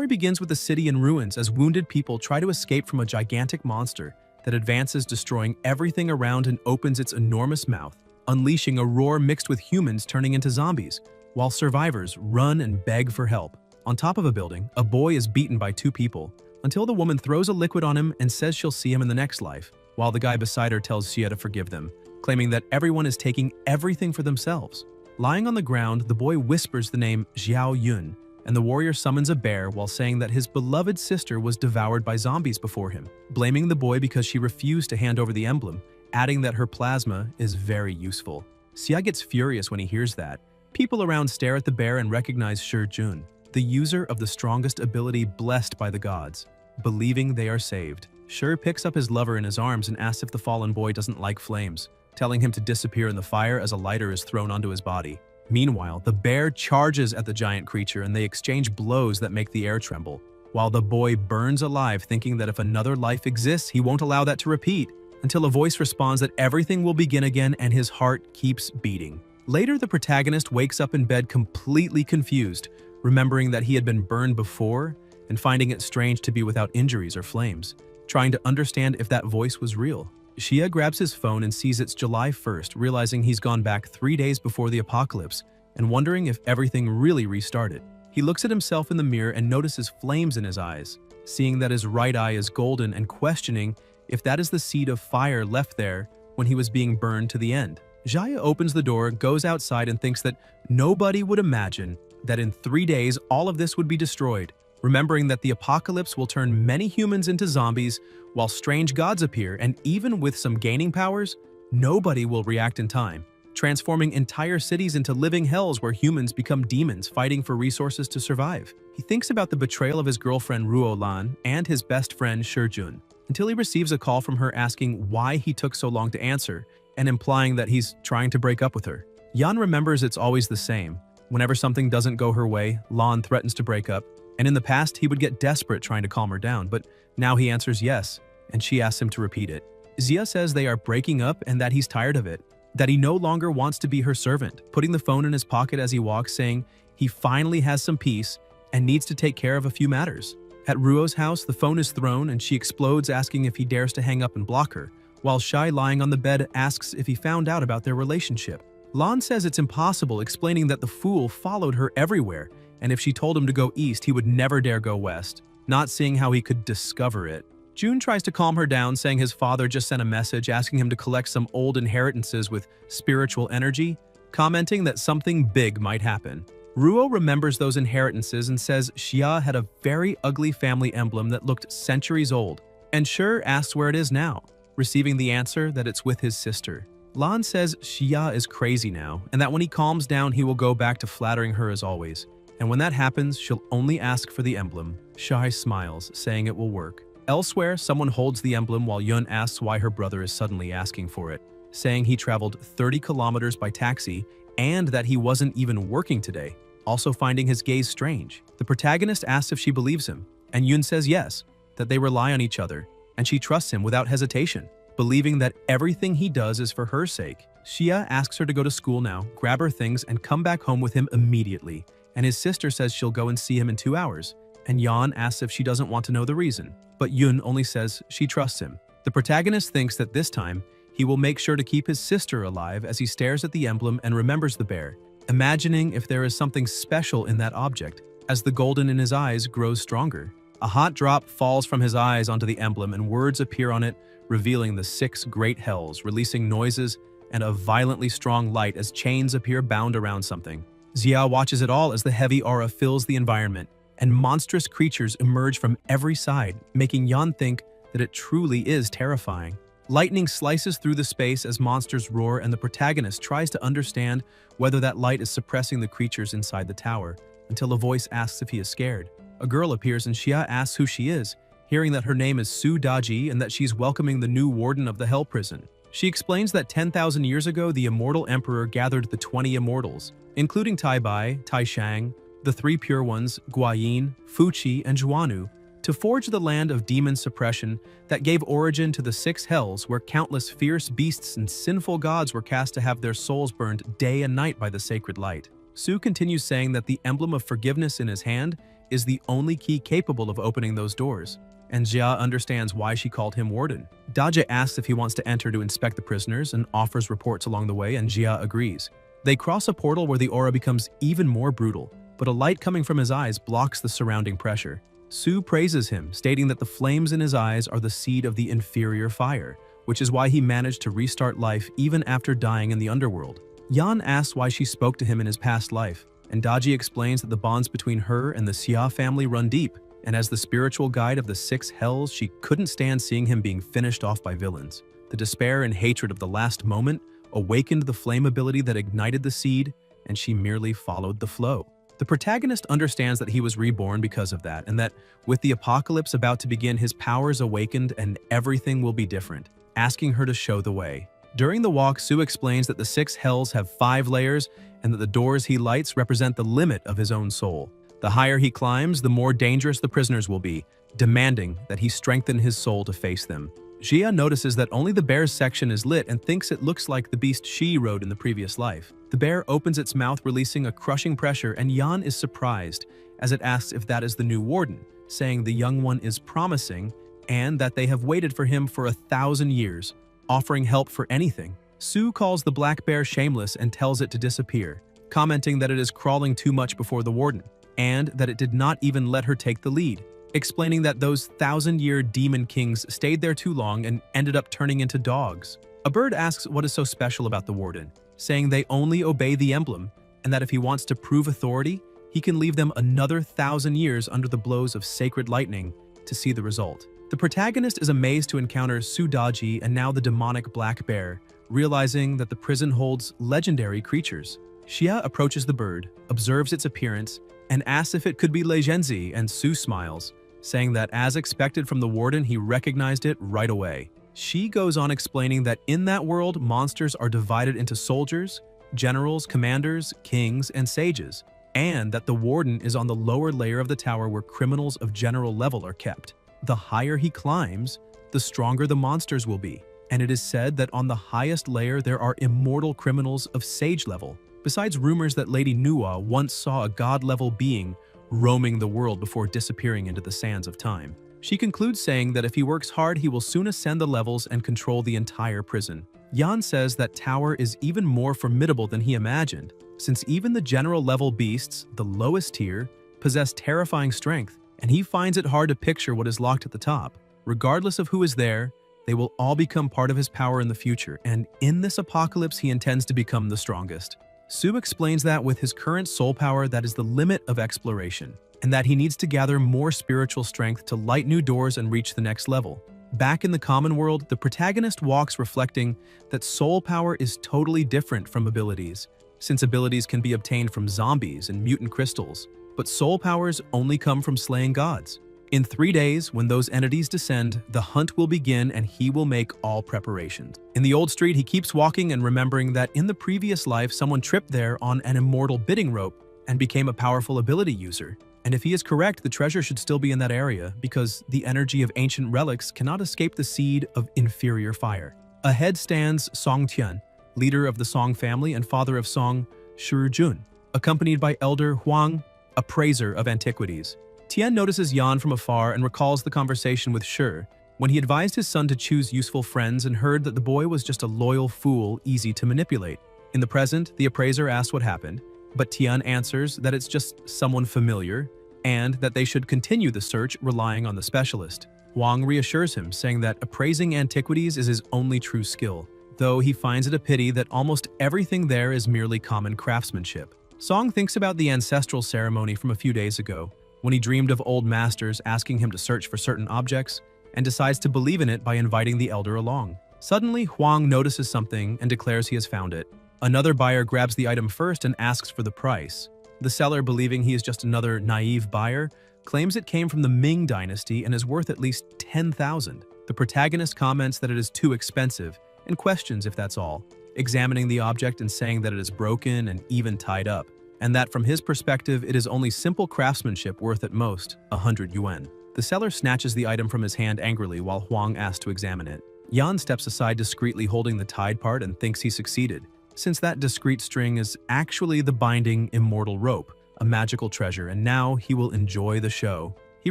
story begins with the city in ruins as wounded people try to escape from a gigantic monster that advances, destroying everything around and opens its enormous mouth, unleashing a roar mixed with humans turning into zombies, while survivors run and beg for help. On top of a building, a boy is beaten by two people, until the woman throws a liquid on him and says she'll see him in the next life, while the guy beside her tells Xia to forgive them, claiming that everyone is taking everything for themselves. Lying on the ground, the boy whispers the name Xiao Yun, and the warrior summons a bear while saying that his beloved sister was devoured by zombies before him, blaming the boy because she refused to hand over the emblem, adding that her plasma is very useful. Xia gets furious when he hears that. People around stare at the bear and recognize Shi Jun, the user of the strongest ability blessed by the gods, believing they are saved. Shi picks up his lover in his arms and asks if the fallen boy doesn't like flames, telling him to disappear in the fire as a lighter is thrown onto his body. Meanwhile, the bear charges at the giant creature and they exchange blows that make the air tremble, while the boy burns alive thinking that if another life exists, he won't allow that to repeat, until a voice responds that everything will begin again and his heart keeps beating. Later, the protagonist wakes up in bed completely confused, remembering that he had been burned before and finding it strange to be without injuries or flames, trying to understand if that voice was real. Xia grabs his phone and sees it's July 1st, realizing he's gone back 3 days before the apocalypse and wondering if everything really restarted. He looks at himself in the mirror and notices flames in his eyes, seeing that his right eye is golden and questioning if that is the seed of fire left there when he was being burned to the end. Xia opens the door, goes outside, and thinks that nobody would imagine that in 3 days all of this would be destroyed, remembering that the apocalypse will turn many humans into zombies while strange gods appear, and even with some gaining powers, nobody will react in time, transforming entire cities into living hells where humans become demons fighting for resources to survive. He thinks about the betrayal of his girlfriend Ruo Lan and his best friend Shi Jun, until he receives a call from her asking why he took so long to answer, and implying that he's trying to break up with her. Yan remembers it's always the same. Whenever something doesn't go her way, Lan threatens to break up, and in the past he would get desperate trying to calm her down, but now he answers yes, and she asks him to repeat it. Xia says they are breaking up and that he's tired of it, that he no longer wants to be her servant, putting the phone in his pocket as he walks, saying he finally has some peace and needs to take care of a few matters. At Ruo's house, the phone is thrown and she explodes, asking if he dares to hang up and block her, while Shai, lying on the bed, asks if he found out about their relationship. Lan says it's impossible, explaining that the fool followed her everywhere, and if she told him to go east, he would never dare go west, not seeing how he could discover it. Jun tries to calm her down, saying his father just sent a message asking him to collect some old inheritances with spiritual energy, commenting that something big might happen. Ruo remembers those inheritances and says Xia had a very ugly family emblem that looked centuries old, and Shi asks where it is now, receiving the answer that it's with his sister. Lan says Xia is crazy now, and that when he calms down, he will go back to flattering her as always. And when that happens, she'll only ask for the emblem. Shai smiles, saying it will work. Elsewhere, someone holds the emblem while Yun asks why her brother is suddenly asking for it, saying he traveled 30 kilometers by taxi and that he wasn't even working today, also finding his gaze strange. The protagonist asks if she believes him, and Yun says yes, that they rely on each other, and she trusts him without hesitation, believing that everything he does is for her sake. Xia asks her to go to school now, grab her things, and come back home with him immediately, and his sister says she'll go and see him in 2 hours, and Yan asks if she doesn't want to know the reason, but Yun only says she trusts him. The protagonist thinks that this time, he will make sure to keep his sister alive as he stares at the emblem and remembers the bear, imagining if there is something special in that object, as the golden in his eyes grows stronger. A hot drop falls from his eyes onto the emblem and words appear on it, revealing the 6 great hells, releasing noises and a violently strong light as chains appear bound around something. Xia watches it all as the heavy aura fills the environment, and monstrous creatures emerge from every side, making Yan think that it truly is terrifying. Lightning slices through the space as monsters roar, and the protagonist tries to understand whether that light is suppressing the creatures inside the tower, until a voice asks if he is scared. A girl appears and Xia asks who she is, hearing that her name is Su Daji and that she's welcoming the new warden of the Hell Prison. She explains that 10,000 years ago, the Immortal Emperor gathered the 20 Immortals, including Tai Bai, Tai Shang, the 3 Pure Ones, Guayin, Fuqi, and Zhuanu, to forge the land of demon suppression that gave origin to the 6 hells where countless fierce beasts and sinful gods were cast to have their souls burned day and night by the sacred light. Su continues saying that the emblem of forgiveness in his hand is the only key capable of opening those doors, and Jia understands why she called him warden. Daja asks if he wants to enter to inspect the prisoners and offers reports along the way, and Jia agrees. They cross a portal where the aura becomes even more brutal, but a light coming from his eyes blocks the surrounding pressure. Su praises him, stating that the flames in his eyes are the seed of the inferior fire, which is why he managed to restart life even after dying in the underworld. Yan asks why she spoke to him in his past life, and Daji explains that the bonds between her and the Xia family run deep, and as the spiritual guide of the 6 hells, she couldn't stand seeing him being finished off by villains. The despair and hatred of the last moment awakened the flame ability that ignited the seed, and she merely followed the flow. The protagonist understands that he was reborn because of that, and that with the apocalypse about to begin, his powers awakened and everything will be different, asking her to show the way. During the walk, Su explains that the 6 hells have 5 layers and that the doors he lights represent the limit of his own soul. The higher he climbs, the more dangerous the prisoners will be, demanding that he strengthen his soul to face them. Jia notices that only the bear's section is lit and thinks it looks like the beast she rode in the previous life. The bear opens its mouth, releasing a crushing pressure, and Yan is surprised as it asks if that is the new warden, saying the young one is promising and that they have waited for him for 1,000 years, offering help for anything. Su calls the black bear shameless and tells it to disappear, commenting that it is crawling too much before the warden, and that it did not even let her take the lead, explaining that those 1,000-year demon kings stayed there too long and ended up turning into dogs. A bird asks what is so special about the warden, saying they only obey the emblem, and that if he wants to prove authority, he can leave them another 1,000 years under the blows of sacred lightning to see the result. The protagonist is amazed to encounter Su Daji and now the demonic black bear, realizing that the prison holds legendary creatures. Xia approaches the bird, observes its appearance, and asks if it could be Lei Zhenzi, and Su smiles, saying that as expected from the warden, he recognized it right away. She goes on explaining that in that world, monsters are divided into soldiers, generals, commanders, kings, and sages, and that the warden is on the lower layer of the tower where criminals of general level are kept. The higher he climbs, the stronger the monsters will be, and it is said that on the highest layer there are immortal criminals of sage level, besides rumors that Lady Nuwa once saw a god-level being roaming the world before disappearing into the sands of time. She concludes saying that if he works hard, he will soon ascend the levels and control the entire prison. Yan says that tower is even more formidable than he imagined, since even the general level beasts, the lowest tier, possess terrifying strength, and he finds it hard to picture what is locked at the top. Regardless of who is there, they will all become part of his power in the future, and in this apocalypse he intends to become the strongest. Su explains that with his current soul power, that is the limit of exploration, and that he needs to gather more spiritual strength to light new doors and reach the next level. Back in the common world, the protagonist walks reflecting that soul power is totally different from abilities, since abilities can be obtained from zombies and mutant crystals, but soul powers only come from slaying gods. In 3 days, when those entities descend, the hunt will begin and he will make all preparations. In the old street, he keeps walking and remembering that in the previous life, someone tripped there on an immortal bidding rope and became a powerful ability user. And if he is correct, the treasure should still be in that area because the energy of ancient relics cannot escape the seed of inferior fire. Ahead stands Song Tian, leader of the Song family and father of Song Shurujun, accompanied by Elder Huang, appraiser of antiquities. Tian notices Yan from afar and recalls the conversation with Shi, when he advised his son to choose useful friends and heard that the boy was just a loyal fool, easy to manipulate. In the present, the appraiser asks what happened, but Tian answers that it's just someone familiar and that they should continue the search relying on the specialist. Huang reassures him, saying that appraising antiquities is his only true skill, though he finds it a pity that almost everything there is merely common craftsmanship. Song thinks about the ancestral ceremony from a few days ago, when he dreamed of old masters asking him to search for certain objects, and decides to believe in it by inviting the elder along. Suddenly, Huang notices something and declares he has found it. Another buyer grabs the item first and asks for the price. The seller, believing he is just another naive buyer, claims it came from the Ming dynasty and is worth at least 10,000. The protagonist comments that it is too expensive and questions if that's all, examining the object and saying that it is broken and even tied up, and that from his perspective it is only simple craftsmanship worth at most 100 yuan. The seller snatches the item from his hand angrily while Huang asks to examine it. Yan steps aside discreetly holding the tied part and thinks he succeeded, since that discreet string is actually the binding immortal rope, a magical treasure, and now he will enjoy the show. He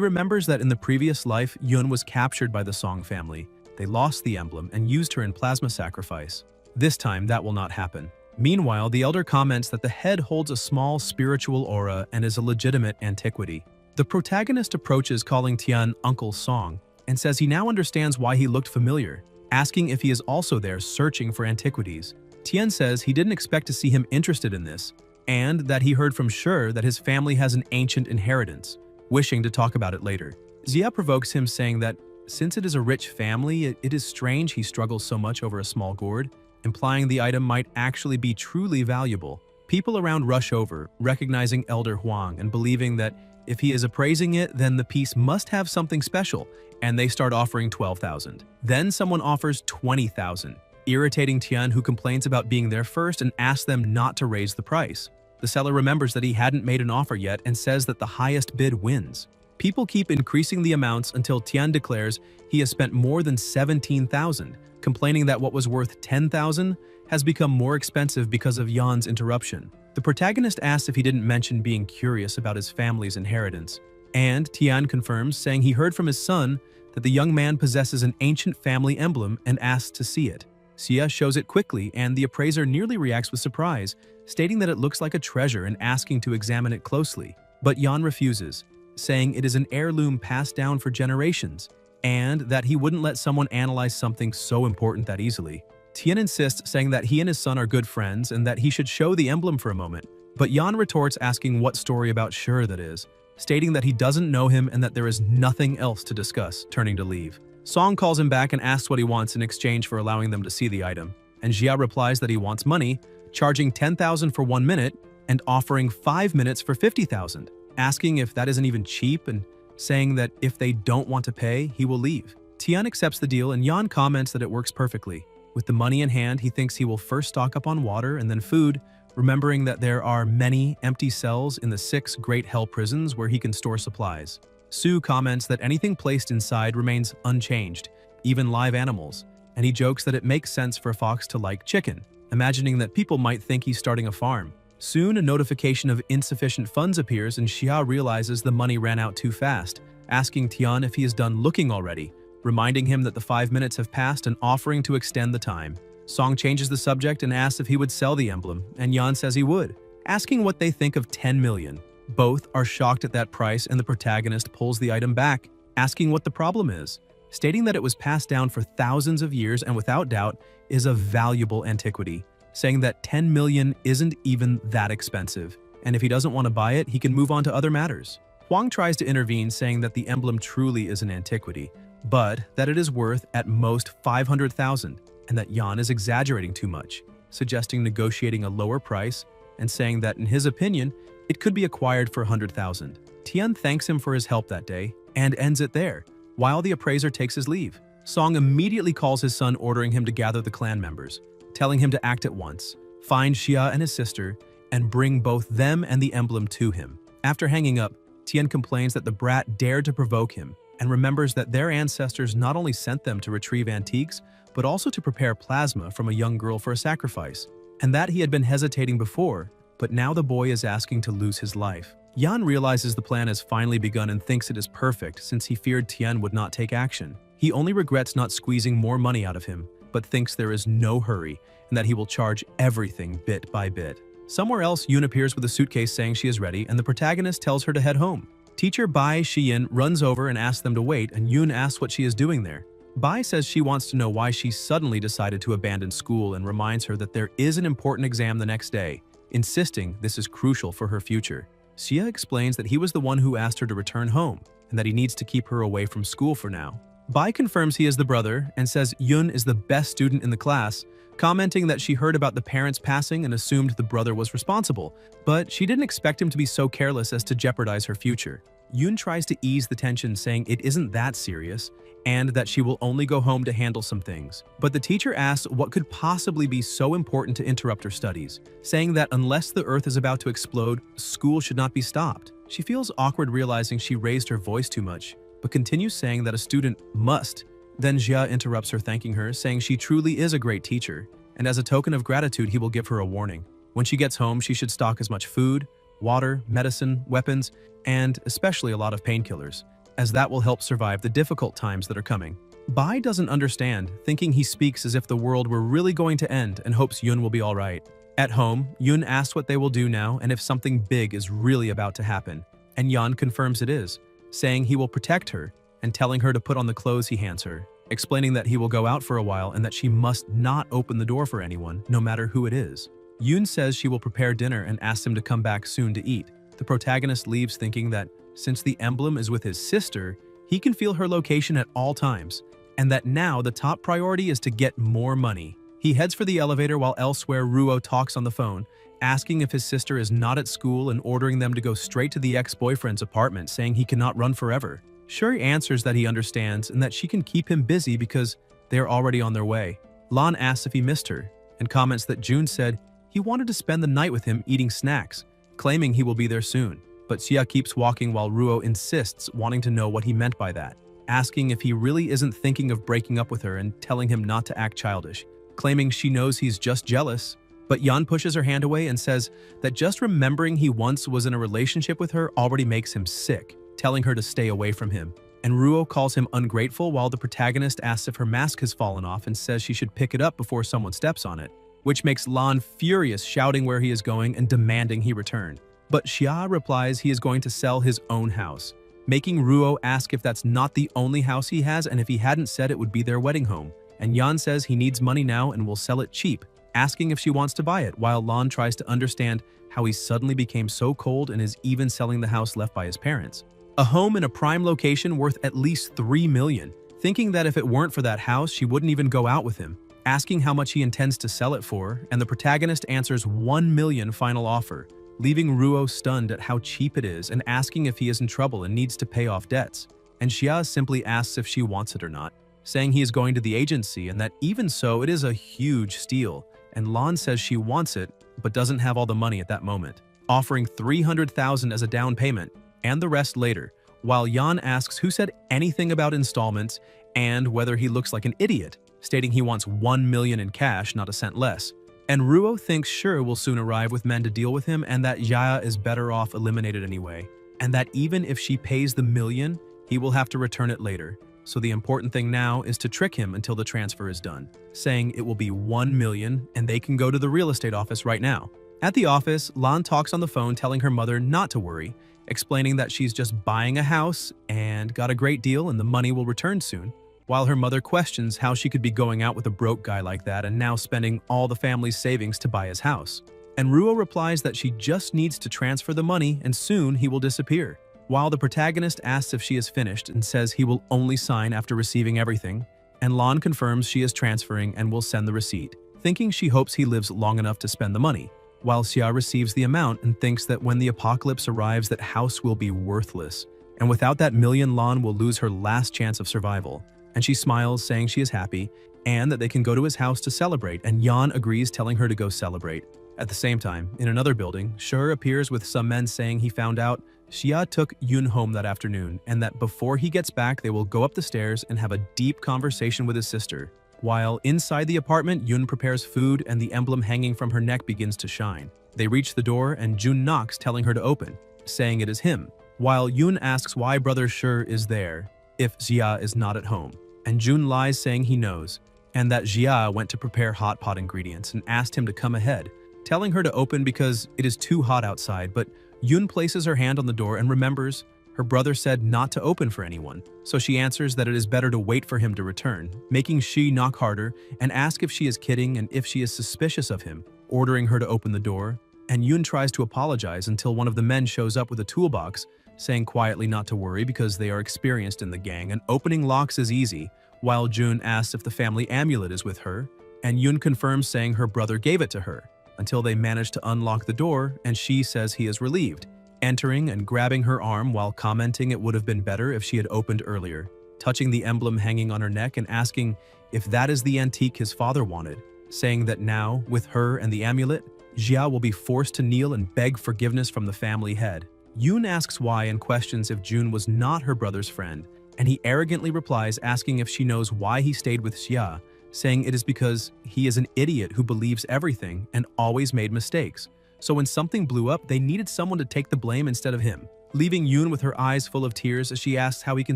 remembers that in the previous life, Yun was captured by the Song family. They lost the emblem and used her in plasma sacrifice. This time, that will not happen. Meanwhile, the elder comments that the head holds a small spiritual aura and is a legitimate antiquity. The protagonist approaches calling Tian Uncle Song and says he now understands why he looked familiar, asking if he is also there searching for antiquities. Tian says he didn't expect to see him interested in this, and that he heard from Shi that his family has an ancient inheritance, wishing to talk about it later. Xia provokes him, saying that since it is a rich family, it is strange he struggles so much over a small gourd, implying the item might actually be truly valuable. People around rush over, recognizing Elder Huang and believing that if he is appraising it, then the piece must have something special, and they start offering 12,000. Then someone offers 20,000, irritating Tian, who complains about being there first and asks them not to raise the price. The seller remembers that he hadn't made an offer yet and says that the highest bid wins. People keep increasing the amounts until Tian declares he has spent more than 17,000, complaining that what was worth 10,000 has become more expensive because of Yan's interruption. The protagonist asks if he didn't mention being curious about his family's inheritance, and Tian confirms, saying he heard from his son that the young man possesses an ancient family emblem and asks to see it. Xia shows it quickly, and the appraiser nearly reacts with surprise, stating that it looks like a treasure and asking to examine it closely. But Yan refuses, saying it is an heirloom passed down for generations, and that he wouldn't let someone analyze something so important that easily. Tian insists, saying that he and his son are good friends and that he should show the emblem for a moment, but Yan retorts, asking what story about Shi that is, stating that he doesn't know him and that there is nothing else to discuss, turning to leave. Song calls him back and asks what he wants in exchange for allowing them to see the item, and Xia replies that he wants money, charging 10,000 for 1 minute and offering 5 minutes for 50,000, asking if that isn't even cheap and saying that if they don't want to pay, he will leave. Tian accepts the deal, and Yan comments that it works perfectly. With the money in hand, he thinks he will first stock up on water and then food, remembering that there are many empty cells in the 6 great hell prisons where he can store supplies. Su comments that anything placed inside remains unchanged, even live animals, and he jokes that it makes sense for a fox to like chicken, imagining that people might think he's starting a farm. Soon, a notification of insufficient funds appears, and Xia realizes the money ran out too fast, asking Tian if he is done looking already, reminding him that the 5 minutes have passed and offering to extend the time. Song changes the subject and asks if he would sell the emblem, and Yan says he would, asking what they think of 10 million. Both are shocked at that price, and the protagonist pulls the item back, asking what the problem is, stating that it was passed down for thousands of years and without doubt is a valuable antiquity, saying that 10 million isn't even that expensive, and if he doesn't want to buy it, he can move on to other matters. Huang tries to intervene, saying that the emblem truly is an antiquity, but that it is worth at most 500,000, and that Yan is exaggerating too much, suggesting negotiating a lower price and saying that in his opinion, it could be acquired for 100,000. Tian thanks him for his help that day and ends it there, while the appraiser takes his leave. Song immediately calls his son, ordering him to gather the clan members, telling him to act at once, find Xia and his sister, and bring both them and the emblem to him. After hanging up, Tian complains that the brat dared to provoke him, and remembers that their ancestors not only sent them to retrieve antiques, but also to prepare plasma from a young girl for a sacrifice, and that he had been hesitating before, but now the boy is asking to lose his life. Yan realizes the plan has finally begun and thinks it is perfect, since he feared Tian would not take action. He only regrets not squeezing more money out of him, but thinks there is no hurry and that he will charge everything bit by bit. Somewhere else, Yun appears with a suitcase, saying she is ready, and the protagonist tells her to head home. Teacher Bai Xiyin runs over and asks them to wait, and Yun asks what she is doing there. Bai says she wants to know why she suddenly decided to abandon school and reminds her that there is an important exam the next day, insisting this is crucial for her future. Xia explains that he was the one who asked her to return home and that he needs to keep her away from school for now. Bai confirms he is the brother and says Yun is the best student in the class, commenting that she heard about the parents passing and assumed the brother was responsible, but she didn't expect him to be so careless as to jeopardize her future. Yun tries to ease the tension, saying it isn't that serious and that she will only go home to handle some things. But the teacher asks what could possibly be so important to interrupt her studies, saying that unless the earth is about to explode, school should not be stopped. She feels awkward, realizing she raised her voice too much, but continues saying that a student must. Then Jia interrupts her, thanking her, saying she truly is a great teacher, and as a token of gratitude he will give her a warning. When she gets home, she should stock as much food, water, medicine, weapons, and especially a lot of painkillers, as that will help survive the difficult times that are coming. Bai doesn't understand, thinking he speaks as if the world were really going to end and hopes Yun will be alright. At home, Yun asks what they will do now and if something big is really about to happen, and Yan confirms it is, saying he will protect her and telling her to put on the clothes he hands her, explaining that he will go out for a while and that she must not open the door for anyone, no matter who it is. Yoon says she will prepare dinner and asks him to come back soon to eat. The protagonist leaves thinking that since the emblem is with his sister, he can feel her location at all times, and that now the top priority is to get more money. He heads for the elevator while elsewhere Ruo talks on the phone, asking if his sister is not at school and ordering them to go straight to the ex-boyfriend's apartment, saying he cannot run forever. Shuri answers that he understands and that she can keep him busy because they are already on their way. Lan asks if he missed her, and comments that Jun said he wanted to spend the night with him eating snacks, claiming he will be there soon. But Xia keeps walking while Ruo insists, wanting to know what he meant by that, asking if he really isn't thinking of breaking up with her and telling him not to act childish, claiming she knows he's just jealous. But Yan pushes her hand away and says that just remembering he once was in a relationship with her already makes him sick, telling her to stay away from him. And Ruo calls him ungrateful while the protagonist asks if her mask has fallen off and says she should pick it up before someone steps on it, which makes Lan furious, shouting where he is going and demanding he return. But Xia replies he is going to sell his own house, making Ruo ask if that's not the only house he has and if he hadn't said it would be their wedding home. And Yan says he needs money now and will sell it cheap, asking if she wants to buy it, while Lan tries to understand how he suddenly became so cold and is even selling the house left by his parents. A home in a prime location worth at least 3 million, thinking that if it weren't for that house, she wouldn't even go out with him, asking how much he intends to sell it for, and the protagonist answers 1 million final offer, leaving Ruo stunned at how cheap it is and asking if he is in trouble and needs to pay off debts. And Xia simply asks if she wants it or not, saying he is going to the agency and that even so, it is a huge steal, and Lan says she wants it but doesn't have all the money at that moment, offering 300,000 as a down payment and the rest later, while Yan asks who said anything about installments and whether he looks like an idiot, stating he wants 1 million in cash, not a cent less. And Ruo thinks Shuri will soon arrive with men to deal with him and that Jaya is better off eliminated anyway, and that even if she pays the million, he will have to return it later. So the important thing now is to trick him until the transfer is done, saying it will be 1 million and they can go to the real estate office right now. At the office, Lan talks on the phone telling her mother not to worry, explaining that she's just buying a house and got a great deal and the money will return soon, while her mother questions how she could be going out with a broke guy like that and now spending all the family's savings to buy his house. And Ruo replies that she just needs to transfer the money and soon he will disappear, while the protagonist asks if she is finished and says he will only sign after receiving everything, and Lan confirms she is transferring and will send the receipt, thinking she hopes he lives long enough to spend the money, while Xia receives the amount and thinks that when the apocalypse arrives that house will be worthless, and without that million Lan will lose her last chance of survival. And she smiles, saying she is happy, and that they can go to his house to celebrate, and Yan agrees, telling her to go celebrate. At the same time, in another building, Shur appears with some men saying he found out Xia took Yun home that afternoon, and that before he gets back they will go up the stairs and have a deep conversation with his sister. While inside the apartment, Yun prepares food and the emblem hanging from her neck begins to shine. They reach the door and Jun knocks, telling her to open, saying it is him, while Yun asks why brother Shur is there if Xia is not at home. And Jun lies, saying he knows, and that Xia went to prepare hot pot ingredients and asked him to come ahead, telling her to open because it is too hot outside, but Yun places her hand on the door and remembers her brother said not to open for anyone, so she answers that it is better to wait for him to return, making she knock harder and ask if she is kidding and if she is suspicious of him, ordering her to open the door. And Yun tries to apologize until one of the men shows up with a toolbox, saying quietly not to worry because they are experienced in the gang and opening locks is easy, while Jun asks if the family amulet is with her, and Yun confirms, saying her brother gave it to her, until they manage to unlock the door and she says he is relieved, entering and grabbing her arm while commenting it would have been better if she had opened earlier, touching the emblem hanging on her neck and asking if that is the antique his father wanted, saying that now, with her and the amulet, Jia will be forced to kneel and beg forgiveness from the family head. Yoon asks why and questions if Jun was not her brother's friend, and he arrogantly replies asking if she knows why he stayed with Xia, saying it is because he is an idiot who believes everything and always made mistakes, So when something blew up, they needed someone to take the blame instead of him, leaving Yoon with her eyes full of tears as she asks how he can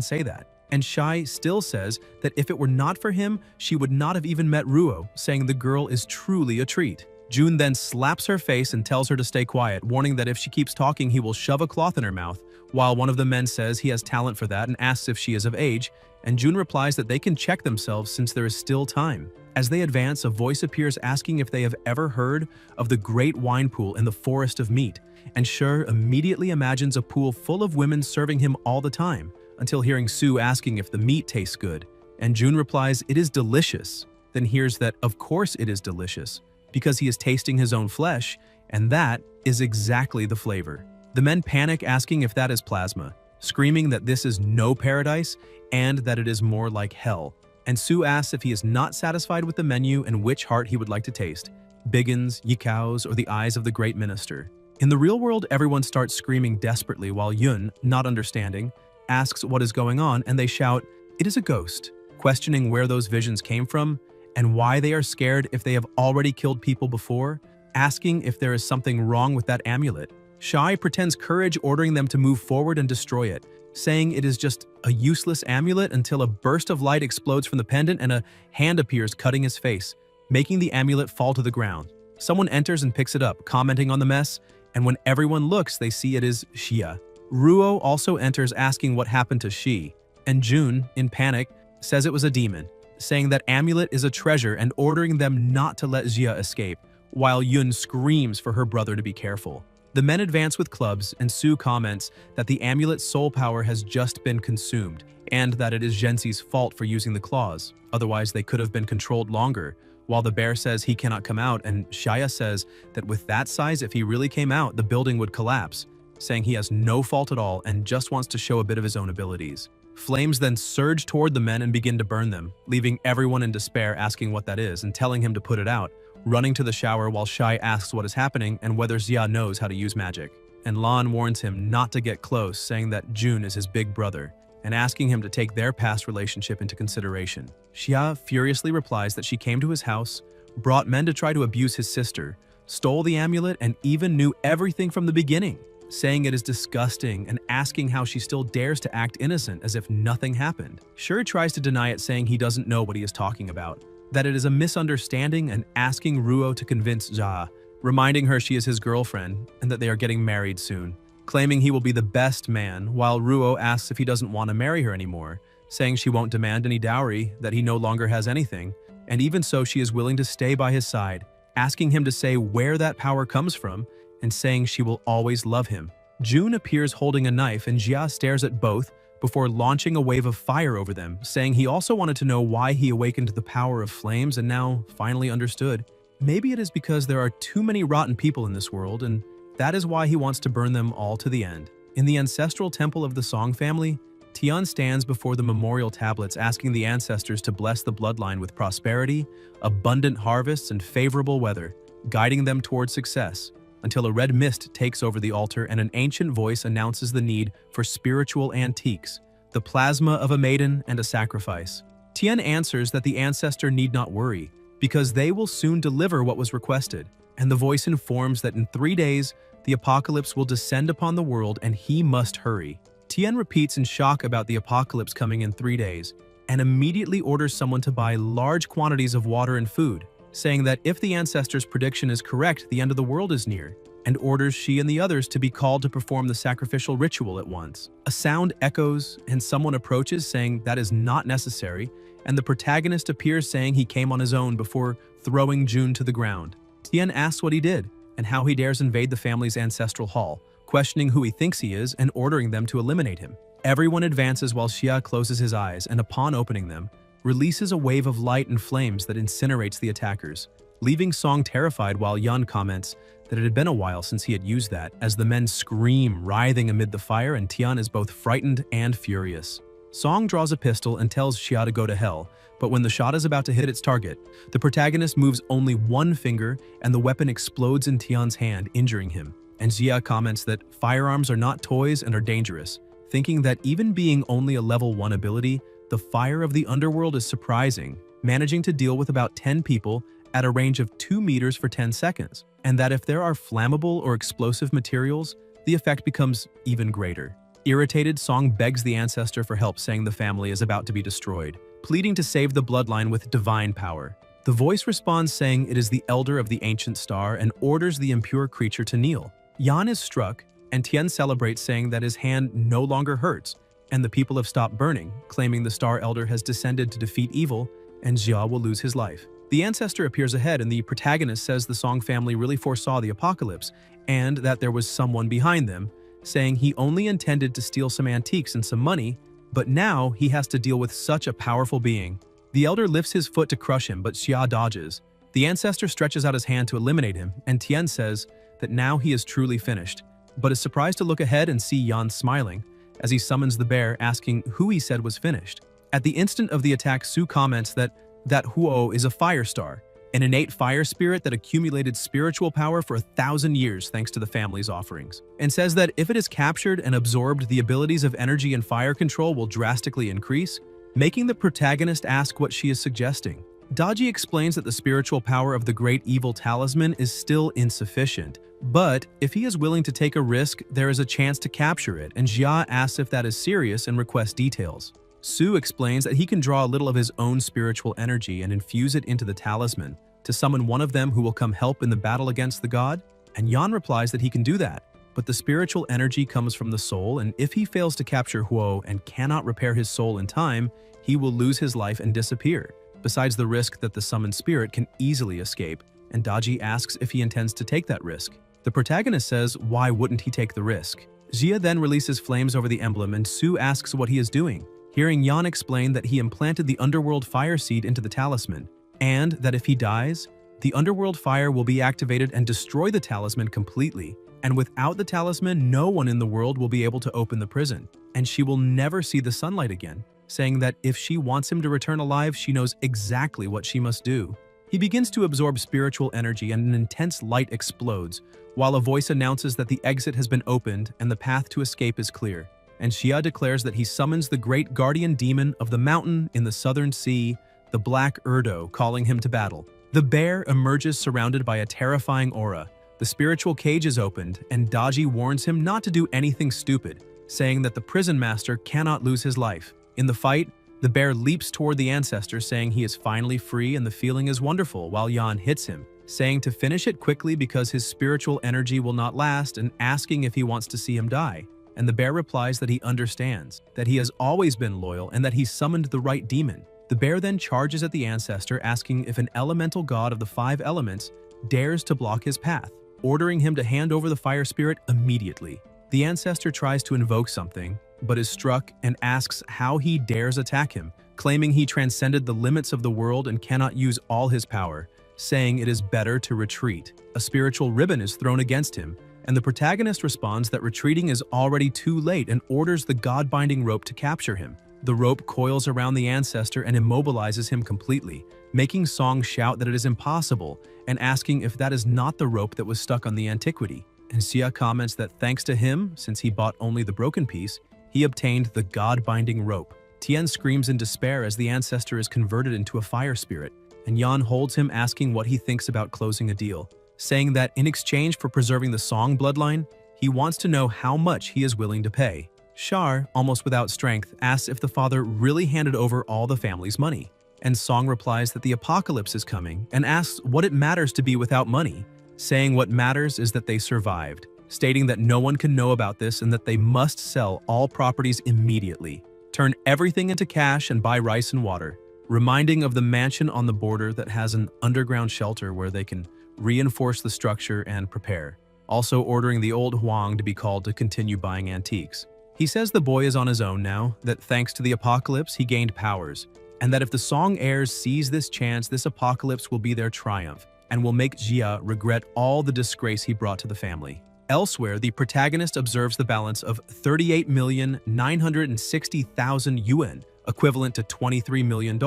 say that. And Shai still says that if it were not for him, she would not have even met Ruo, saying the girl is truly a treat. June then slaps her face and tells her to stay quiet, warning that if she keeps talking, he will shove a cloth in her mouth, while one of the men says he has talent for that and asks if she is of age, and June replies that they can check themselves since there is still time. As they advance, a voice appears asking if they have ever heard of the great wine pool in the forest of meat, and Sher immediately imagines a pool full of women serving him all the time, until hearing Sue asking if the meat tastes good, and June replies it is delicious, then hears that of course it is delicious, because he is tasting his own flesh, and that is exactly the flavor. The men panic asking if that is plasma, screaming that this is no paradise and that it is more like hell, and Sue asks if he is not satisfied with the menu and which heart he would like to taste, Biggin's, Yikao's, or the eyes of the great minister. In the real world, everyone starts screaming desperately while Yun, not understanding, asks what is going on, and they shout, "It is a ghost," questioning where those visions came from and why they are scared if they have already killed people before, asking if there is something wrong with that amulet. Shai pretends courage, ordering them to move forward and destroy it, saying it is just a useless amulet until a burst of light explodes from the pendant and a hand appears cutting his face, making the amulet fall to the ground. Someone enters and picks it up, commenting on the mess, and when everyone looks, they see it is Xia. Ruo also enters asking what happened to Shi, and June, in panic, says it was a demon, saying that amulet is a treasure and ordering them not to let Xia escape, while Yun screams for her brother to be careful. The men advance with clubs, and Sue comments that the amulet's soul power has just been consumed, and that it is Jensi's fault for using the claws, otherwise they could have been controlled longer, while the bear says he cannot come out, and Shia says that with that size, if he really came out, the building would collapse, saying he has no fault at all and just wants to show a bit of his own abilities. Flames then surge toward the men and begin to burn them, leaving everyone in despair asking what that is and telling him to put it out, running to the shower while Shai asks what is happening and whether Xia knows how to use magic. And Lan warns him not to get close, saying that June is his big brother, and asking him to take their past relationship into consideration. Xia furiously replies that she came to his house, brought men to try to abuse his sister, stole the amulet, and even knew everything from the beginning, saying it is disgusting and asking how she still dares to act innocent as if nothing happened. Sher tries to deny it, saying he doesn't know what he is talking about, that it is a misunderstanding, and asking Ruo to convince Xia, reminding her she is his girlfriend and that they are getting married soon, claiming he will be the best man, while Ruo asks if he doesn't want to marry her anymore, saying she won't demand any dowry, that he no longer has anything, and even so she is willing to stay by his side, asking him to say where that power comes from, and saying she will always love him. June appears holding a knife, and Xia stares at both before launching a wave of fire over them, saying he also wanted to know why he awakened the power of flames and now finally understood. Maybe it is because there are too many rotten people in this world, and that is why he wants to burn them all to the end. In the ancestral temple of the Song family, Tian stands before the memorial tablets asking the ancestors to bless the bloodline with prosperity, abundant harvests, and favorable weather, guiding them towards success, until a red mist takes over the altar and an ancient voice announces the need for spiritual antiques, the plasma of a maiden and a sacrifice. Tian answers that the ancestor need not worry, because they will soon deliver what was requested, and the voice informs that in 3 days, the apocalypse will descend upon the world and he must hurry. Tian repeats in shock about the apocalypse coming in 3 days, and immediately orders someone to buy large quantities of water and food, saying that if the ancestor's prediction is correct, the end of the world is near, and orders she and the others to be called to perform the sacrificial ritual at once. A sound echoes, and someone approaches saying that is not necessary, and the protagonist appears saying he came on his own before throwing June to the ground. Tian asks what he did, and how he dares invade the family's ancestral hall, questioning who he thinks he is and ordering them to eliminate him. Everyone advances while Xia closes his eyes, and upon opening them, releases a wave of light and flames that incinerates the attackers, leaving Song terrified while Yun comments that it had been a while since he had used that, as the men scream, writhing amid the fire, and Tian is both frightened and furious. Song draws a pistol and tells Xia to go to hell, but when the shot is about to hit its target, the protagonist moves only one finger and the weapon explodes in Tian's hand, injuring him. And Xia comments that firearms are not toys and are dangerous, thinking that even being only a level 1 ability, the fire of the underworld is surprising, managing to deal with about 10 people at a range of 2 meters for 10 seconds, and that if there are flammable or explosive materials, the effect becomes even greater. Irritated, Song begs the ancestor for help, saying the family is about to be destroyed, pleading to save the bloodline with divine power. The voice responds saying it is the elder of the ancient star and orders the impure creature to kneel. Yan is struck, and Tian celebrates, saying that his hand no longer hurts, and the people have stopped burning, claiming the star elder has descended to defeat evil, and Jia will lose his life. The ancestor appears ahead, and the protagonist says the Song family really foresaw the apocalypse, and that there was someone behind them, saying he only intended to steal some antiques and some money, but now he has to deal with such a powerful being. The elder lifts his foot to crush him, but Xia dodges. The ancestor stretches out his hand to eliminate him, and Tian says that now he is truly finished, but is surprised to look ahead and see Yan smiling as he summons the bear, asking who he said was finished. At the instant of the attack, Su comments that Huo is a fire star, an innate fire spirit that accumulated spiritual power for 1,000 years thanks to the family's offerings, and says that if it is captured and absorbed, the abilities of energy and fire control will drastically increase, making the protagonist ask what she is suggesting. Daji explains that the spiritual power of the great evil talisman is still insufficient, but if he is willing to take a risk, there is a chance to capture it, and Jia asks if that is serious and requests details. Su explains that he can draw a little of his own spiritual energy and infuse it into the talisman to summon one of them who will come help in the battle against the god, and Yan replies that he can do that, but the spiritual energy comes from the soul, and if he fails to capture Huo and cannot repair his soul in time, he will lose his life and disappear, besides the risk that the summoned spirit can easily escape, and Daji asks if he intends to take that risk. The protagonist says why wouldn't he take the risk. Jia then releases flames over the emblem, and Su asks what he is doing, hearing Yan explain that he implanted the underworld fire seed into the talisman, and that if he dies, the underworld fire will be activated and destroy the talisman completely, and without the talisman, no one in the world will be able to open the prison, and she will never see the sunlight again, saying that if she wants him to return alive, she knows exactly what she must do. He begins to absorb spiritual energy, and an intense light explodes, while a voice announces that the exit has been opened and the path to escape is clear, and Xia declares that he summons the great guardian demon of the mountain in the southern sea, the Black Urdo, calling him to battle. The bear emerges surrounded by a terrifying aura. The spiritual cage is opened, and Daji warns him not to do anything stupid, saying that the prison master cannot lose his life. In the fight, the bear leaps toward the ancestor, saying he is finally free and the feeling is wonderful, while Yan hits him, saying to finish it quickly because his spiritual energy will not last, and asking if he wants to see him die. And the bear replies that he understands, that he has always been loyal, and that he summoned the right demon. The bear then charges at the ancestor, asking if an elemental god of the 5 elements dares to block his path, ordering him to hand over the fire spirit immediately. The ancestor tries to invoke something, but is struck and asks how he dares attack him, claiming he transcended the limits of the world and cannot use all his power, saying it is better to retreat. A spiritual ribbon is thrown against him, and the protagonist responds that retreating is already too late and orders the god-binding rope to capture him. The rope coils around the ancestor and immobilizes him completely, making Song shout that it is impossible and asking if that is not the rope that was stuck on the antiquity. And Xia comments that thanks to him, since he bought only the broken piece, he obtained the god-binding rope. Tian screams in despair as the ancestor is converted into a fire spirit, and Yan holds him, asking what he thinks about closing a deal, saying that in exchange for preserving the Song bloodline, he wants to know how much he is willing to pay. Shar, almost without strength, asks if the father really handed over all the family's money, and Song replies that the apocalypse is coming and asks what it matters to be without money, saying what matters is that they survived, stating that no one can know about this and that they must sell all properties immediately, turn everything into cash and buy rice and water, reminding of the mansion on the border that has an underground shelter where they can reinforce the structure and prepare, also ordering the old Huang to be called to continue buying antiques. He says the boy is on his own now, that thanks to the apocalypse he gained powers, and that if the Song heirs seize this chance, this apocalypse will be their triumph and will make Jia regret all the disgrace he brought to the family. Elsewhere, the protagonist observes the balance of 38,960,000 yuan, equivalent to $23 million,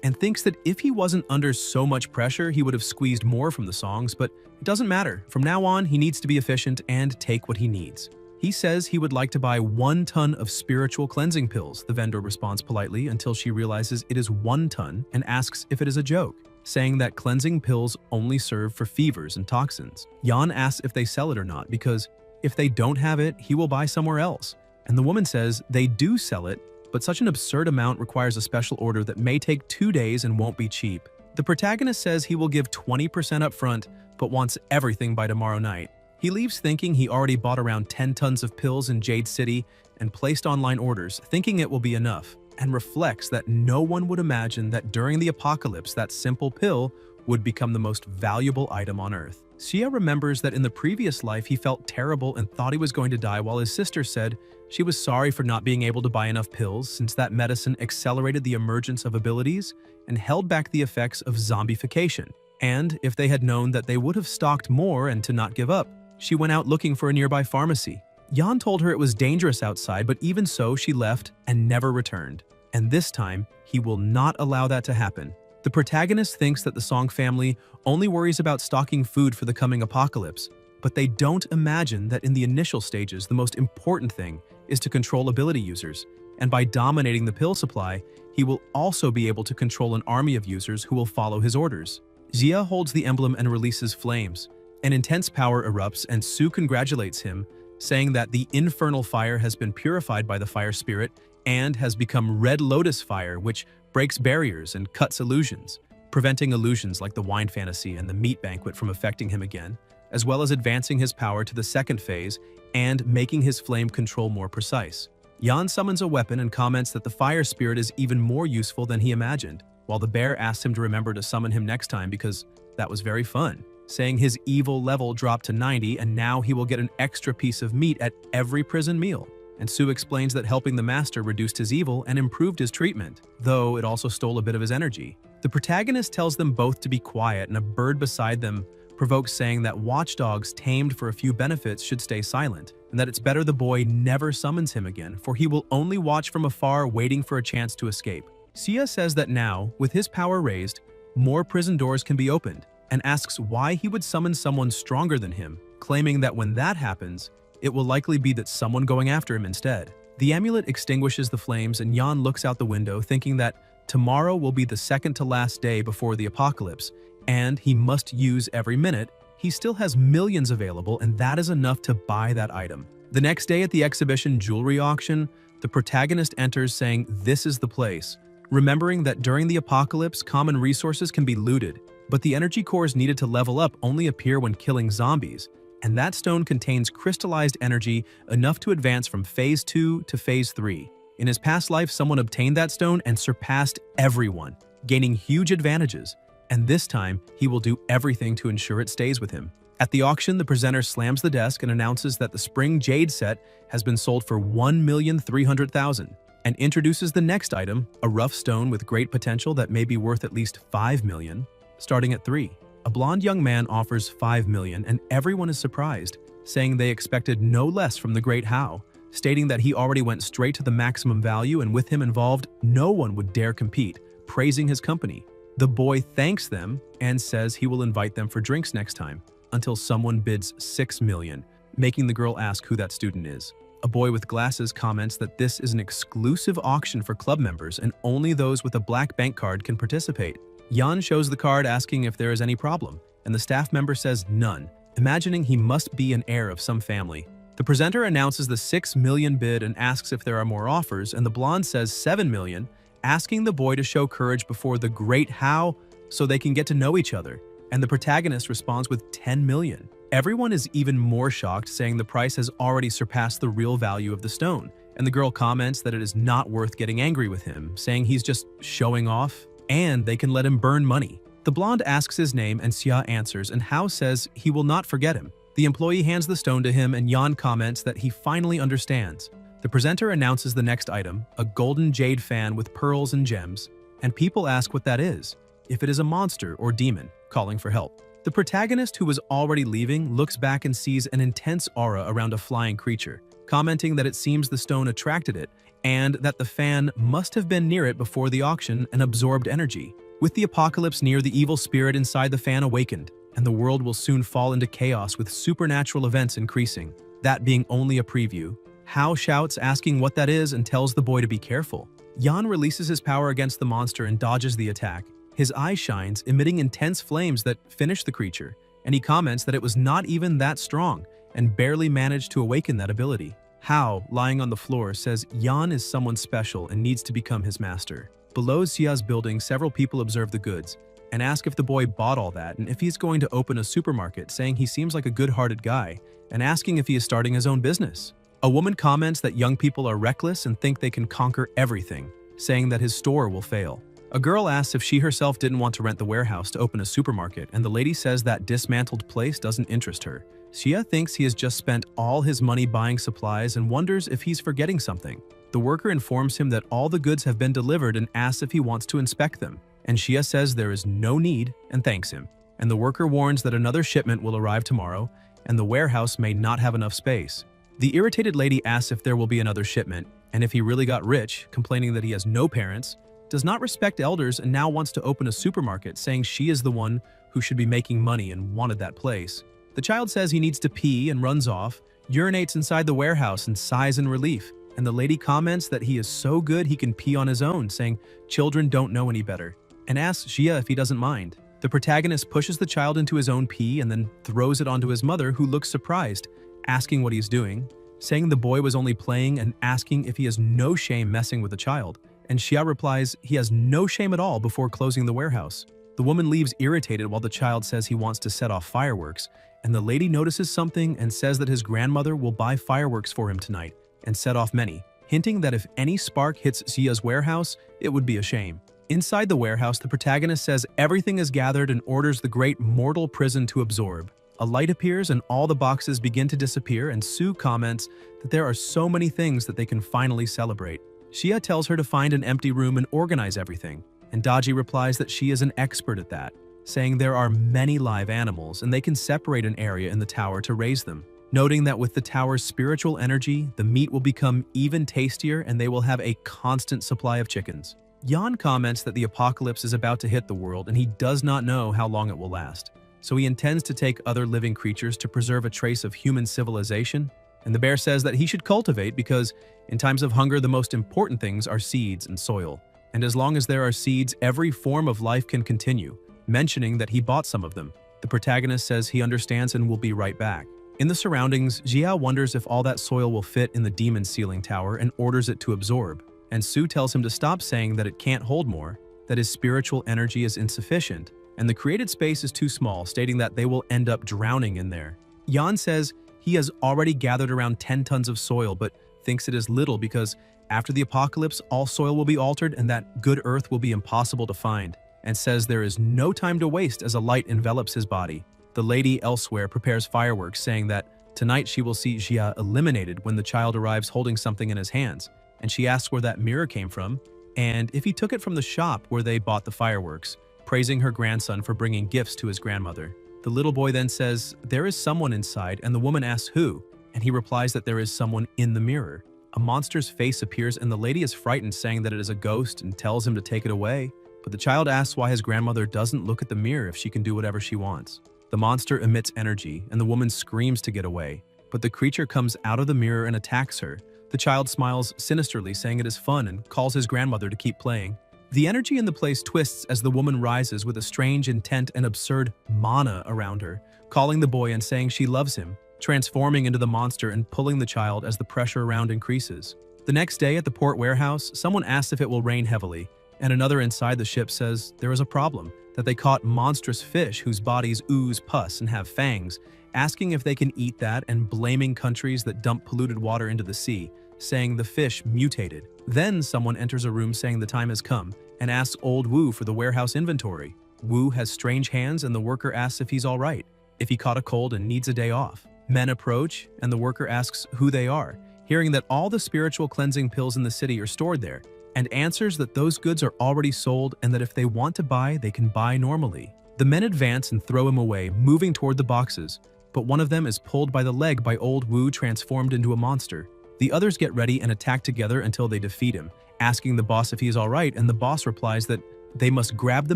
and thinks that if he wasn't under so much pressure, he would have squeezed more from the Songs, but it doesn't matter. From now on, he needs to be efficient and take what he needs. He says he would like to buy 1 ton of spiritual cleansing pills. The vendor responds politely until she realizes it is 1 ton and asks if it is a joke, saying that cleansing pills only serve for fevers and toxins. Jan asks if they sell it or not because if they don't have it, he will buy somewhere else. And the woman says they do sell it, but such an absurd amount requires a special order that may take 2 days and won't be cheap. The protagonist says he will give 20% up front, but wants everything by tomorrow night. He leaves thinking he already bought around 10 tons of pills in Jade City and placed online orders, thinking it will be enough, and reflects that no one would imagine that during the apocalypse that simple pill would become the most valuable item on Earth. Xia remembers that in the previous life he felt terrible and thought he was going to die, while his sister said she was sorry for not being able to buy enough pills since that medicine accelerated the emergence of abilities and held back the effects of zombification. And if they had known that they would have stocked more and to not give up, she went out looking for a nearby pharmacy. Jan told her it was dangerous outside, but even so, she left and never returned. And this time, he will not allow that to happen. The protagonist thinks that the Song family only worries about stocking food for the coming apocalypse, but they don't imagine that in the initial stages, the most important thing is to control ability users. And by dominating the pill supply, he will also be able to control an army of users who will follow his orders. Xia holds the emblem and releases flames. An intense power erupts and Su congratulates him, saying that the infernal fire has been purified by the fire spirit and has become Red Lotus fire, which breaks barriers and cuts illusions, preventing illusions like the wine fantasy and the meat banquet from affecting him again, as well as advancing his power to the second phase and making his flame control more precise. Jan summons a weapon and comments that the fire spirit is even more useful than he imagined, while the bear asks him to remember to summon him next time because that was very fun, saying his evil level dropped to 90 and now he will get an extra piece of meat at every prison meal. And Su explains that helping the master reduced his evil and improved his treatment, though it also stole a bit of his energy. The protagonist tells them both to be quiet, and a bird beside them provokes, saying that watchdogs tamed for a few benefits should stay silent, and that it's better the boy never summons him again, for he will only watch from afar waiting for a chance to escape. Xia says that now, with his power raised, more prison doors can be opened, and asks why he would summon someone stronger than him, claiming that when that happens, it will likely be that someone going after him instead. The amulet extinguishes the flames and Jan looks out the window thinking that tomorrow will be the second to last day before the apocalypse, and he must use every minute. He still has millions available, and that is enough to buy that item. The next day at the exhibition jewelry auction, the protagonist enters saying this is the place, remembering that during the apocalypse, common resources can be looted, but the energy cores needed to level up only appear when killing zombies, and that stone contains crystallized energy enough to advance from Phase 2 to Phase 3. In his past life, someone obtained that stone and surpassed everyone, gaining huge advantages, and this time, he will do everything to ensure it stays with him. At the auction, the presenter slams the desk and announces that the Spring Jade set has been sold for $1,300,000, and introduces the next item, a rough stone with great potential that may be worth at least $5 million. Starting at 3. A blonde young man offers $5 million, and everyone is surprised, saying they expected no less from the Great How, stating that he already went straight to the maximum value and with him involved, no one would dare compete, praising his company. The boy thanks them and says he will invite them for drinks next time, until someone bids $6 million, making the girl ask who that student is. A boy with glasses comments that this is an exclusive auction for club members and only those with a black bank card can participate. Jan shows the card asking if there is any problem, and the staff member says none, imagining he must be an heir of some family. The presenter announces the $6 million bid and asks if there are more offers, and the blonde says $7 million, asking the boy to show courage before the Great How so they can get to know each other, and the protagonist responds with $10 million. Everyone is even more shocked, saying the price has already surpassed the real value of the stone, and the girl comments that it is not worth getting angry with him, saying he's just showing off, and they can let him burn money. The blonde asks his name and Xia answers, and Hao says he will not forget him. The employee hands the stone to him and Jan comments that he finally understands. The presenter announces the next item, a golden jade fan with pearls and gems, and people ask what that is, if it is a monster or demon, calling for help. The protagonist, who was already leaving, looks back and sees an intense aura around a flying creature, commenting that it seems the stone attracted it, and that the fan must have been near it before the auction and absorbed energy. With the apocalypse near, the evil spirit inside the fan awakened, and the world will soon fall into chaos with supernatural events increasing. that being only a preview. Hao shouts, asking what that is, and tells the boy to be careful. Yan releases his power against the monster and dodges the attack. His eye shines, emitting intense flames that finish the creature, and he comments that it was not even that strong and barely managed to awaken that ability. Hao, lying on the floor, says Yan is someone special and needs to become his master. Below Xia's building, several people observe the goods and ask if the boy bought all that and if he's going to open a supermarket, saying he seems like a good-hearted guy, and asking if he is starting his own business. A woman comments that young people are reckless and think they can conquer everything, saying that his store will fail. A girl asks if she herself didn't want to rent the warehouse to open a supermarket, and the lady says that dismantled place doesn't interest her. Xia thinks he has just spent all his money buying supplies and wonders if he's forgetting something. The worker informs him that all the goods have been delivered and asks if he wants to inspect them, and Xia says there is no need and thanks him. And the worker warns that another shipment will arrive tomorrow, and the warehouse may not have enough space. The irritated lady asks if there will be another shipment, and if he really got rich, complaining that he has no parents, does not respect elders, and now wants to open a supermarket, saying she is the one who should be making money and wanted that place. The child says he needs to pee and runs off, urinates inside the warehouse and sighs in relief, and the lady comments that he is so good he can pee on his own, saying children don't know any better, and asks Xia if he doesn't mind. The protagonist pushes the child into his own pee and then throws it onto his mother, who looks surprised, asking what he's doing, saying the boy was only playing and asking if he has no shame messing with the child. And Xia replies he has no shame at all before closing the warehouse. The woman leaves irritated while the child says he wants to set off fireworks, and the lady notices something and says that his grandmother will buy fireworks for him tonight and set off many, hinting that if any spark hits Xia's warehouse, it would be a shame. Inside the warehouse, the protagonist says everything is gathered and orders the great mortal prison to absorb. A light appears and all the boxes begin to disappear, and Sue comments that there are so many things that they can finally celebrate. Xia tells her to find an empty room and organize everything, and Daji replies that she is an expert at that, saying there are many live animals and they can separate an area in the tower to raise them, noting that with the tower's spiritual energy, the meat will become even tastier and they will have a constant supply of chickens. Yan comments that the apocalypse is about to hit the world and he does not know how long it will last, so he intends to take other living creatures to preserve a trace of human civilization, and the bear says that he should cultivate because in times of hunger the most important things are seeds and soil, and as long as there are seeds, every form of life can continue, mentioning that he bought some of them. The protagonist says he understands and will be right back. In the surroundings, Jia wonders if all that soil will fit in the demon ceiling tower and orders it to absorb, and Sue tells him to stop saying that it can't hold more, that his spiritual energy is insufficient, and the created space is too small, stating that they will end up drowning in there. Yan says he has already gathered around 10 tons of soil, but thinks it is little because after the apocalypse, all soil will be altered and that good earth will be impossible to find, and says there is no time to waste as a light envelops his body. The lady elsewhere prepares fireworks, saying that tonight she will see Xia eliminated when the child arrives holding something in his hands, and she asks where that mirror came from and if he took it from the shop where they bought the fireworks, praising her grandson for bringing gifts to his grandmother. The little boy then says there is someone inside, and the woman asks who, and he replies that there is someone in the mirror. A monster's face appears and the lady is frightened, saying that it is a ghost and tells him to take it away, but the child asks why his grandmother doesn't look at the mirror if she can do whatever she wants. The monster emits energy and the woman screams to get away, but the creature comes out of the mirror and attacks her. The child smiles sinisterly, saying it is fun, and calls his grandmother to keep playing. The energy in the place twists as the woman rises with a strange intent and absurd mana around her, calling the boy and saying she loves him, transforming into the monster and pulling the child as the pressure around increases. The next day at the port warehouse, someone asks if it will rain heavily, and another inside the ship says there is a problem, that they caught monstrous fish whose bodies ooze pus and have fangs, asking if they can eat that and blaming countries that dump polluted water into the sea, saying the fish mutated. Then someone enters a room saying the time has come and asks old Wu for the warehouse inventory. Wu has strange hands and the worker asks if he's all right, if he caught a cold and needs a day off. Men approach and the worker asks who they are, hearing that all the spiritual cleansing pills in the city are stored there, and answers that those goods are already sold and that if they want to buy, they can buy normally. The men advance and throw him away, moving toward the boxes, but one of them is pulled by the leg by old Wu, transformed into a monster. The others get ready and attack together until they defeat him, asking the boss if he is alright, and the boss replies that they must grab the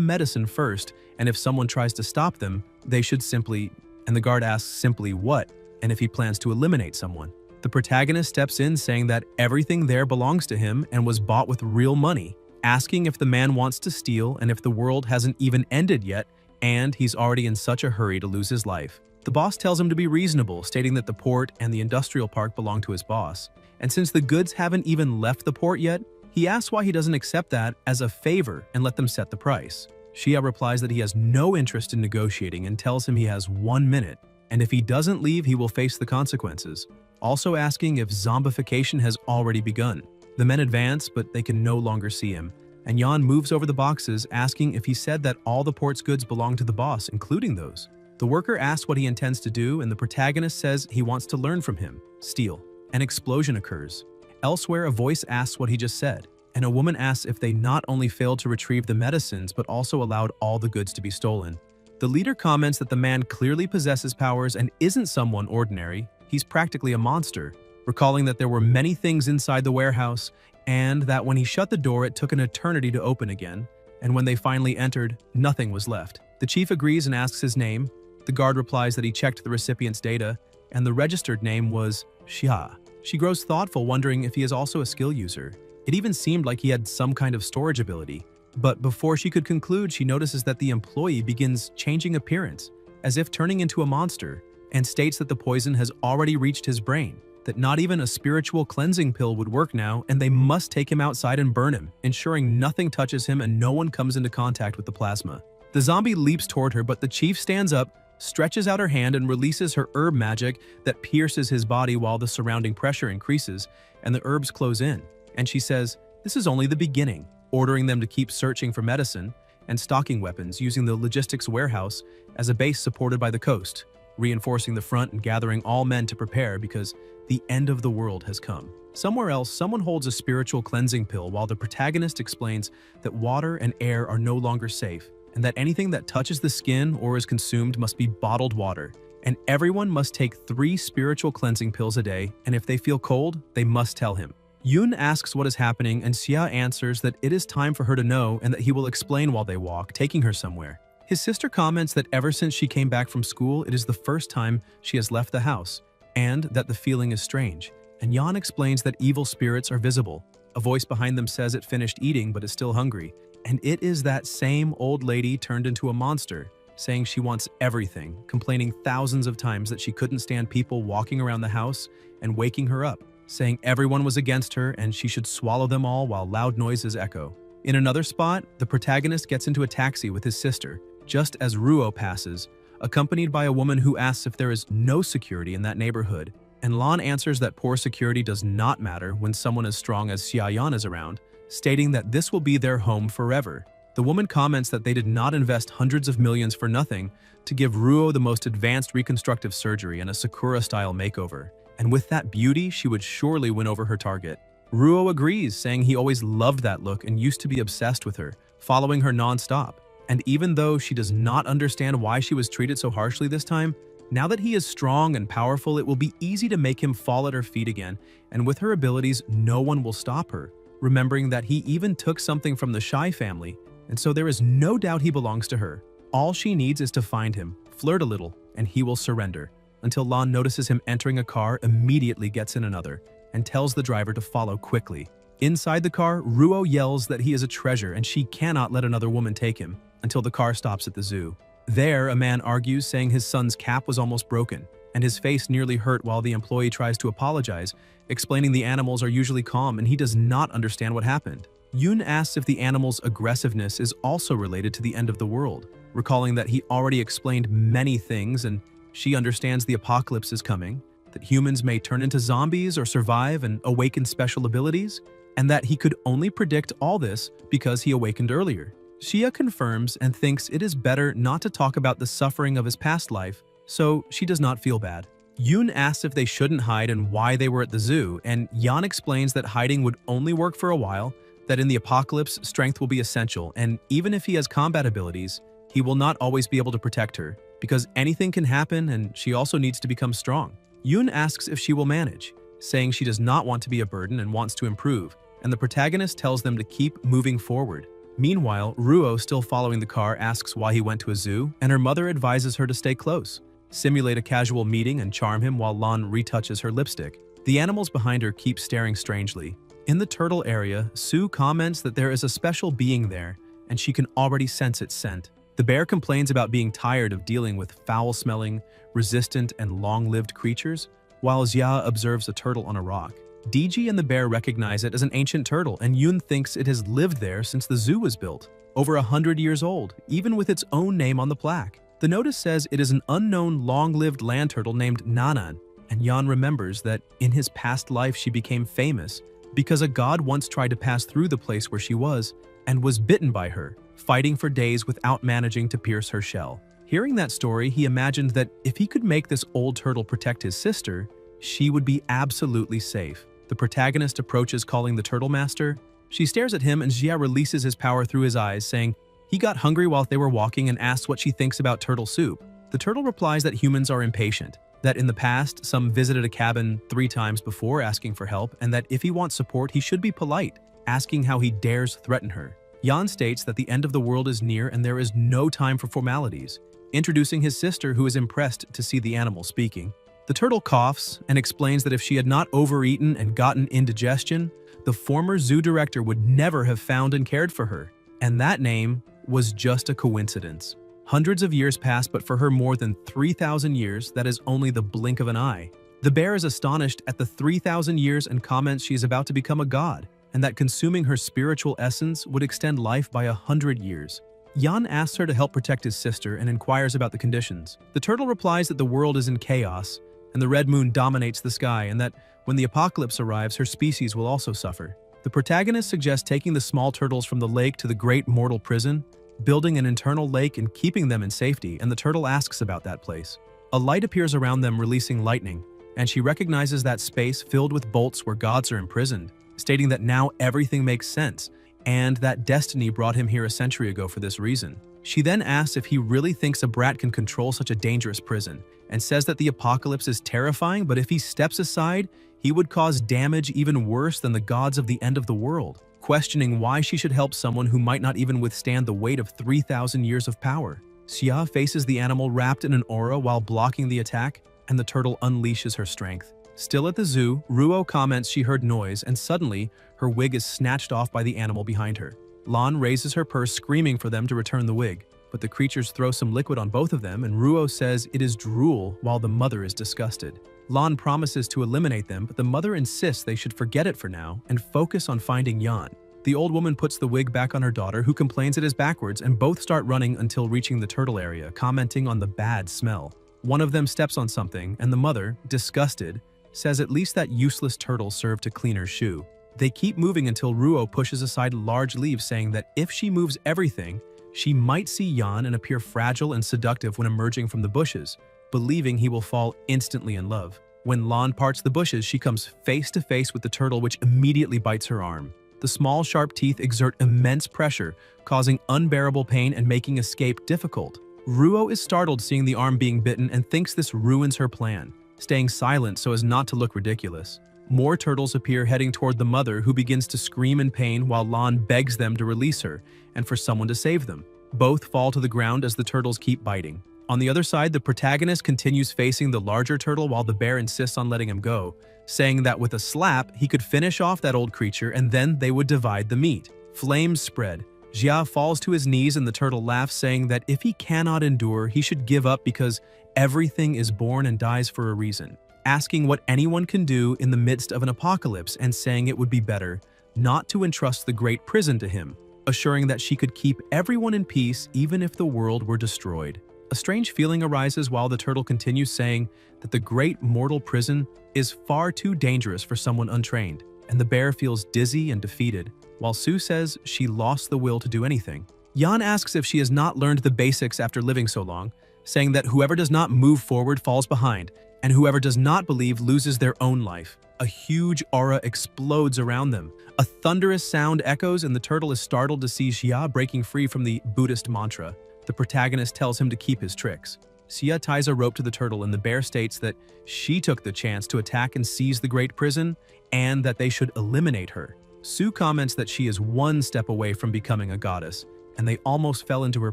medicine first, and if someone tries to stop them, they should simply, and the guard asks simply what, and if he plans to eliminate someone. The protagonist steps in saying that everything there belongs to him and was bought with real money, asking if the man wants to steal and if the world hasn't even ended yet and he's already in such a hurry to lose his life. The boss tells him to be reasonable, stating that the port and the industrial park belong to his boss. And since the goods haven't even left the port yet, he asks why he doesn't accept that as a favor and let them set the price. Xia replies that he has no interest in negotiating and tells him he has 1 minute, and if he doesn't leave, he will face the consequences, also asking if zombification has already begun. The men advance, but they can no longer see him, and Yan moves over the boxes, asking if he said that all the port's goods belong to the boss, including those. The worker asks what he intends to do, and the protagonist says he wants to learn from him, steal. An explosion occurs. Elsewhere, a voice asks what he just said, and a woman asks if they not only failed to retrieve the medicines but also allowed all the goods to be stolen. The leader comments that the man clearly possesses powers and isn't someone ordinary, he's practically a monster, recalling that there were many things inside the warehouse and that when he shut the door it took an eternity to open again, and when they finally entered, nothing was left. The chief agrees and asks his name. The guard replies that he checked the recipient's data, and the registered name was Xia. She grows thoughtful, wondering if he is also a skill user. It even seemed like he had some kind of storage ability. But before she could conclude, she notices that the employee begins changing appearance, as if turning into a monster, and states that the poison has already reached his brain, that not even a spiritual cleansing pill would work now, and they must take him outside and burn him, ensuring nothing touches him and no one comes into contact with the plasma. The zombie leaps toward her, but the chief stands up, stretches out her hand and releases her herb magic that pierces his body while the surrounding pressure increases and the herbs close in. And she says, this is only the beginning, ordering them to keep searching for medicine and stocking weapons using the logistics warehouse as a base supported by the coast, reinforcing the front and gathering all men to prepare because the end of the world has come. Somewhere else, someone holds a spiritual cleansing pill while the protagonist explains that water and air are no longer safe, and that anything that touches the skin or is consumed must be bottled water, and everyone must take 3 spiritual cleansing pills a day, and if they feel cold, they must tell him. Yun asks what is happening, and Xia answers that it is time for her to know and that he will explain while they walk, taking her somewhere. His sister comments that ever since she came back from school, it is the first time she has left the house, and that the feeling is strange. And Yan explains that evil spirits are visible. A voice behind them says it finished eating but is still hungry. And it is that same old lady turned into a monster, saying she wants everything, complaining thousands of times that she couldn't stand people walking around the house and waking her up, saying everyone was against her and she should swallow them all while loud noises echo. In another spot, the protagonist gets into a taxi with his sister, just as Ruo passes, accompanied by a woman who asks if there is no security in that neighborhood, and Lan answers that poor security does not matter when someone as strong as Xiaoyan is around, stating that this will be their home forever. The woman comments that they did not invest hundreds of millions for nothing to give Ruo the most advanced reconstructive surgery and a Sakura-style makeover, and with that beauty, she would surely win over her target. Ruo agrees, saying he always loved that look and used to be obsessed with her, following her non-stop. And even though she does not understand why she was treated so harshly this time, now that he is strong and powerful, it will be easy to make him fall at her feet again, and with her abilities, no one will stop her, remembering that he even took something from the Shai family, and so there is no doubt he belongs to her. All she needs is to find him, flirt a little, and he will surrender, until Lan notices him entering a car, immediately gets in another, and tells the driver to follow quickly. Inside the car, Ruo yells that he is a treasure and she cannot let another woman take him, until the car stops at the zoo. There, a man argues, saying his son's cap was almost broken, and his face nearly hurt while the employee tries to apologize, explaining the animals are usually calm and he does not understand what happened. Yun asks if the animal's aggressiveness is also related to the end of the world, recalling that he already explained many things and she understands the apocalypse is coming, that humans may turn into zombies or survive and awaken special abilities, and that he could only predict all this because he awakened earlier. Xia confirms and thinks it is better not to talk about the suffering of his past life, so she does not feel bad. Yun asks if they shouldn't hide and why they were at the zoo, and Yan explains that hiding would only work for a while, that in the apocalypse, strength will be essential, and even if he has combat abilities, he will not always be able to protect her, because anything can happen and she also needs to become strong. Yun asks if she will manage, saying she does not want to be a burden and wants to improve, and the protagonist tells them to keep moving forward. Meanwhile, Ruo, still following the car, asks why he went to a zoo, and her mother advises her to stay close, simulate a casual meeting and charm him while Lan retouches her lipstick. The animals behind her keep staring strangely. In the turtle area, Sue comments that there is a special being there, and she can already sense its scent. The bear complains about being tired of dealing with foul-smelling, resistant, and long-lived creatures, while Xia observes a turtle on a rock. DG and the bear recognize it as an ancient turtle, and Yun thinks it has lived there since the zoo was built. Over 100 years old, even with its own name on the plaque. The notice says it is an unknown long-lived land turtle named Nanan, and Yan remembers that in his past life she became famous because a god once tried to pass through the place where she was and was bitten by her, fighting for days without managing to pierce her shell. Hearing that story, he imagined that if he could make this old turtle protect his sister, she would be absolutely safe. The protagonist approaches calling the turtle master. She stares at him and Xia releases his power through his eyes, saying he got hungry while they were walking and asks what she thinks about turtle soup. The turtle replies that humans are impatient, that in the past, some visited a cabin 3 times before asking for help, and that if he wants support, he should be polite, asking how he dares threaten her. Yan states that the end of the world is near and there is no time for formalities, introducing his sister, who is impressed to see the animal speaking. The turtle coughs and explains that if she had not overeaten and gotten indigestion, the former zoo director would never have found and cared for her, and that name was just a coincidence. Hundreds of years pass, but for her more than 3,000 years, that is only the blink of an eye. The bear is astonished at the 3,000 years and comments she is about to become a god, and that consuming her spiritual essence would extend life by 100 years. Yan asks her to help protect his sister and inquires about the conditions. The turtle replies that the world is in chaos, and the red moon dominates the sky, and that when the apocalypse arrives, her species will also suffer. The protagonist suggests taking the small turtles from the lake to the great mortal prison, building an internal lake and keeping them in safety, and the turtle asks about that place. A light appears around them, releasing lightning, and she recognizes that space filled with bolts where gods are imprisoned, stating that now everything makes sense, and that destiny brought him here a century ago for this reason. She then asks if he really thinks a brat can control such a dangerous prison, and says that the apocalypse is terrifying, but if he steps aside, he would cause damage even worse than the gods of the end of the world, questioning why she should help someone who might not even withstand the weight of 3,000 years of power. Xia faces the animal wrapped in an aura while blocking the attack, and the turtle unleashes her strength. Still at the zoo, Ruo comments she heard noise, and suddenly, her wig is snatched off by the animal behind her. Lan raises her purse, screaming for them to return the wig, but the creatures throw some liquid on both of them, and Ruo says it is drool while the mother is disgusted. Lan promises to eliminate them, but the mother insists they should forget it for now and focus on finding Yan. The old woman puts the wig back on her daughter, who complains it is backwards, and both start running until reaching the turtle area, commenting on the bad smell. One of them steps on something, and the mother, disgusted, says at least that useless turtle served to clean her shoe. They keep moving until Ruo pushes aside large leaves, saying that if she moves everything, she might see Yan and appear fragile and seductive when emerging from the bushes, believing he will fall instantly in love. When Lan parts the bushes, she comes face to face with the turtle, which immediately bites her arm. The small, sharp teeth exert immense pressure, causing unbearable pain and making escape difficult. Ruo is startled seeing the arm being bitten and thinks this ruins her plan, staying silent so as not to look ridiculous. More turtles appear heading toward the mother, who begins to scream in pain while Lan begs them to release her and for someone to save them. Both fall to the ground as the turtles keep biting. On the other side, the protagonist continues facing the larger turtle while the bear insists on letting him go, saying that with a slap, he could finish off that old creature and then they would divide the meat. Flames spread. Xia falls to his knees and the turtle laughs, saying that if he cannot endure, he should give up because everything is born and dies for a reason, asking what anyone can do in the midst of an apocalypse and saying it would be better not to entrust the great prison to him, assuring that she could keep everyone in peace even if the world were destroyed. A strange feeling arises while the turtle continues, saying that the great mortal prison is far too dangerous for someone untrained, and the bear feels dizzy and defeated, while Sue says she lost the will to do anything. Yan asks if she has not learned the basics after living so long, saying that whoever does not move forward falls behind, and whoever does not believe loses their own life. A huge aura explodes around them. A thunderous sound echoes, and the turtle is startled to see Xia breaking free from the Buddhist mantra. The protagonist tells him to keep his tricks. Xia ties a rope to the turtle, and the bear states that she took the chance to attack and seize the great prison, and that they should eliminate her. Sue comments that she is one step away from becoming a goddess, and they almost fell into her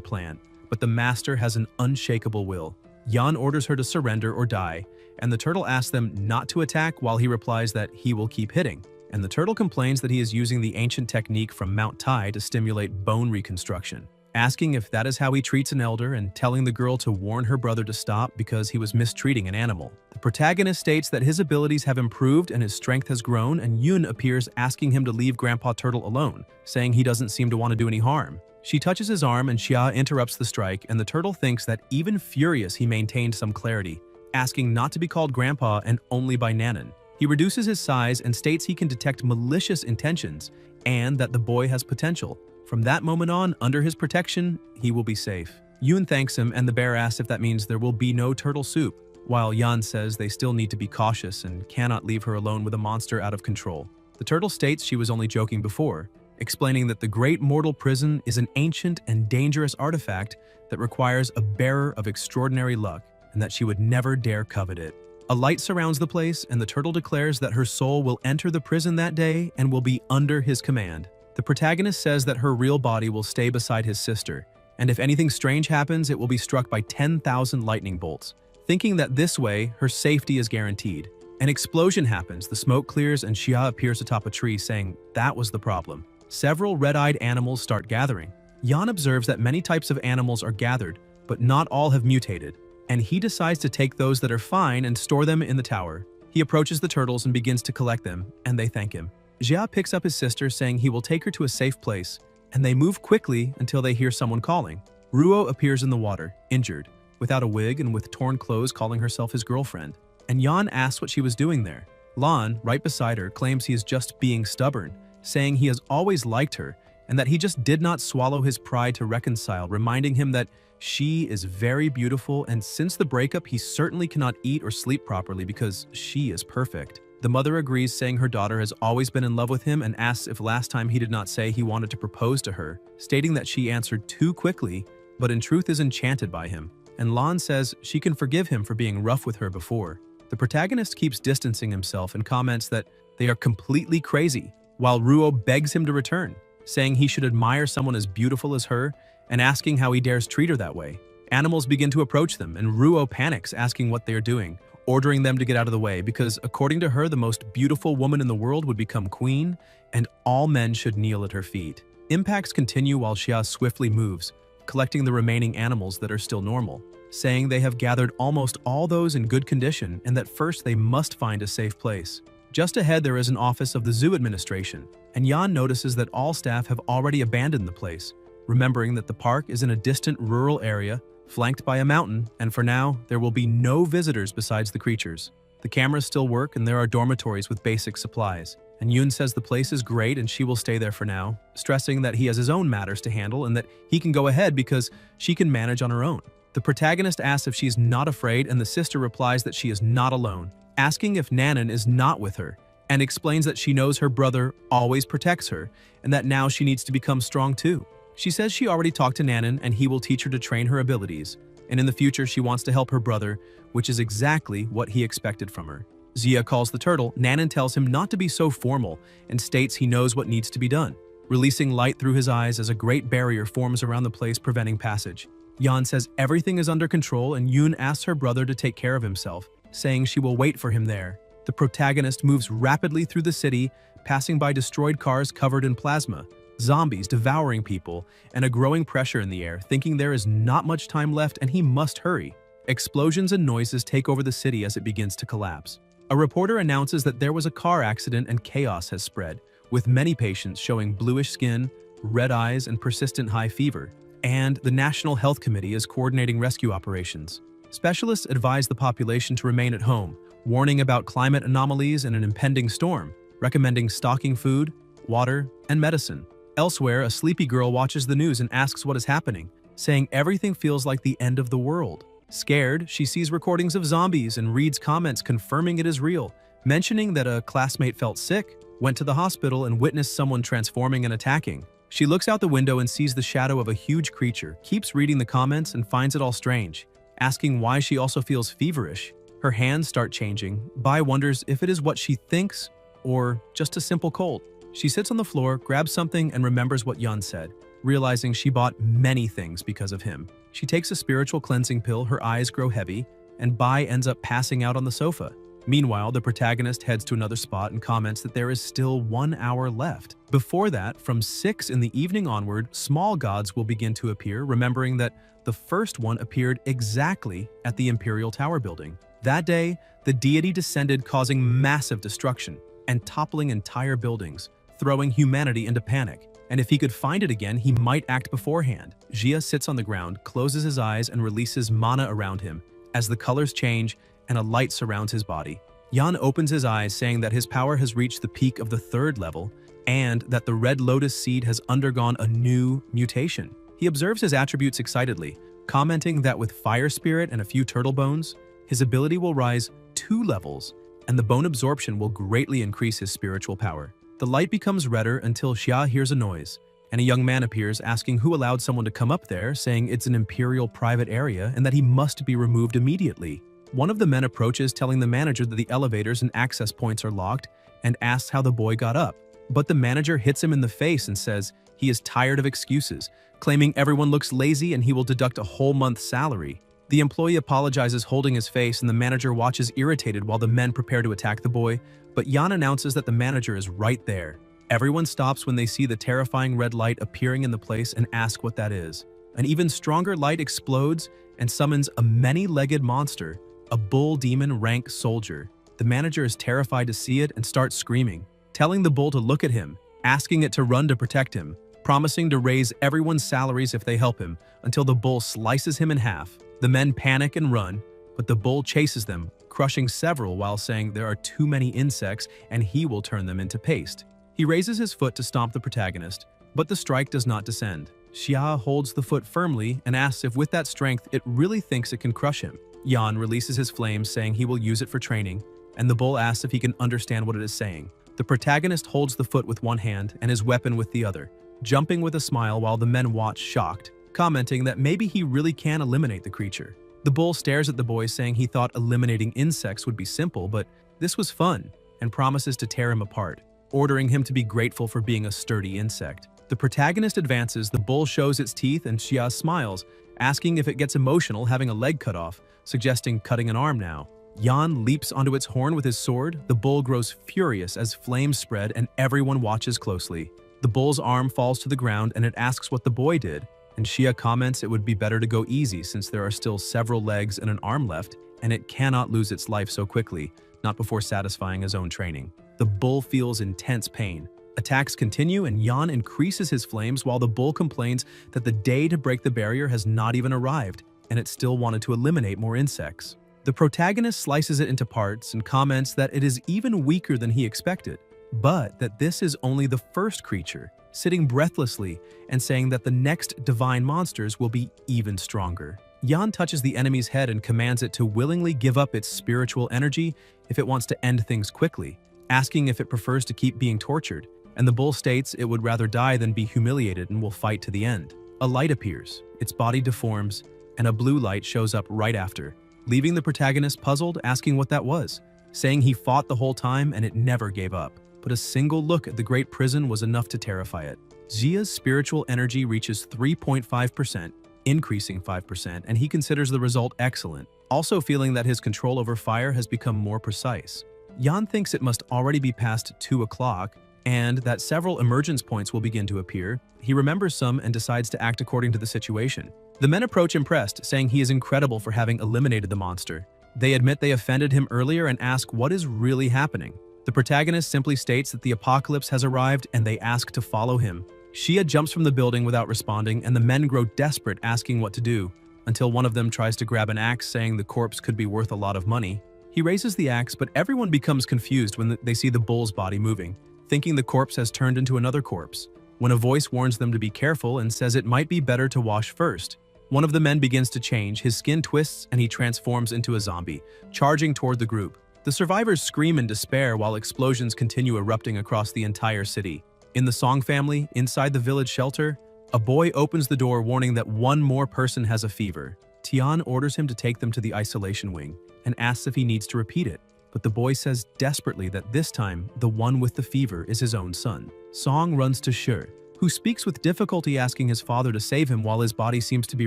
plan, but the master has an unshakable will. Yan orders her to surrender or die, and the turtle asks them not to attack while he replies that he will keep hitting. And the turtle complains that he is using the ancient technique from Mount Tai to stimulate bone reconstruction, asking if that is how he treats an elder and telling the girl to warn her brother to stop because he was mistreating an animal. The protagonist states that his abilities have improved and his strength has grown, and Yun appears asking him to leave Grandpa Turtle alone, saying he doesn't seem to want to do any harm. She touches his arm and Xia interrupts the strike, and the turtle thinks that even furious he maintained some clarity, asking not to be called Grandpa and only by Nanan. He reduces his size and states he can detect malicious intentions and that the boy has potential. From that moment on, under his protection, he will be safe. Yun thanks him and the bear asks if that means there will be no turtle soup, while Yan says they still need to be cautious and cannot leave her alone with a monster out of control. The turtle states she was only joking before, explaining that the Great Mortal Prison is an ancient and dangerous artifact that requires a bearer of extraordinary luck and that she would never dare covet it. A light surrounds the place, and the turtle declares that her soul will enter the prison that day and will be under his command. The protagonist says that her real body will stay beside his sister, and if anything strange happens, it will be struck by 10,000 lightning bolts, thinking that this way, her safety is guaranteed. An explosion happens, the smoke clears, and Xia appears atop a tree saying that was the problem. Several red-eyed animals start gathering. Yan observes that many types of animals are gathered, but not all have mutated, and he decides to take those that are fine and store them in the tower. He approaches the turtles and begins to collect them, and they thank him. Xia picks up his sister, saying he will take her to a safe place, and they move quickly until they hear someone calling. Ruo appears in the water, injured, without a wig and with torn clothes, calling herself his girlfriend. And Yan asks what she was doing there. Lan, right beside her, claims he is just being stubborn, saying he has always liked her, and that he just did not swallow his pride to reconcile, reminding him that she is very beautiful, and since the breakup, he certainly cannot eat or sleep properly because she is perfect. The mother agrees, saying her daughter has always been in love with him, and asks if last time he did not say he wanted to propose to her, stating that she answered too quickly, but in truth is enchanted by him. And Lan says she can forgive him for being rough with her before. The protagonist keeps distancing himself and comments that they are completely crazy, while Ruo begs him to return, saying he should admire someone as beautiful as her and asking how he dares treat her that way. Animals begin to approach them, and Ruo panics, asking what they are doing, ordering them to get out of the way because, according to her, the most beautiful woman in the world would become queen, and all men should kneel at her feet. Impacts continue while Xia swiftly moves, collecting the remaining animals that are still normal, saying they have gathered almost all those in good condition and that first they must find a safe place. Just ahead there is an office of the zoo administration, and Yan notices that all staff have already abandoned the place, remembering that the park is in a distant rural area, flanked by a mountain, and for now, there will be no visitors besides the creatures. The cameras still work and there are dormitories with basic supplies, and Yun says the place is great and she will stay there for now, stressing that he has his own matters to handle and that he can go ahead because she can manage on her own. The protagonist asks if she is not afraid, and the sister replies that she is not alone, asking if Nanan is not with her, and explains that she knows her brother always protects her and that now she needs to become strong too. She says she already talked to Nanan and he will teach her to train her abilities, and in the future she wants to help her brother, which is exactly what he expected from her. Xia calls the turtle. Nanan tells him not to be so formal and states he knows what needs to be done, releasing light through his eyes as a great barrier forms around the place, preventing passage. Yan says everything is under control, and Yun asks her brother to take care of himself, saying she will wait for him there. The protagonist moves rapidly through the city, passing by destroyed cars covered in plasma, zombies devouring people, and a growing pressure in the air, thinking there is not much time left and he must hurry. Explosions and noises take over the city as it begins to collapse. A reporter announces that there was a car accident and chaos has spread, with many patients showing bluish skin, red eyes, and persistent high fever. And the National Health Committee is coordinating rescue operations. Specialists advise the population to remain at home, warning about climate anomalies and an impending storm, recommending stocking food, water, and medicine. Elsewhere, a sleepy girl watches the news and asks what is happening, saying everything feels like the end of the world. Scared, she sees recordings of zombies and reads comments confirming it is real, mentioning that a classmate felt sick, went to the hospital, and witnessed someone transforming and attacking. She looks out the window and sees the shadow of a huge creature, keeps reading the comments and finds it all strange, asking why she also feels feverish. Her hands start changing. Bai wonders if it is what she thinks or just a simple cold. She sits on the floor, grabs something, and remembers what Yun said, realizing she bought many things because of him. She takes a spiritual cleansing pill, her eyes grow heavy, and Bai ends up passing out on the sofa. Meanwhile, the protagonist heads to another spot and comments that there is still 1 hour left. Before that, from 6 in the evening onward, small gods will begin to appear, remembering that the first one appeared exactly at the Imperial Tower building. That day, the deity descended, causing massive destruction and toppling entire buildings, throwing humanity into panic. And if he could find it again, he might act beforehand. Jia sits on the ground, closes his eyes, and releases mana around him. As the colors change and a light surrounds his body, Yan opens his eyes, saying that his power has reached the peak of the 3rd level and that the red lotus seed has undergone a new mutation. He observes his attributes excitedly, commenting that with fire spirit and a few turtle bones, his ability will rise 2 levels and the bone absorption will greatly increase his spiritual power. The light becomes redder until Xia hears a noise, and a young man appears asking who allowed someone to come up there, saying it's an imperial private area and that he must be removed immediately. One of the men approaches, telling the manager that the elevators and access points are locked, and asks how the boy got up. But the manager hits him in the face and says he is tired of excuses, claiming everyone looks lazy and he will deduct a whole month's salary. The employee apologizes, holding his face, and the manager watches irritated while the men prepare to attack the boy, but Yan announces that the manager is right there. Everyone stops when they see the terrifying red light appearing in the place and ask what that is. An even stronger light explodes and summons a many-legged monster, a bull demon rank soldier. The manager is terrified to see it and starts screaming, telling the bull to look at him, asking it to run to protect him, promising to raise everyone's salaries if they help him, until the bull slices him in half. The men panic and run, but the bull chases them, crushing several while saying there are too many insects and he will turn them into paste. He raises his foot to stomp the protagonist, but the strike does not descend. Xia holds the foot firmly and asks if with that strength it really thinks it can crush him. Yan releases his flames, saying he will use it for training, and the bull asks if he can understand what it is saying. The protagonist holds the foot with one hand and his weapon with the other, jumping with a smile while the men watch shocked, commenting that maybe he really can eliminate the creature. The bull stares at the boy, saying he thought eliminating insects would be simple, but this was fun, and promises to tear him apart, ordering him to be grateful for being a sturdy insect. The protagonist advances, the bull shows its teeth, and Xia smiles, asking if it gets emotional having a leg cut off, suggesting cutting an arm now. Yan leaps onto its horn with his sword. The bull grows furious as flames spread and everyone watches closely. The bull's arm falls to the ground and it asks what the boy did, and Xia comments it would be better to go easy since there are still several legs and an arm left, and it cannot lose its life so quickly, not before satisfying his own training. The bull feels intense pain. Attacks continue and Yan increases his flames while the bull complains that the day to break the barrier has not even arrived, and it still wanted to eliminate more insects. The protagonist slices it into parts and comments that it is even weaker than he expected, but that this is only the first creature, sitting breathlessly and saying that the next divine monsters will be even stronger. Yan touches the enemy's head and commands it to willingly give up its spiritual energy if it wants to end things quickly, asking if it prefers to keep being tortured, and the bull states it would rather die than be humiliated and will fight to the end. A light appears, its body deforms, and a blue light shows up right after, leaving the protagonist puzzled, asking what that was, saying he fought the whole time and it never gave up. But a single look at the great prison was enough to terrify it. Xia's spiritual energy reaches 3.5%, increasing 5%, and he considers the result excellent, also feeling that his control over fire has become more precise. Yan thinks it must already be past 2 o'clock, and that several emergence points will begin to appear. He remembers some and decides to act according to the situation. The men approach impressed, saying he is incredible for having eliminated the monster. They admit they offended him earlier and ask what is really happening. The protagonist simply states that the apocalypse has arrived and they ask to follow him. Xia jumps from the building without responding, and the men grow desperate, asking what to do, until one of them tries to grab an axe, saying the corpse could be worth a lot of money. He raises the axe, but everyone becomes confused when they see the bull's body moving, thinking the corpse has turned into another corpse, when a voice warns them to be careful and says it might be better to wash first. One of the men begins to change, his skin twists, and he transforms into a zombie, charging toward the group. The survivors scream in despair while explosions continue erupting across the entire city. In the Song family, inside the village shelter, a boy opens the door warning that one more person has a fever. Tian orders him to take them to the isolation wing and asks if he needs to repeat it, but the boy says desperately that this time the one with the fever is his own son. Song runs to Shi, who speaks with difficulty asking his father to save him while his body seems to be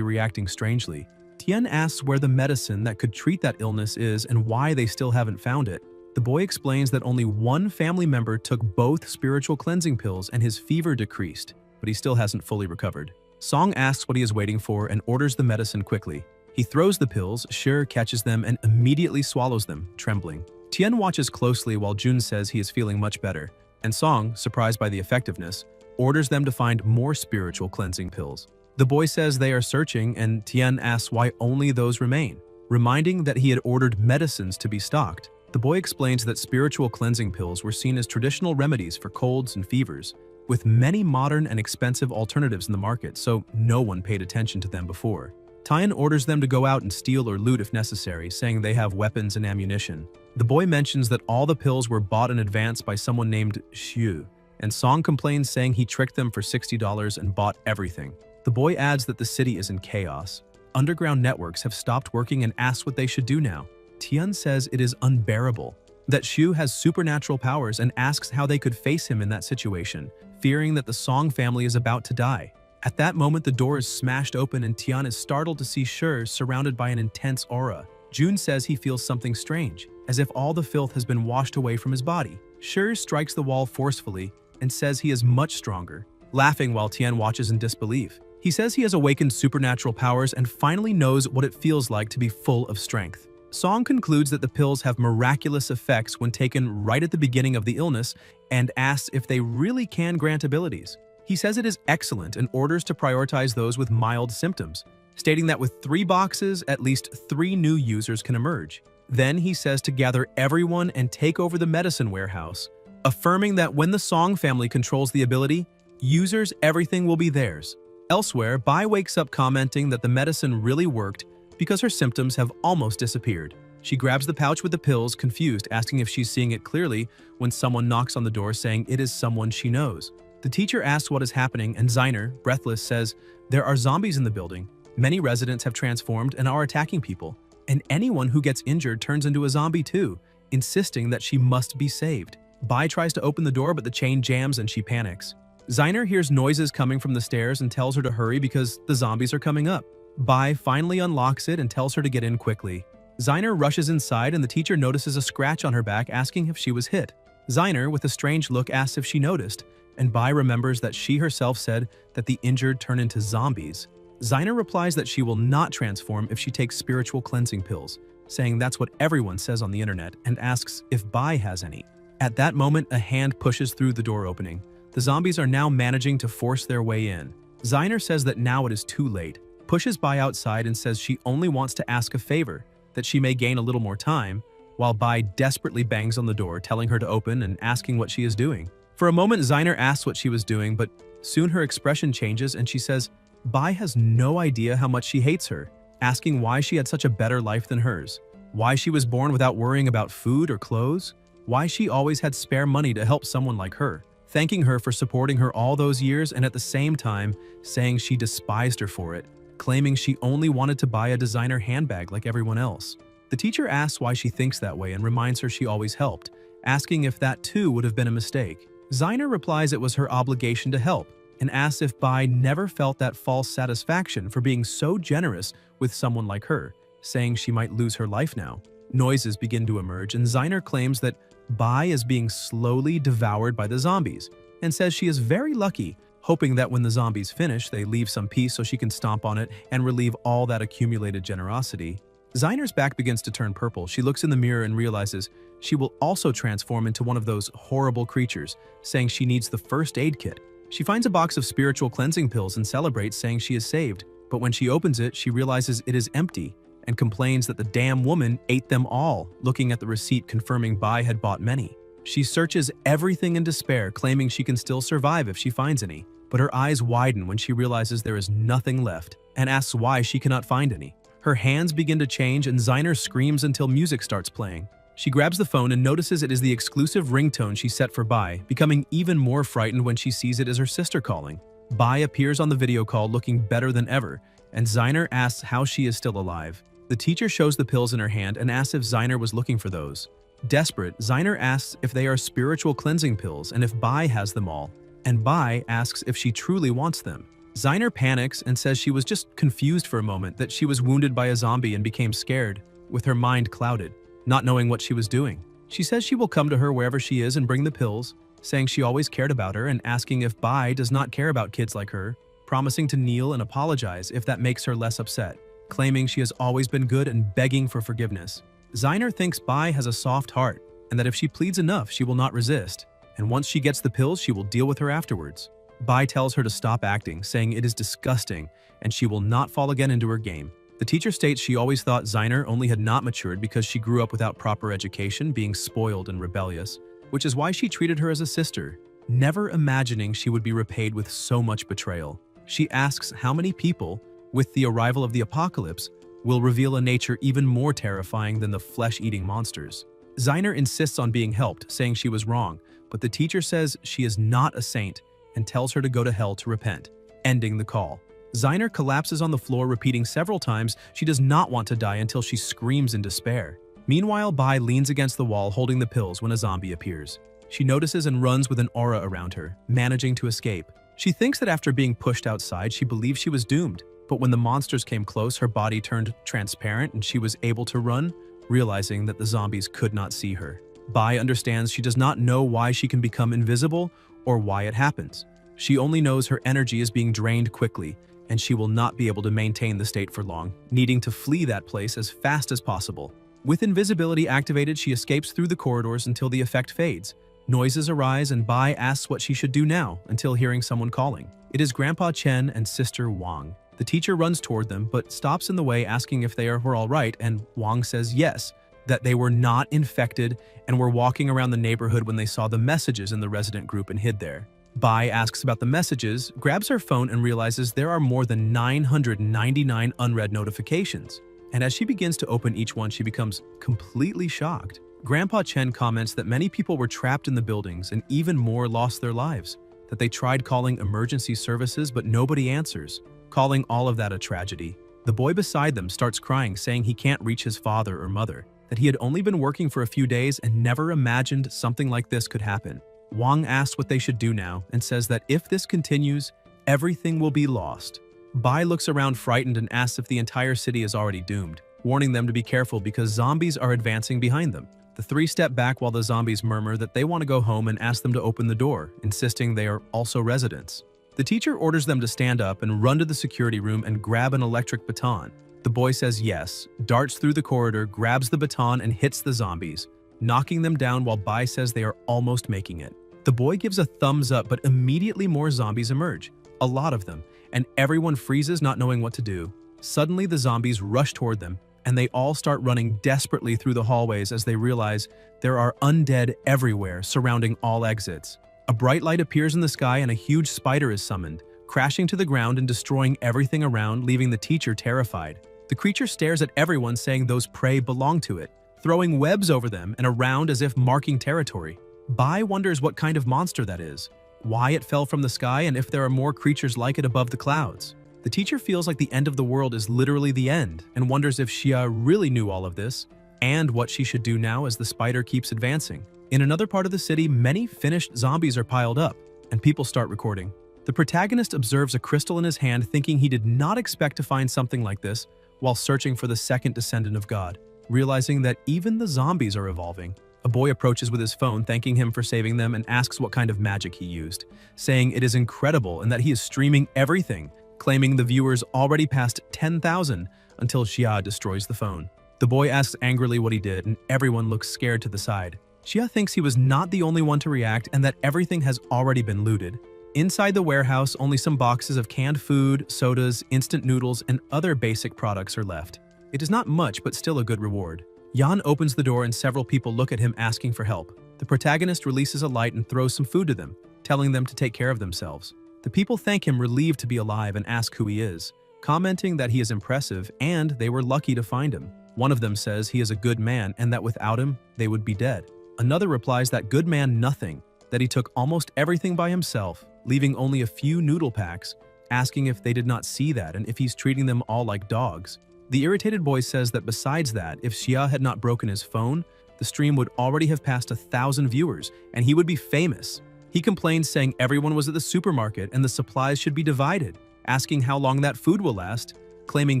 reacting strangely. Tian asks where the medicine that could treat that illness is and why they still haven't found it. The boy explains that only one family member took both spiritual cleansing pills and his fever decreased, but he still hasn't fully recovered. Song asks what he is waiting for and orders the medicine quickly. He throws the pills, Shi catches them and immediately swallows them, trembling. Tian watches closely while Jun says he is feeling much better, and Song, surprised by the effectiveness, orders them to find more spiritual cleansing pills. The boy says they are searching, and Tian asks why only those remain, reminding that he had ordered medicines to be stocked. The boy explains that spiritual cleansing pills were seen as traditional remedies for colds and fevers, with many modern and expensive alternatives in the market, so no one paid attention to them before. Tian orders them to go out and steal or loot if necessary, saying they have weapons and ammunition. The boy mentions that all the pills were bought in advance by someone named Xu, and Song complains saying he tricked them for $60 and bought everything. The boy adds that the city is in chaos. Underground networks have stopped working and asks what they should do now. Tian says it is unbearable, that Xu has supernatural powers and asks how they could face him in that situation, fearing that the Song family is about to die. At that moment, the door is smashed open and Tian is startled to see Shi surrounded by an intense aura. Jun says he feels something strange, as if all the filth has been washed away from his body. Shi strikes the wall forcefully and says he is much stronger, laughing while Tian watches in disbelief. He says he has awakened supernatural powers and finally knows what it feels like to be full of strength. Song concludes that the pills have miraculous effects when taken right at the beginning of the illness and asks if they really can grant abilities. He says it is excellent and orders to prioritize those with mild symptoms, stating that with 3 boxes, at least 3 new users can emerge. Then he says to gather everyone and take over the medicine warehouse, affirming that when the Song family controls the ability, users, everything will be theirs. Elsewhere, Bai wakes up commenting that the medicine really worked because her symptoms have almost disappeared. She grabs the pouch with the pills, confused, asking if she's seeing it clearly when someone knocks on the door saying it is someone she knows. The teacher asks what is happening, and Zeiner, breathless, says, "There are zombies in the building. Many residents have transformed and are attacking people, and anyone who gets injured turns into a zombie too," insisting that she must be saved. Bai tries to open the door, but the chain jams and she panics. Zeiner hears noises coming from the stairs and tells her to hurry because the zombies are coming up. Bai finally unlocks it and tells her to get in quickly. Zeiner rushes inside and the teacher notices a scratch on her back, asking if she was hit. Zeiner, with a strange look, asks if she noticed, and Bai remembers that she herself said that the injured turn into zombies. Zeiner replies that she will not transform if she takes spiritual cleansing pills, saying that's what everyone says on the internet, and asks if Bai has any. At that moment, a hand pushes through the door opening. The zombies are now managing to force their way in. Zeiner says that now it is too late, pushes Bai outside and says she only wants to ask a favor, that she may gain a little more time, while Bai desperately bangs on the door, telling her to open and asking what she is doing. For a moment, Zeiner asks what she was doing, but soon her expression changes and she says Bai has no idea how much she hates her, asking why she had such a better life than hers, why she was born without worrying about food or clothes, why she always had spare money to help someone like her, thanking her for supporting her all those years and at the same time saying she despised her for it, claiming she only wanted to buy a designer handbag like everyone else. The teacher asks why she thinks that way and reminds her she always helped, asking if that too would have been a mistake. Zeiner replies it was her obligation to help, and asks if Bai never felt that false satisfaction for being so generous with someone like her, saying she might lose her life now. Noises begin to emerge, and Zeiner claims that Bai is being slowly devoured by the zombies, and says she is very lucky, hoping that when the zombies finish, they leave some peace so she can stomp on it and relieve all that accumulated generosity. Zeiner's back begins to turn purple. She looks in the mirror and realizes she will also transform into one of those horrible creatures, saying she needs the first aid kit. She finds a box of spiritual cleansing pills and celebrates, saying she is saved, but when she opens it, she realizes it is empty and complains that the damn woman ate them all, looking at the receipt confirming Bai had bought many. She searches everything in despair, claiming she can still survive if she finds any, but her eyes widen when she realizes there is nothing left and asks why she cannot find any. Her hands begin to change and Zeiner screams until music starts playing. She grabs the phone and notices it is the exclusive ringtone she set for Bai, becoming even more frightened when she sees it as her sister calling. Bai appears on the video call looking better than ever, and Zeiner asks how she is still alive. The teacher shows the pills in her hand and asks if Zeiner was looking for those. Desperate, Zeiner asks if they are spiritual cleansing pills and if Bai has them all, and Bai asks if she truly wants them. Xiner panics and says she was just confused for a moment, that she was wounded by a zombie and became scared, with her mind clouded, not knowing what she was doing. She says she will come to her wherever she is and bring the pills, saying she always cared about her and asking if Bai does not care about kids like her, promising to kneel and apologize if that makes her less upset, claiming she has always been good and begging for forgiveness. Xiner thinks Bai has a soft heart and that if she pleads enough, she will not resist, and once she gets the pills, she will deal with her afterwards. Bai tells her to stop acting, saying it is disgusting and she will not fall again into her game. The teacher states she always thought Xiner only had not matured because she grew up without proper education, being spoiled and rebellious, which is why she treated her as a sister, never imagining she would be repaid with so much betrayal. She asks how many people, with the arrival of the apocalypse, will reveal a nature even more terrifying than the flesh-eating monsters. Xiner insists on being helped, saying she was wrong, but the teacher says she is not a saint and tells her to go to hell to repent, ending the call. Xiner collapses on the floor, repeating several times she does not want to die until she screams in despair. Meanwhile, Bai leans against the wall holding the pills when a zombie appears. She notices and runs with an aura around her, managing to escape. She thinks that after being pushed outside, she believes she was doomed, but when the monsters came close, her body turned transparent and she was able to run, realizing that the zombies could not see her. Bai understands she does not know why she can become invisible or why it happens. She only knows her energy is being drained quickly, and she will not be able to maintain the state for long, needing to flee that place as fast as possible. With invisibility activated, she escapes through the corridors until the effect fades. Noises arise and Bai asks what she should do now until hearing someone calling. It is Grandpa Chen and Sister Wang. The teacher runs toward them but stops in the way, asking if they were all right, and Wang says yes, that they were not infected and were walking around the neighborhood when they saw the messages in the resident group and hid there. Bai asks about the messages, grabs her phone and realizes there are more than 999 unread notifications. And as she begins to open each one, she becomes completely shocked. Grandpa Chen comments that many people were trapped in the buildings and even more lost their lives, that they tried calling emergency services but nobody answers, calling all of that a tragedy. The boy beside them starts crying, saying he can't reach his father or mother, that he had only been working for a few days and never imagined something like this could happen. Wang asks what they should do now and says that if this continues, everything will be lost. Bai looks around frightened and asks if the entire city is already doomed, warning them to be careful because zombies are advancing behind them. The three step back while the zombies murmur that they want to go home and ask them to open the door, insisting they are also residents. The teacher orders them to stand up and run to the security room and grab an electric baton. The boy says yes, darts through the corridor, grabs the baton and hits the zombies, knocking them down while Bai says they are almost making it. The boy gives a thumbs up, but immediately more zombies emerge, a lot of them, and everyone freezes, not knowing what to do. Suddenly the zombies rush toward them, and they all start running desperately through the hallways as they realize there are undead everywhere surrounding all exits. A bright light appears in the sky and a huge spider is summoned, crashing to the ground and destroying everything around, leaving the teacher terrified. The creature stares at everyone, saying those prey belong to it, throwing webs over them and around as if marking territory. Bai wonders what kind of monster that is, why it fell from the sky, and if there are more creatures like it above the clouds. The teacher feels like the end of the world is literally the end and wonders if Xia really knew all of this and what she should do now as the spider keeps advancing. In another part of the city, many finished zombies are piled up and people start recording. The protagonist observes a crystal in his hand, thinking he did not expect to find something like this while searching for the second descendant of God, realizing that even the zombies are evolving. A boy approaches with his phone, thanking him for saving them, and asks what kind of magic he used, saying it is incredible and that he is streaming everything, claiming the viewers already passed 10,000 until Xia destroys the phone. The boy asks angrily what he did, and everyone looks scared to the side. Xia thinks he was not the only one to react and that everything has already been looted. Inside the warehouse, only some boxes of canned food, sodas, instant noodles, and other basic products are left. It is not much, but still a good reward. Yan opens the door and several people look at him asking for help. The protagonist releases a light and throws some food to them, telling them to take care of themselves. The people thank him, relieved to be alive, and ask who he is, commenting that he is impressive and they were lucky to find him. One of them says he is a good man and that without him, they would be dead. Another replies that good man nothing, that he took almost everything by himself, leaving only a few noodle packs, asking if they did not see that and if he's treating them all like dogs. The irritated boy says that besides that, if Xia had not broken his phone, the stream would already have passed 1,000 viewers and he would be famous. He complains, saying everyone was at the supermarket and the supplies should be divided, asking how long that food will last, claiming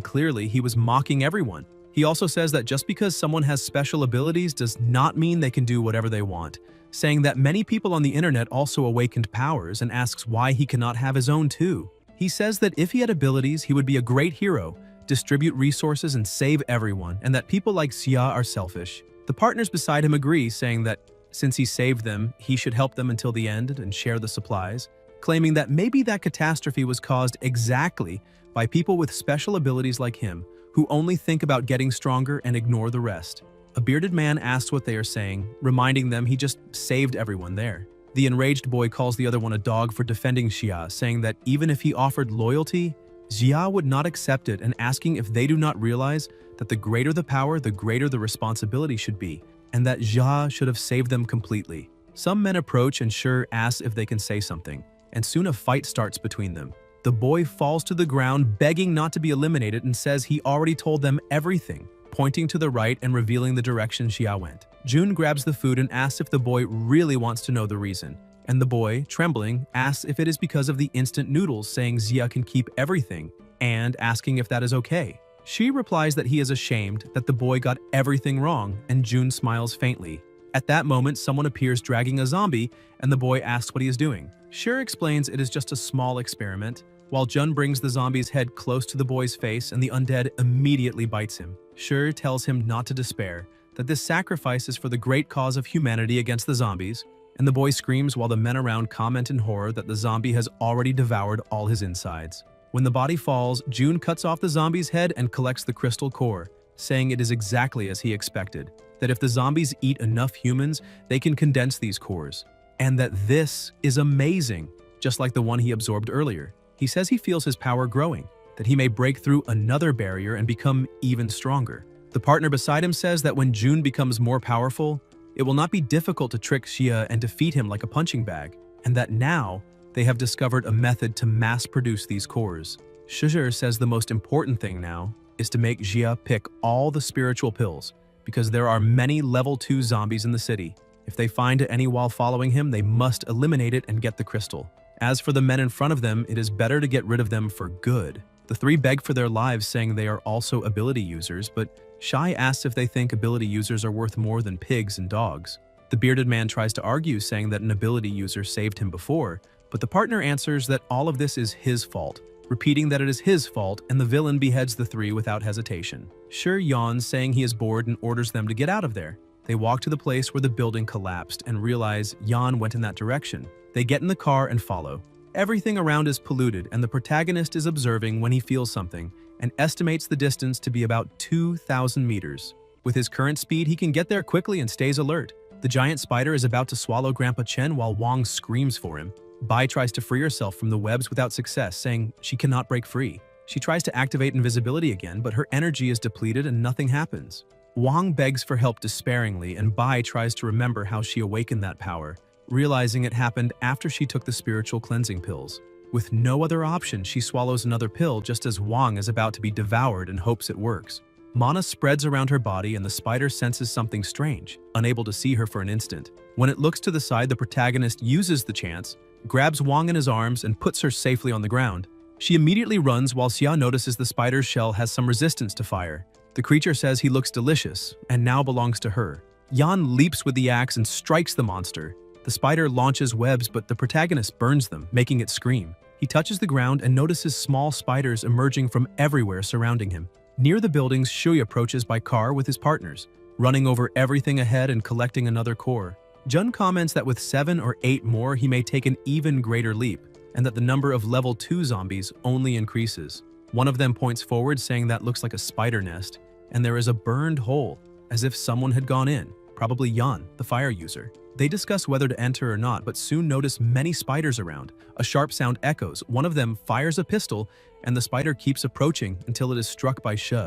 clearly he was mocking everyone. He also says that just because someone has special abilities does not mean they can do whatever they want, saying that many people on the internet also awakened powers, and asks why he cannot have his own too. He says that if he had abilities, he would be a great hero, distribute resources and save everyone, and that people like Xia are selfish. The partners beside him agree, saying that since he saved them, he should help them until the end and share the supplies, claiming that maybe that catastrophe was caused exactly by people with special abilities like him, who only think about getting stronger and ignore the rest. A bearded man asks what they are saying, reminding them he just saved everyone there. The enraged boy calls the other one a dog for defending Xia, saying that even if he offered loyalty, Xia would not accept it, and asking if they do not realize that the greater the power, the greater the responsibility should be, and that Xia should have saved them completely. Some men approach and Sure asks if they can say something, and soon a fight starts between them. The boy falls to the ground, begging not to be eliminated, and says he already told them everything, pointing to the right and revealing the direction Xia went. Jun grabs the food and asks if the boy really wants to know the reason, and the boy, trembling, asks if it is because of the instant noodles, saying Xia can keep everything, and asking if that is okay. She replies that he is ashamed that the boy got everything wrong, and Jun smiles faintly. At that moment, someone appears dragging a zombie, and the boy asks what he is doing. Sure explains it is just a small experiment, while Jun brings the zombie's head close to the boy's face, and the undead immediately bites him. Sure tells him not to despair, that this sacrifice is for the great cause of humanity against the zombies, and the boy screams while the men around comment in horror that the zombie has already devoured all his insides. When the body falls, Jun cuts off the zombie's head and collects the crystal core, saying it is exactly as he expected, that if the zombies eat enough humans, they can condense these cores, and that this is amazing, just like the one he absorbed earlier. He says he feels his power growing, that he may break through another barrier and become even stronger. The partner beside him says that when Jun becomes more powerful, it will not be difficult to trick Xia and defeat him like a punching bag, and that now they have discovered a method to mass-produce these cores. Shizhe says the most important thing now is to make Xia pick all the spiritual pills, because there are many level 2 zombies in the city. If they find any while following him, they must eliminate it and get the crystal. As for the men in front of them, it is better to get rid of them for good. The three beg for their lives, saying they are also ability users, but Shai asks if they think ability users are worth more than pigs and dogs. The bearded man tries to argue, saying that an ability user saved him before, but the partner answers that all of this is his fault, repeating that it is his fault, and the villain beheads the three without hesitation. Sure yawns, saying he is bored, and orders them to get out of there. They walk to the place where the building collapsed and realize Yan went in that direction. They get in the car and follow. Everything around is polluted, and the protagonist is observing when he feels something and estimates the distance to be about 2,000 meters. With his current speed, he can get there quickly and stays alert. The giant spider is about to swallow Grandpa Chen while Wang screams for him. Bai tries to free herself from the webs without success, saying she cannot break free. She tries to activate invisibility again, but her energy is depleted and nothing happens. Wang begs for help despairingly, and Bai tries to remember how she awakened that power, realizing it happened after she took the spiritual cleansing pills. With no other option, she swallows another pill just as Wang is about to be devoured and hopes it works. Mana spreads around her body and the spider senses something strange, unable to see her for an instant. When it looks to the side, the protagonist uses the chance, grabs Wang in his arms, and puts her safely on the ground. She immediately runs while Xia notices the spider's shell has some resistance to fire. The creature says he looks delicious and now belongs to her. Yan leaps with the axe and strikes the monster. The spider launches webs, but the protagonist burns them, making it scream. He touches the ground and notices small spiders emerging from everywhere surrounding him. Near the buildings, Shui approaches by car with his partners, running over everything ahead and collecting another core. Jun comments that with 7 or 8 more, he may take an even greater leap, and that the number of level 2 zombies only increases. One of them points forward, saying that looks like a spider nest, and there is a burned hole, as if someone had gone in, probably Yan, the fire user. They discuss whether to enter or not, but soon notice many spiders around. A sharp sound echoes, one of them fires a pistol, and the spider keeps approaching until it is struck by She.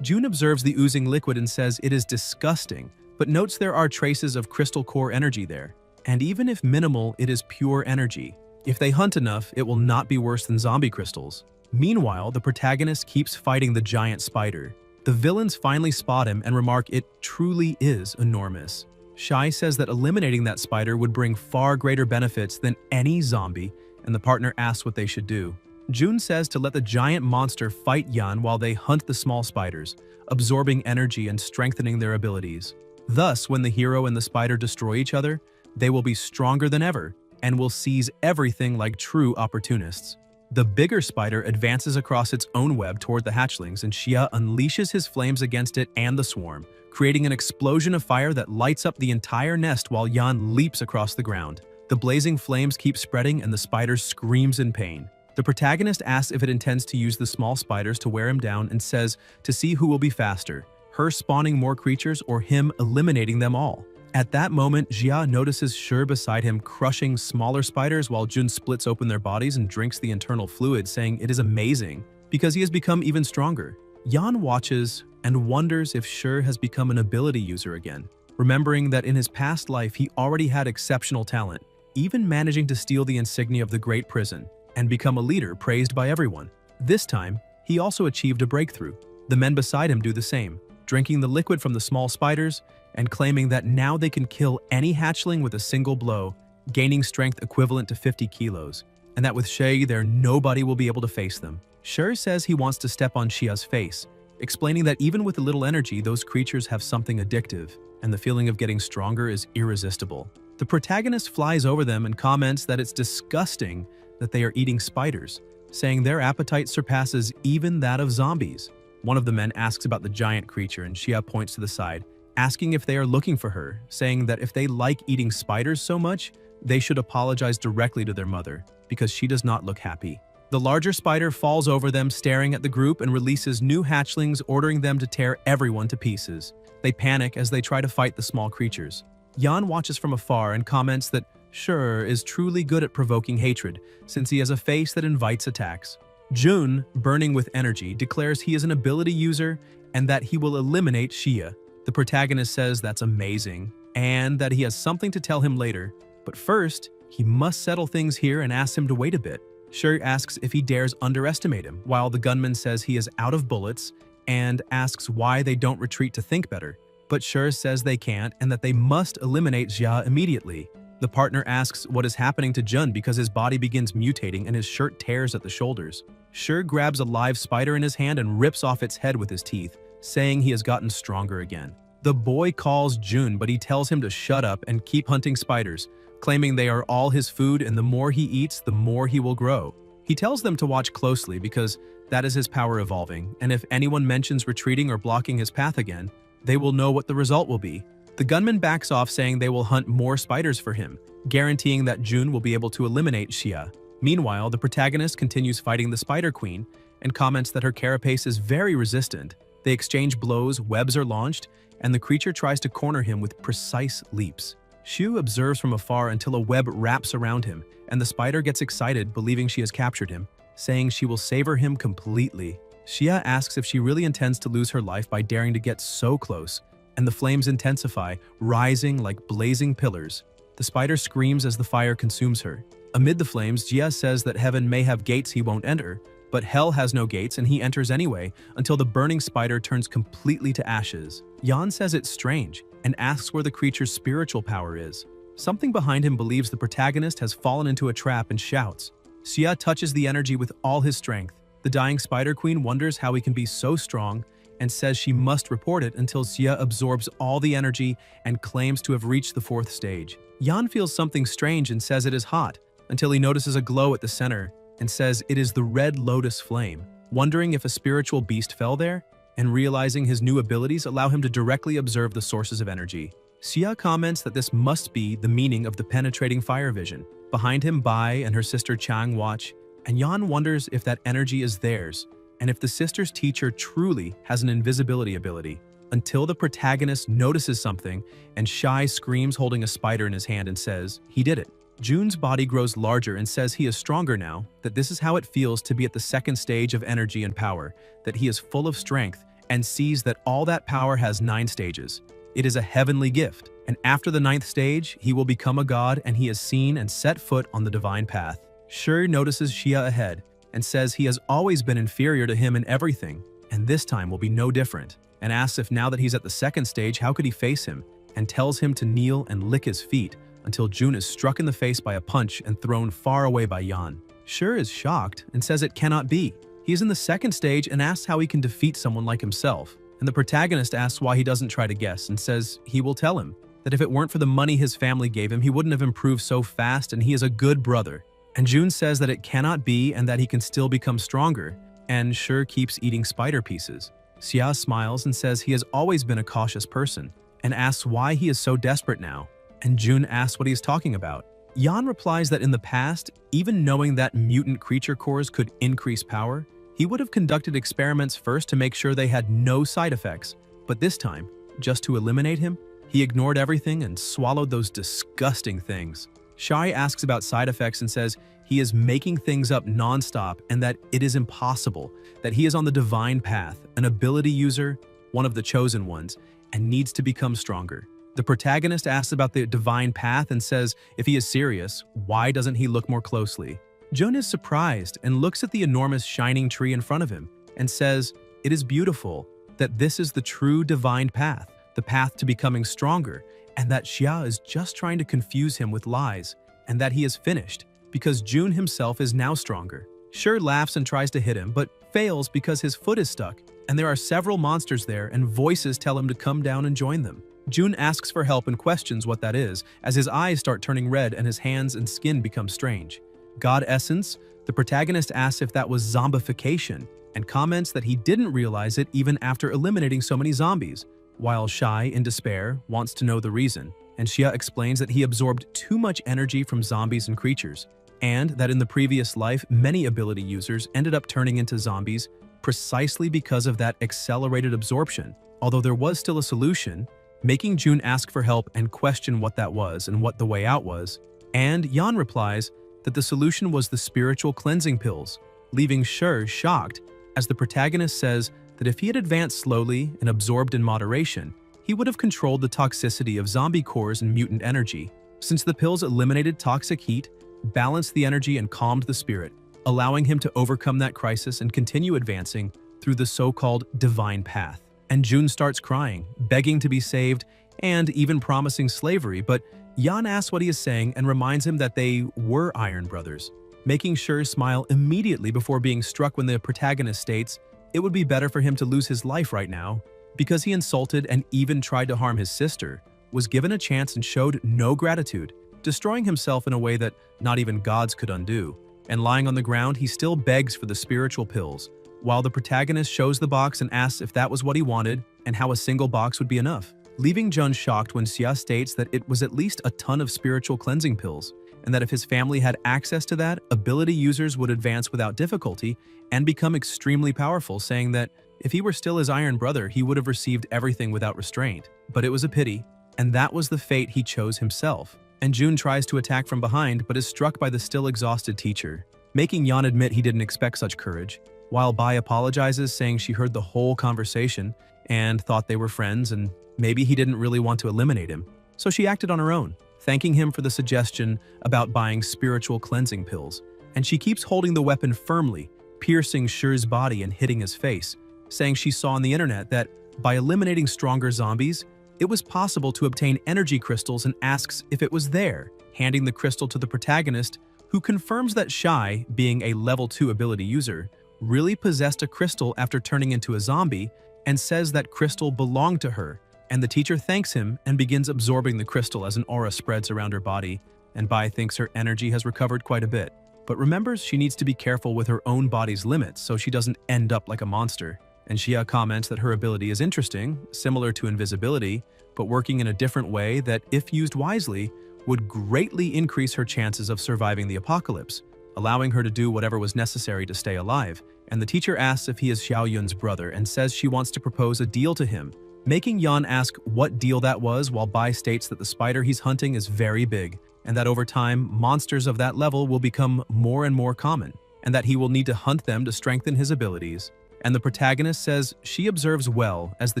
Jun observes the oozing liquid and says it is disgusting, but notes there are traces of crystal core energy there. And even if minimal, it is pure energy. If they hunt enough, it will not be worse than zombie crystals. Meanwhile, the protagonist keeps fighting the giant spider. The villains finally spot him and remark it truly is enormous. Shai says that eliminating that spider would bring far greater benefits than any zombie, and the partner asks what they should do. Jun says to let the giant monster fight Yan while they hunt the small spiders, absorbing energy and strengthening their abilities. Thus, when the hero and the spider destroy each other, they will be stronger than ever and will seize everything like true opportunists. The bigger spider advances across its own web toward the hatchlings, and Xia unleashes his flames against it and the swarm, creating an explosion of fire that lights up the entire nest while Yan leaps across the ground. The blazing flames keep spreading and the spider screams in pain. The protagonist asks if it intends to use the small spiders to wear him down and says to see who will be faster, her spawning more creatures or him eliminating them all. At that moment, Jia notices Shi beside him crushing smaller spiders while Jun splits open their bodies and drinks the internal fluid, saying it is amazing because he has become even stronger. Yan watches and wonders if Shi has become an ability user again, remembering that in his past life he already had exceptional talent, even managing to steal the insignia of the Great Prison and become a leader praised by everyone. This time, he also achieved a breakthrough. The men beside him do the same, drinking the liquid from the small spiders and claiming that now they can kill any hatchling with a single blow, gaining strength equivalent to 50 kilos, and that with Shi there nobody will be able to face them. Shi says he wants to step on Xia's face, explaining that even with a little energy, those creatures have something addictive, and the feeling of getting stronger is irresistible. The protagonist flies over them and comments that it's disgusting that they are eating spiders, saying their appetite surpasses even that of zombies. One of the men asks about the giant creature, and Xia points to the side, asking if they are looking for her, saying that if they like eating spiders so much, they should apologize directly to their mother, because she does not look happy. The larger spider falls over them, staring at the group, and releases new hatchlings, ordering them to tear everyone to pieces. They panic as they try to fight the small creatures. Yan watches from afar and comments that Shi is truly good at provoking hatred, since he has a face that invites attacks. Jun, burning with energy, declares he is an ability user and that he will eliminate Xia. The protagonist says that's amazing, and that he has something to tell him later, but first, he must settle things here and asks him to wait a bit. Shi asks if he dares underestimate him, while the gunman says he is out of bullets and asks why they don't retreat to think better. But Shi says they can't and that they must eliminate Xia immediately. The partner asks what is happening to Jun because his body begins mutating and his shirt tears at the shoulders. Shi grabs a live spider in his hand and rips off its head with his teeth, saying he has gotten stronger again. The boy calls Jun, but he tells him to shut up and keep hunting spiders, claiming they are all his food and the more he eats, the more he will grow. He tells them to watch closely because that is his power evolving, and if anyone mentions retreating or blocking his path again, they will know what the result will be. The gunman backs off, saying they will hunt more spiders for him, guaranteeing that Jun will be able to eliminate Xia. Meanwhile, the protagonist continues fighting the Spider Queen and comments that her carapace is very resistant. They exchange blows, webs are launched, and the creature tries to corner him with precise leaps. Shu observes from afar until a web wraps around him, and the spider gets excited, believing she has captured him, saying she will savor him completely. Xia asks if she really intends to lose her life by daring to get so close, and the flames intensify, rising like blazing pillars. The spider screams as the fire consumes her. Amid the flames, Jia says that heaven may have gates he won't enter, but hell has no gates and he enters anyway until the burning spider turns completely to ashes. Yan says it's strange and asks where the creature's spiritual power is. Something behind him believes the protagonist has fallen into a trap and shouts. Xia touches the energy with all his strength. The dying Spider Queen wonders how he can be so strong and says she must report it until Xia absorbs all the energy and claims to have reached the 4th stage. Yan feels something strange and says it is hot until he notices a glow at the center and says it is the red lotus flame, wondering if a spiritual beast fell there, and realizing his new abilities allow him to directly observe the sources of energy. Xia comments that this must be the meaning of the penetrating fire vision. Behind him, Bai and her sister Chang watch, and Yan wonders if that energy is theirs, and if the sister's teacher truly has an invisibility ability, until the protagonist notices something, and Shai screams holding a spider in his hand and says, he did it. Jun's body grows larger and says he is stronger now, that this is how it feels to be at the 2nd stage of energy and power, that he is full of strength, and sees that all that power has 9 stages. It is a heavenly gift, and after the 9th stage, he will become a god and he has seen and set foot on the divine path. Shi notices Xia ahead and says he has always been inferior to him in everything, and this time will be no different, and asks if now that he's at the 2nd stage, how could he face him, and tells him to kneel and lick his feet until Jun is struck in the face by a punch and thrown far away by Yan. Shi is shocked and says it cannot be. He is in the second stage and asks how he can defeat someone like himself. And the protagonist asks why he doesn't try to guess and says he will tell him that if it weren't for the money his family gave him, he wouldn't have improved so fast and he is a good brother. And Jun says that it cannot be and that he can still become stronger, and Shi keeps eating spider pieces. Xia smiles and says he has always been a cautious person and asks why he is so desperate now, and Jun asks what he is talking about. Yan replies that in the past, even knowing that mutant creature cores could increase power, he would have conducted experiments first to make sure they had no side effects, but this time, just to eliminate him, he ignored everything and swallowed those disgusting things. Shai asks about side effects and says he is making things up non-stop and that it is impossible, that he is on the divine path, an ability user, one of the chosen ones, and needs to become stronger. The protagonist asks about the divine path and says if he is serious, why doesn't he look more closely? Jun is surprised and looks at the enormous shining tree in front of him and says it is beautiful, that this is the true divine path, the path to becoming stronger, and that Xia is just trying to confuse him with lies, and that he is finished because Jun himself is now stronger. Shi laughs and tries to hit him, but fails because his foot is stuck, and there are several monsters there and voices tell him to come down and join them. Jun asks for help and questions what that is, as his eyes start turning red and his hands and skin become strange. God Essence, the protagonist asks if that was zombification, and comments that he didn't realize it even after eliminating so many zombies, while Shai, in despair, wants to know the reason, and Xia explains that he absorbed too much energy from zombies and creatures, and that in the previous life, many ability users ended up turning into zombies precisely because of that accelerated absorption. Although there was still a solution, making Jun ask for help and question what that was and what the way out was, and Yan replies that the solution was the spiritual cleansing pills, leaving Shi shocked as the protagonist says that if he had advanced slowly and absorbed in moderation, he would have controlled the toxicity of zombie cores and mutant energy, since the pills eliminated toxic heat, balanced the energy and calmed the spirit, allowing him to overcome that crisis and continue advancing through the so-called divine path. And Jun starts crying, begging to be saved, and even promising slavery, but Yan asks what he is saying and reminds him that they were Iron Brothers, making Shi smile immediately before being struck when the protagonist states it would be better for him to lose his life right now because he insulted and even tried to harm his sister, was given a chance and showed no gratitude, destroying himself in a way that not even gods could undo. And lying on the ground, he still begs for the spiritual pills, while the protagonist shows the box and asks if that was what he wanted and how a single box would be enough, leaving Jun shocked when Xia states that it was at least a ton of spiritual cleansing pills, and that if his family had access to that, ability users would advance without difficulty and become extremely powerful, saying that if he were still his Iron Brother, he would have received everything without restraint. But it was a pity, and that was the fate he chose himself. And Jun tries to attack from behind but is struck by the still exhausted teacher, making Yan admit he didn't expect such courage, while Bai apologizes, saying she heard the whole conversation and thought they were friends and maybe he didn't really want to eliminate him. So she acted on her own, thanking him for the suggestion about buying spiritual cleansing pills. And she keeps holding the weapon firmly, piercing Shi's body and hitting his face, saying she saw on the internet that by eliminating stronger zombies, it was possible to obtain energy crystals and asks if it was there, handing the crystal to the protagonist, who confirms that Shai, being a level 2 ability user, really possessed a crystal after turning into a zombie and says that crystal belonged to her. And the teacher thanks him and begins absorbing the crystal as an aura spreads around her body, and Bai thinks her energy has recovered quite a bit, but remembers she needs to be careful with her own body's limits so she doesn't end up like a monster. And Xia comments that her ability is interesting, similar to invisibility, but working in a different way that, if used wisely, would greatly increase her chances of surviving the apocalypse, allowing her to do whatever was necessary to stay alive. And the teacher asks if he is Xiao Yun's brother and says she wants to propose a deal to him, making Yan ask what deal that was, while Bai states that the spider he's hunting is very big, and that over time, monsters of that level will become more and more common, and that he will need to hunt them to strengthen his abilities. And the protagonist says she observes well, as the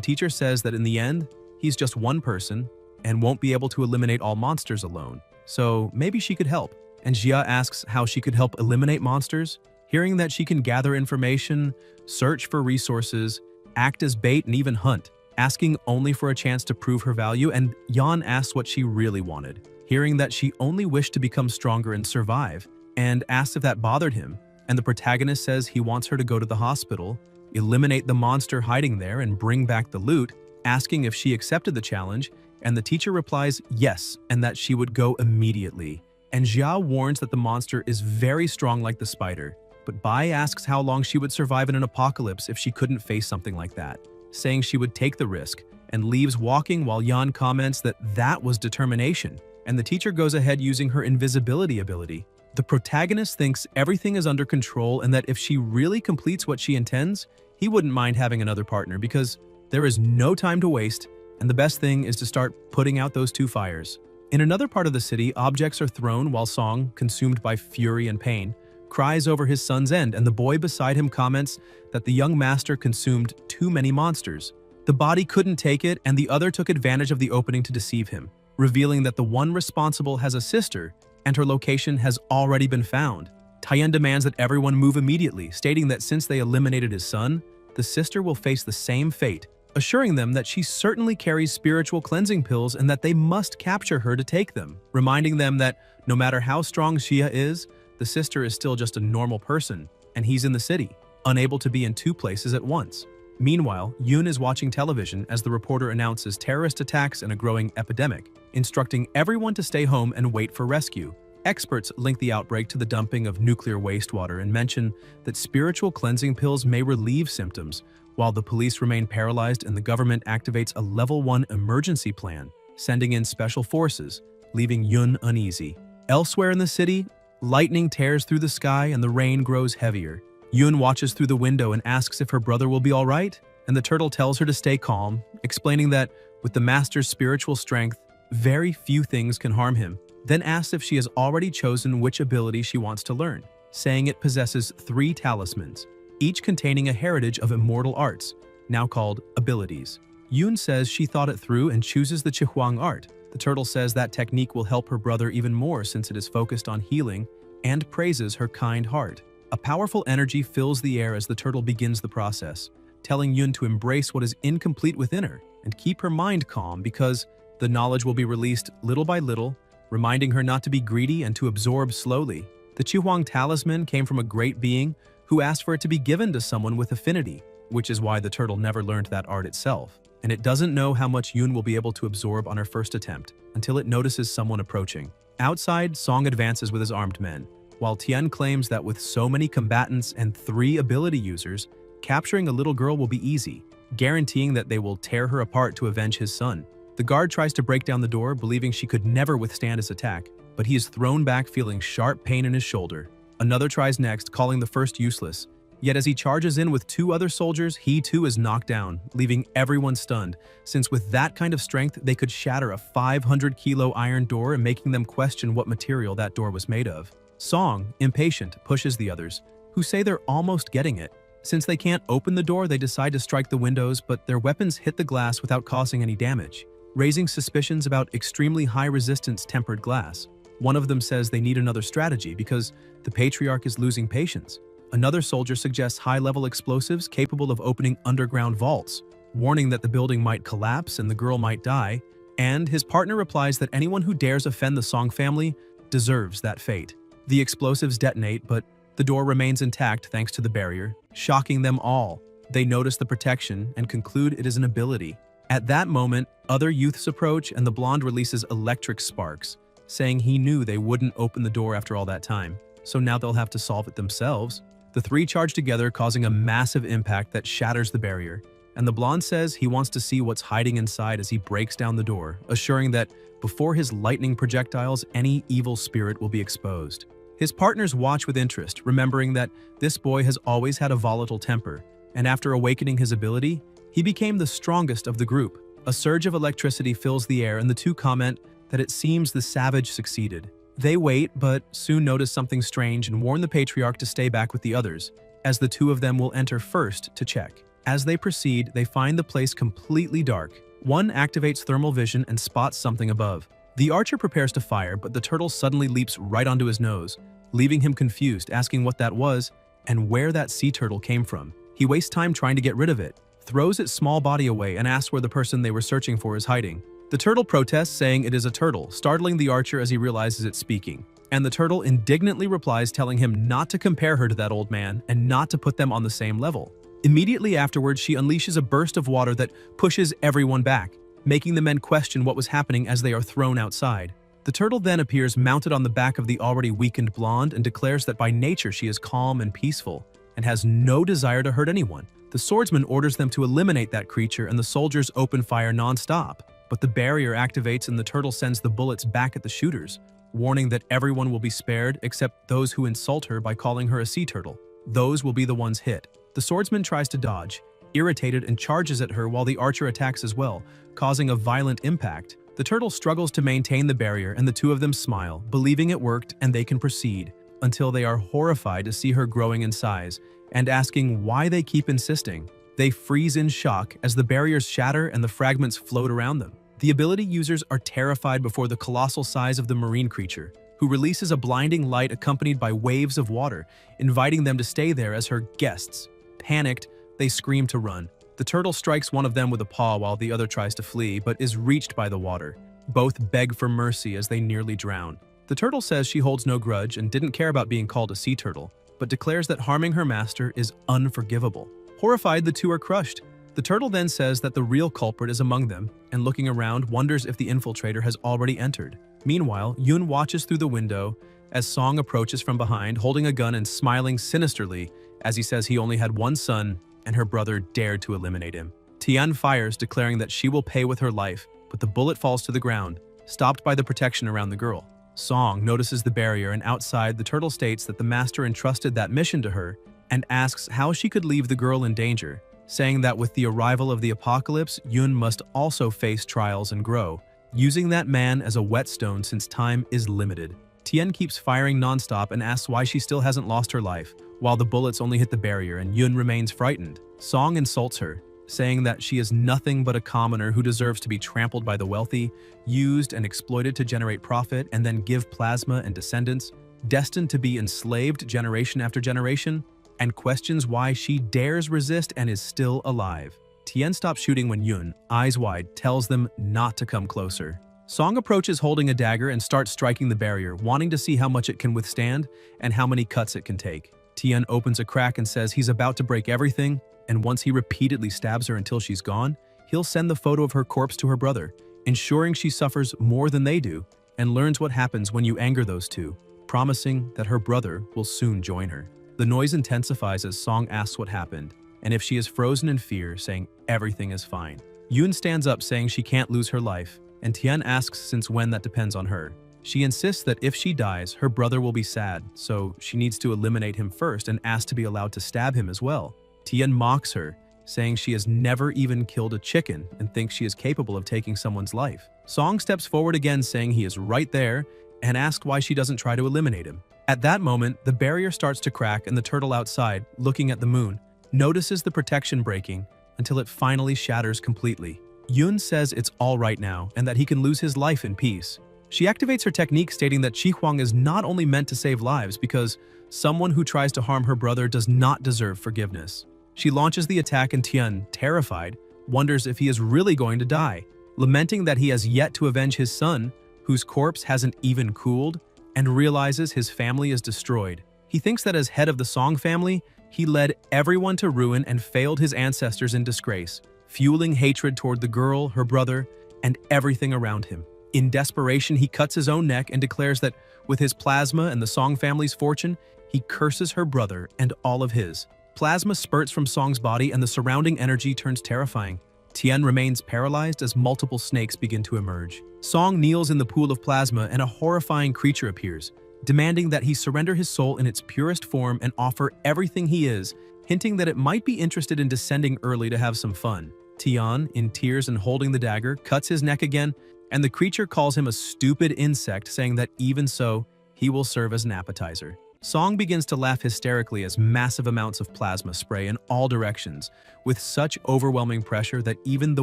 teacher says that in the end, he's just one person and won't be able to eliminate all monsters alone. So maybe she could help. And Xia asks how she could help eliminate monsters, hearing that she can gather information, search for resources, act as bait, and even hunt. asking only for a chance to prove her value, and Yan asks what she really wanted, hearing that she only wished to become stronger and survive, and asks if that bothered him, and the protagonist says he wants her to go to the hospital, eliminate the monster hiding there, and bring back the loot, asking if she accepted the challenge, and the teacher replies yes, and that she would go immediately. And Jia warns that the monster is very strong like the spider, but Bai asks how long she would survive in an apocalypse if she couldn't face something like that, saying she would take the risk, and leaves walking while Yan comments that that was determination, and the teacher goes ahead using her invisibility ability. The protagonist thinks everything is under control and that if she really completes what she intends, he wouldn't mind having another partner because there is no time to waste, and the best thing is to start putting out those two fires. In another part of the city, objects are thrown while Song, consumed by fury and pain, cries over his son's end, and the boy beside him comments that the young master consumed too many monsters. The body couldn't take it, and the other took advantage of the opening to deceive him, revealing that the one responsible has a sister, and her location has already been found. Tien demands that everyone move immediately, stating that since they eliminated his son, the sister will face the same fate, assuring them that she certainly carries spiritual cleansing pills and that they must capture her to take them, reminding them that no matter how strong Xia is, the sister is still just a normal person, and he's in the city, unable to be in two places at once. Meanwhile, Yoon is watching television as the reporter announces terrorist attacks and a growing epidemic, instructing everyone to stay home and wait for rescue. Experts link the outbreak to the dumping of nuclear wastewater and mention that spiritual cleansing pills may relieve symptoms, while the police remain paralyzed and the government activates a Level 1 emergency plan, sending in special forces, leaving Yun uneasy. Elsewhere in the city, lightning tears through the sky and the rain grows heavier. Yun watches through the window and asks if her brother will be all right, and the turtle tells her to stay calm, explaining that with the master's spiritual strength, very few things can harm him, then asks if she has already chosen which ability she wants to learn, saying it possesses 3 talismans, each containing a heritage of immortal arts, now called abilities. Yoon says she thought it through and chooses the Chihuang art. The turtle says that technique will help her brother even more since it is focused on healing, and praises her kind heart. A powerful energy fills the air as the turtle begins the process, telling Yoon to embrace what is incomplete within her and keep her mind calm because the knowledge will be released little by little, reminding her not to be greedy and to absorb slowly. The Chihuang talisman came from a great being who asked for it to be given to someone with affinity, which is why the turtle never learned that art itself. And it doesn't know how much Yoon will be able to absorb on her first attempt until it notices someone approaching. Outside, Song advances with his armed men, while Tien claims that with so many combatants and 3 ability users, capturing a little girl will be easy, guaranteeing that they will tear her apart to avenge his son. The guard tries to break down the door, believing she could never withstand his attack, but he is thrown back feeling sharp pain in his shoulder. Another tries next, calling the first useless. Yet as he charges in with 2 other soldiers, he too is knocked down, leaving everyone stunned, since with that kind of strength, they could shatter a 500-kilo iron door and making them question what material that door was made of. Song, impatient, pushes the others, who say they're almost getting it. Since they can't open the door, they decide to strike the windows, but their weapons hit the glass without causing any damage, raising suspicions about extremely high-resistance tempered glass. One of them says they need another strategy because the patriarch is losing patience. Another soldier suggests high-level explosives capable of opening underground vaults, warning that the building might collapse and the girl might die, and his partner replies that anyone who dares offend the Song family deserves that fate. The explosives detonate, but the door remains intact thanks to the barrier, shocking them all. They notice the protection and conclude it is an ability. At that moment, other youths approach and the blonde releases electric sparks, saying he knew they wouldn't open the door after all that time, so now they'll have to solve it themselves. The 3 charge together, causing a massive impact that shatters the barrier, and the blonde says he wants to see what's hiding inside as he breaks down the door, assuring that before his lightning projectiles, any evil spirit will be exposed. His partners watch with interest, remembering that this boy has always had a volatile temper, and after awakening his ability, he became the strongest of the group. A surge of electricity fills the air and the 2 comment that it seems the savage succeeded. They wait, but soon notice something strange and warn the patriarch to stay back with the others, as the 2 of them will enter first to check. As they proceed, they find the place completely dark. One activates thermal vision and spots something above. The archer prepares to fire, but the turtle suddenly leaps right onto his nose, leaving him confused, asking what that was and where that sea turtle came from. He wastes time trying to get rid of it, throws its small body away and asks where the person they were searching for is hiding. The turtle protests, saying it is a turtle, startling the archer as he realizes it's speaking. And the turtle indignantly replies, telling him not to compare her to that old man and not to put them on the same level. Immediately afterwards, she unleashes a burst of water that pushes everyone back, making the men question what was happening as they are thrown outside. The turtle then appears mounted on the back of the already weakened blonde and declares that by nature she is calm and peaceful and has no desire to hurt anyone. The swordsman orders them to eliminate that creature and the soldiers open fire non-stop. But the barrier activates and the turtle sends the bullets back at the shooters, warning that everyone will be spared except those who insult her by calling her a sea turtle. Those will be the ones hit. The swordsman tries to dodge, irritated, and charges at her while the archer attacks as well, causing a violent impact. The turtle struggles to maintain the barrier and the two of them smile, believing it worked and they can proceed, until they are horrified to see her growing in size and asking why they keep insisting. They freeze in shock as the barriers shatter and the fragments float around them. The ability users are terrified before the colossal size of the marine creature, who releases a blinding light accompanied by waves of water, inviting them to stay there as her guests. Panicked, they scream to run. The turtle strikes one of them with a paw while the other tries to flee, but is reached by the water. Both beg for mercy as they nearly drown. The turtle says she holds no grudge and didn't care about being called a sea turtle, but declares that harming her master is unforgivable. Horrified, the two are crushed. The turtle then says that the real culprit is among them, and looking around, wonders if the infiltrator has already entered. Meanwhile, Yoon watches through the window as Song approaches from behind, holding a gun and smiling sinisterly as he says he only had one son and her brother dared to eliminate him. Tian fires, declaring that she will pay with her life, but the bullet falls to the ground, stopped by the protection around the girl. Song notices the barrier, and outside, the turtle states that the master entrusted that mission to her and asks how she could leave the girl in danger, saying that with the arrival of the apocalypse, Yoon must also face trials and grow, using that man as a whetstone since time is limited. Tien keeps firing non-stop and asks why she still hasn't lost her life, while the bullets only hit the barrier and Yoon remains frightened. Song insults her, saying that she is nothing but a commoner who deserves to be trampled by the wealthy, used and exploited to generate profit and then give plasma and descendants, destined to be enslaved generation after generation, and questions why she dares resist and is still alive. Tien stops shooting when Yoon, eyes wide, tells them not to come closer. Song approaches holding a dagger and starts striking the barrier, wanting to see how much it can withstand and how many cuts it can take. Tien opens a crack and says he's about to break everything, and once he repeatedly stabs her until she's gone, he'll send the photo of her corpse to her brother, ensuring she suffers more than they do and learns what happens when you anger those two, promising that her brother will soon join her. The noise intensifies as Song asks what happened, and if she is frozen in fear, saying everything is fine. Yoon stands up saying she can't lose her life, and Tien asks since when that depends on her. She insists that if she dies, her brother will be sad, so she needs to eliminate him first and asks to be allowed to stab him as well. Tien mocks her, saying she has never even killed a chicken and thinks she is capable of taking someone's life. Song steps forward again saying he is right there and asks why she doesn't try to eliminate him. At that moment, the barrier starts to crack and the turtle outside, looking at the moon, notices the protection breaking until it finally shatters completely. Yoon says it's all right now and that he can lose his life in peace. She activates her technique stating that Chi Huang is not only meant to save lives because someone who tries to harm her brother does not deserve forgiveness. She launches the attack and Tien, terrified, wonders if he is really going to die, lamenting that he has yet to avenge his son, whose corpse hasn't even cooled, and realizes his family is destroyed. He thinks that as head of the Song family, he led everyone to ruin and failed his ancestors in disgrace, fueling hatred toward the girl, her brother, and everything around him. In desperation, he cuts his own neck and declares that with his plasma and the Song family's fortune, he curses her brother and all of his. Plasma spurts from Song's body and the surrounding energy turns terrifying. Tien remains paralyzed as multiple snakes begin to emerge. Song kneels in the pool of plasma and a horrifying creature appears, demanding that he surrender his soul in its purest form and offer everything he is, hinting that it might be interested in descending early to have some fun. Tian, in tears and holding the dagger, cuts his neck again, and the creature calls him a stupid insect, saying that even so, he will serve as an appetizer. Song begins to laugh hysterically as massive amounts of plasma spray in all directions, with such overwhelming pressure that even the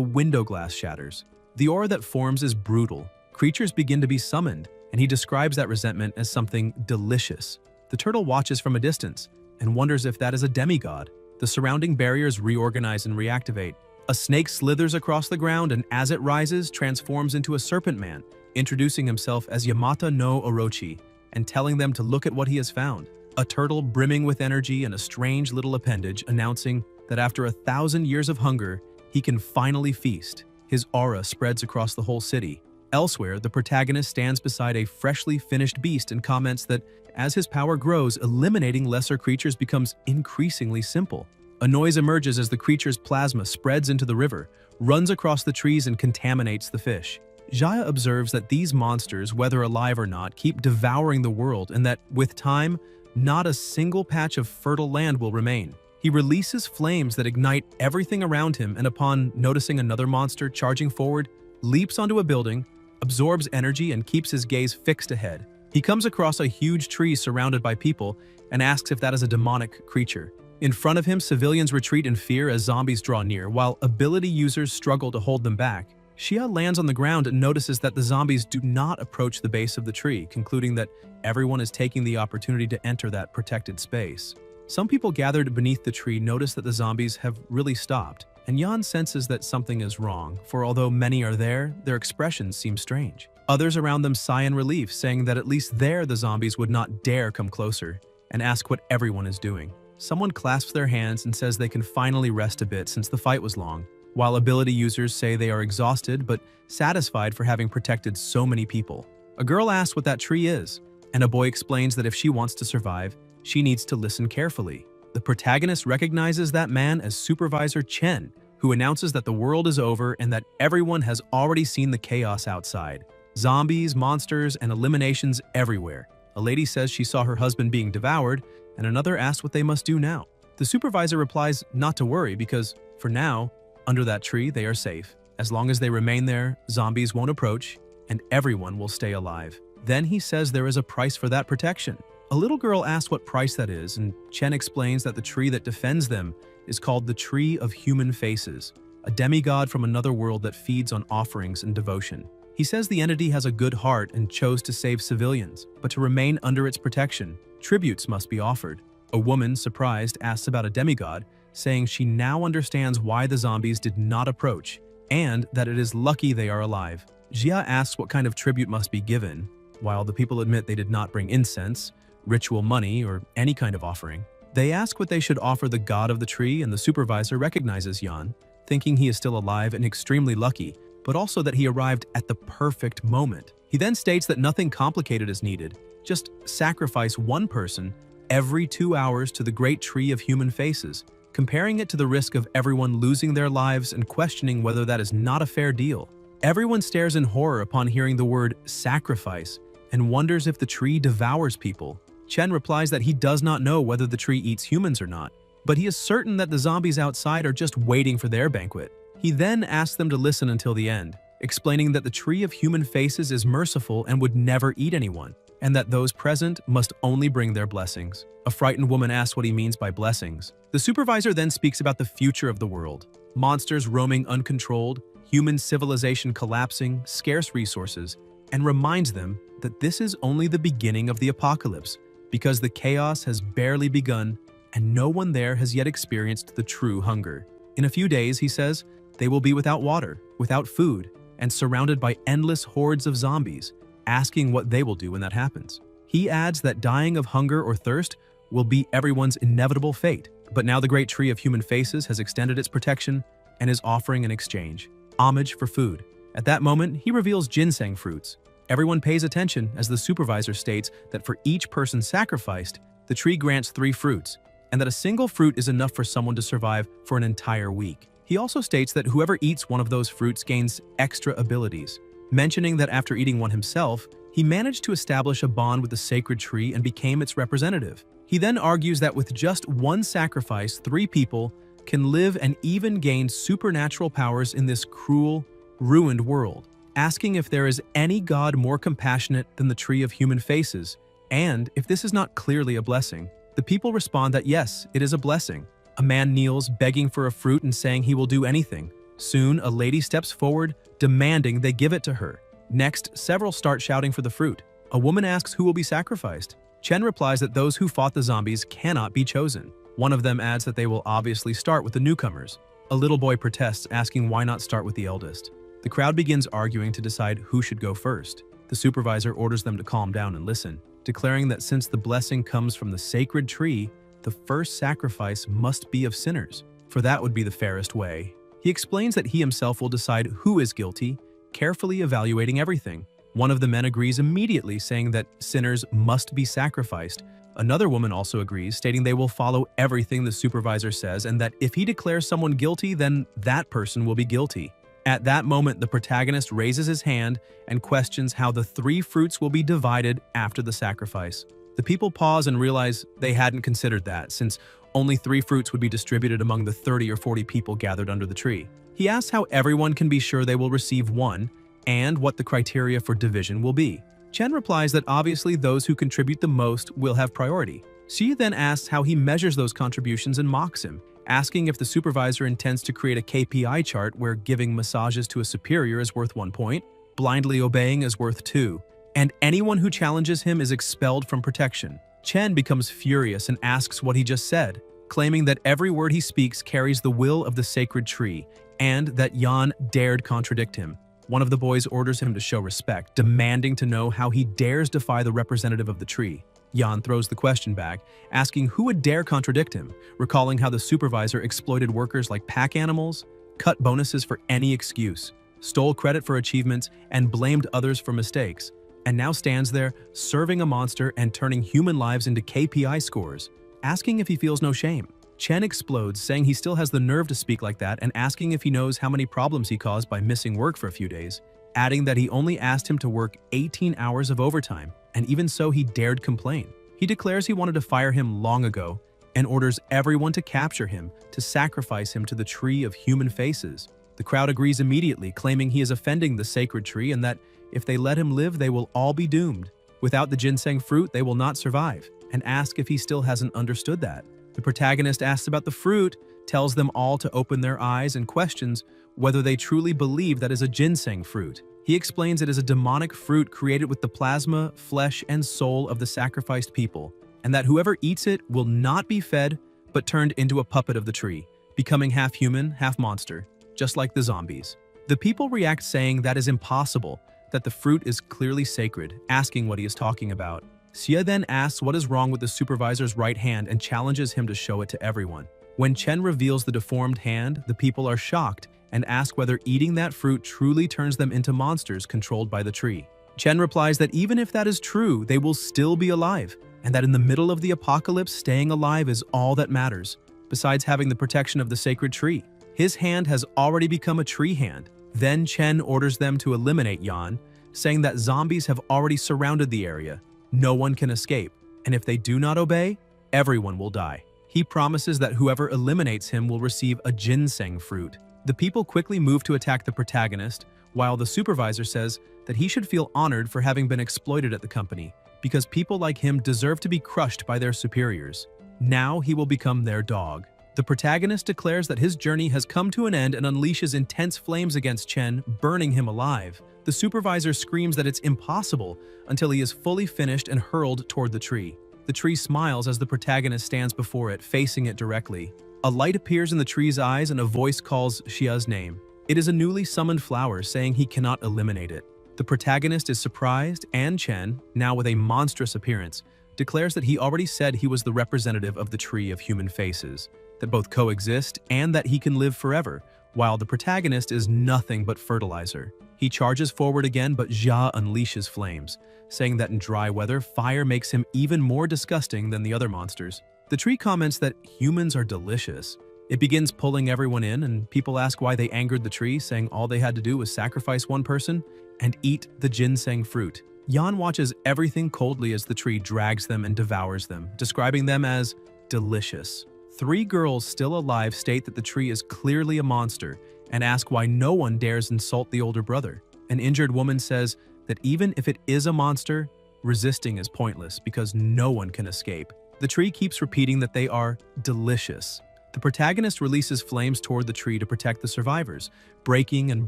window glass shatters. The aura that forms is brutal. Creatures begin to be summoned, and he describes that resentment as something delicious. The turtle watches from a distance and wonders if that is a demigod. The surrounding barriers reorganize and reactivate. A snake slithers across the ground and as it rises, transforms into a serpent man, introducing himself as Yamata no Orochi and telling them to look at what he has found. A turtle brimming with energy and a strange little appendage announcing that after 1,000 years of hunger, he can finally feast. His aura spreads across the whole city. Elsewhere, the protagonist stands beside a freshly finished beast and comments that as his power grows, eliminating lesser creatures becomes increasingly simple. A noise emerges as the creature's plasma spreads into the river, runs across the trees and contaminates the fish. Jaya observes that these monsters, whether alive or not, keep devouring the world and that, with time, not a single patch of fertile land will remain. He releases flames that ignite everything around him and upon noticing another monster charging forward, leaps onto a building, absorbs energy and keeps his gaze fixed ahead. He comes across a huge tree surrounded by people and asks if that is a demonic creature. In front of him, civilians retreat in fear as zombies draw near, while ability users struggle to hold them back. Xia lands on the ground and notices that the zombies do not approach the base of the tree, concluding that everyone is taking the opportunity to enter that protected space. Some people gathered beneath the tree notice that the zombies have really stopped, and Yan senses that something is wrong, for although many are there, their expressions seem strange. Others around them sigh in relief, saying that at least there the zombies would not dare come closer, and ask what everyone is doing. Someone clasps their hands and says they can finally rest a bit since the fight was long, while ability users say they are exhausted but satisfied for having protected so many people. A girl asks what that tree is, and a boy explains that if she wants to survive, she needs to listen carefully. The protagonist recognizes that man as Supervisor Chen, who announces that the world is over and that everyone has already seen the chaos outside. Zombies, monsters, and eliminations everywhere. A lady says she saw her husband being devoured, and another asks what they must do now. The supervisor replies not to worry because, for now, under that tree they are safe. As long as they remain there, zombies won't approach, and everyone will stay alive. Then he says there is a price for that protection. A little girl asks what price that is, and Chen explains that the tree that defends them is called the Tree of Human Faces, a demigod from another world that feeds on offerings and devotion. He says the entity has a good heart and chose to save civilians, but to remain under its protection, tributes must be offered. A woman, surprised, asks about a demigod, saying she now understands why the zombies did not approach, and that it is lucky they are alive. Jia asks what kind of tribute must be given, while the people admit they did not bring incense, ritual money, or any kind of offering. They ask what they should offer the god of the tree, and the supervisor recognizes Yan, thinking he is still alive and extremely lucky, but also that he arrived at the perfect moment. He then states that nothing complicated is needed, just sacrifice one person every 2 hours to the great tree of human faces, comparing it to the risk of everyone losing their lives and questioning whether that is not a fair deal. Everyone stares in horror upon hearing the word sacrifice and wonders if the tree devours people. Chen replies that he does not know whether the tree eats humans or not, but he is certain that the zombies outside are just waiting for their banquet. He then asks them to listen until the end, explaining that the Tree of Human Faces is merciful and would never eat anyone, and that those present must only bring their blessings. A frightened woman asks what he means by blessings. The supervisor then speaks about the future of the world, monsters roaming uncontrolled, human civilization collapsing, scarce resources, and reminds them that this is only the beginning of the apocalypse, because the chaos has barely begun and no one there has yet experienced the true hunger. In a few days, he says, they will be without water, without food, and surrounded by endless hordes of zombies, asking what they will do when that happens. He adds that dying of hunger or thirst will be everyone's inevitable fate, but now the great tree of human faces has extended its protection and is offering an exchange, homage for food. At that moment, he reveals ginseng fruits. Everyone pays attention as the supervisor states that for each person sacrificed, the tree grants 3 fruits, and that a single fruit is enough for someone to survive for an entire week. He also states that whoever eats one of those fruits gains extra abilities, mentioning that after eating one himself, he managed to establish a bond with the sacred tree and became its representative. He then argues that with just one sacrifice, 3 people can live and even gain supernatural powers in this cruel, ruined world, asking if there is any god more compassionate than the Tree of Human Faces, and if this is not clearly a blessing. The people respond that yes, it is a blessing. A man kneels, begging for a fruit and saying he will do anything. Soon, a lady steps forward, demanding they give it to her. Next, several start shouting for the fruit. A woman asks who will be sacrificed. Chen replies that those who fought the zombies cannot be chosen. One of them adds that they will obviously start with the newcomers. A little boy protests, asking why not start with the eldest. The crowd begins arguing to decide who should go first. The supervisor orders them to calm down and listen, declaring that since the blessing comes from the sacred tree, the first sacrifice must be of sinners, for that would be the fairest way. He explains that he himself will decide who is guilty, carefully evaluating everything. One of the men agrees immediately, saying that sinners must be sacrificed. Another woman also agrees, stating they will follow everything the supervisor says and that if he declares someone guilty, then that person will be guilty. At that moment, the protagonist raises his hand and questions how the 3 fruits will be divided after the sacrifice. The people pause and realize they hadn't considered that, since only 3 fruits would be distributed among the 30 or 40 people gathered under the tree. He asks how everyone can be sure they will receive one, and what the criteria for division will be. Chen replies that obviously those who contribute the most will have priority. Xi then asks how he measures those contributions and mocks him, asking if the supervisor intends to create a KPI chart where giving massages to a superior is worth 1 point, blindly obeying is worth 2, and anyone who challenges him is expelled from protection. Chen becomes furious and asks what he just said, claiming that every word he speaks carries the will of the sacred tree, and that Yan dared contradict him. One of the boys orders him to show respect, demanding to know how he dares defy the representative of the tree. Yan throws the question back, asking who would dare contradict him, recalling how the supervisor exploited workers like pack animals, cut bonuses for any excuse, stole credit for achievements, and blamed others for mistakes, and now stands there serving a monster and turning human lives into KPI scores, asking if he feels no shame. Chen explodes, saying he still has the nerve to speak like that and asking if he knows how many problems he caused by missing work for a few days, adding that he only asked him to work 18 hours of overtime, and even so he dared complain. He declares he wanted to fire him long ago and orders everyone to capture him to sacrifice him to the tree of human faces. The crowd agrees immediately, claiming he is offending the sacred tree and that if they let him live, they will all be doomed. Without the ginseng fruit, they will not survive, and ask if he still hasn't understood that. The protagonist asks about the fruit, tells them all to open their eyes, and questions whether they truly believe that is a ginseng fruit. He explains it is a demonic fruit created with the plasma, flesh, and soul of the sacrificed people, and that whoever eats it will not be fed, but turned into a puppet of the tree, becoming half human, half monster, just like the zombies. The people react, saying that is impossible, that the fruit is clearly sacred, asking what he is talking about. Xie then asks what is wrong with the supervisor's right hand and challenges him to show it to everyone. When Chen reveals the deformed hand, the people are shocked and ask whether eating that fruit truly turns them into monsters controlled by the tree. Chen replies that even if that is true, they will still be alive, and that in the middle of the apocalypse, staying alive is all that matters, besides having the protection of the sacred tree. His hand has already become a tree hand. Then Chen orders them to eliminate Yan, saying that zombies have already surrounded the area. No one can escape, and if they do not obey, everyone will die. He promises that whoever eliminates him will receive a ginseng fruit. The people quickly move to attack the protagonist, while the supervisor says that he should feel honored for having been exploited at the company, because people like him deserve to be crushed by their superiors. Now he will become their dog. The protagonist declares that his journey has come to an end and unleashes intense flames against Chen, burning him alive. The supervisor screams that it's impossible until he is fully finished and hurled toward the tree. The tree smiles as the protagonist stands before it, facing it directly. A light appears in the tree's eyes and a voice calls Xia's name. It is a newly summoned flower, saying he cannot eliminate it. The protagonist is surprised, and Chen, now with a monstrous appearance, declares that he already said he was the representative of the tree of human faces, that both coexist and that he can live forever, while the protagonist is nothing but fertilizer. He charges forward again, but Xia unleashes flames, saying that in dry weather, fire makes him even more disgusting than the other monsters. The tree comments that humans are delicious. It begins pulling everyone in, and people ask why they angered the tree, saying all they had to do was sacrifice one person and eat the ginseng fruit. Yan watches everything coldly as the tree drags them and devours them, describing them as delicious. 3 girls still alive state that the tree is clearly a monster and ask why no one dares insult the older brother. An injured woman says that even if it is a monster, resisting is pointless because no one can escape. The tree keeps repeating that they are delicious. The protagonist releases flames toward the tree to protect the survivors, breaking and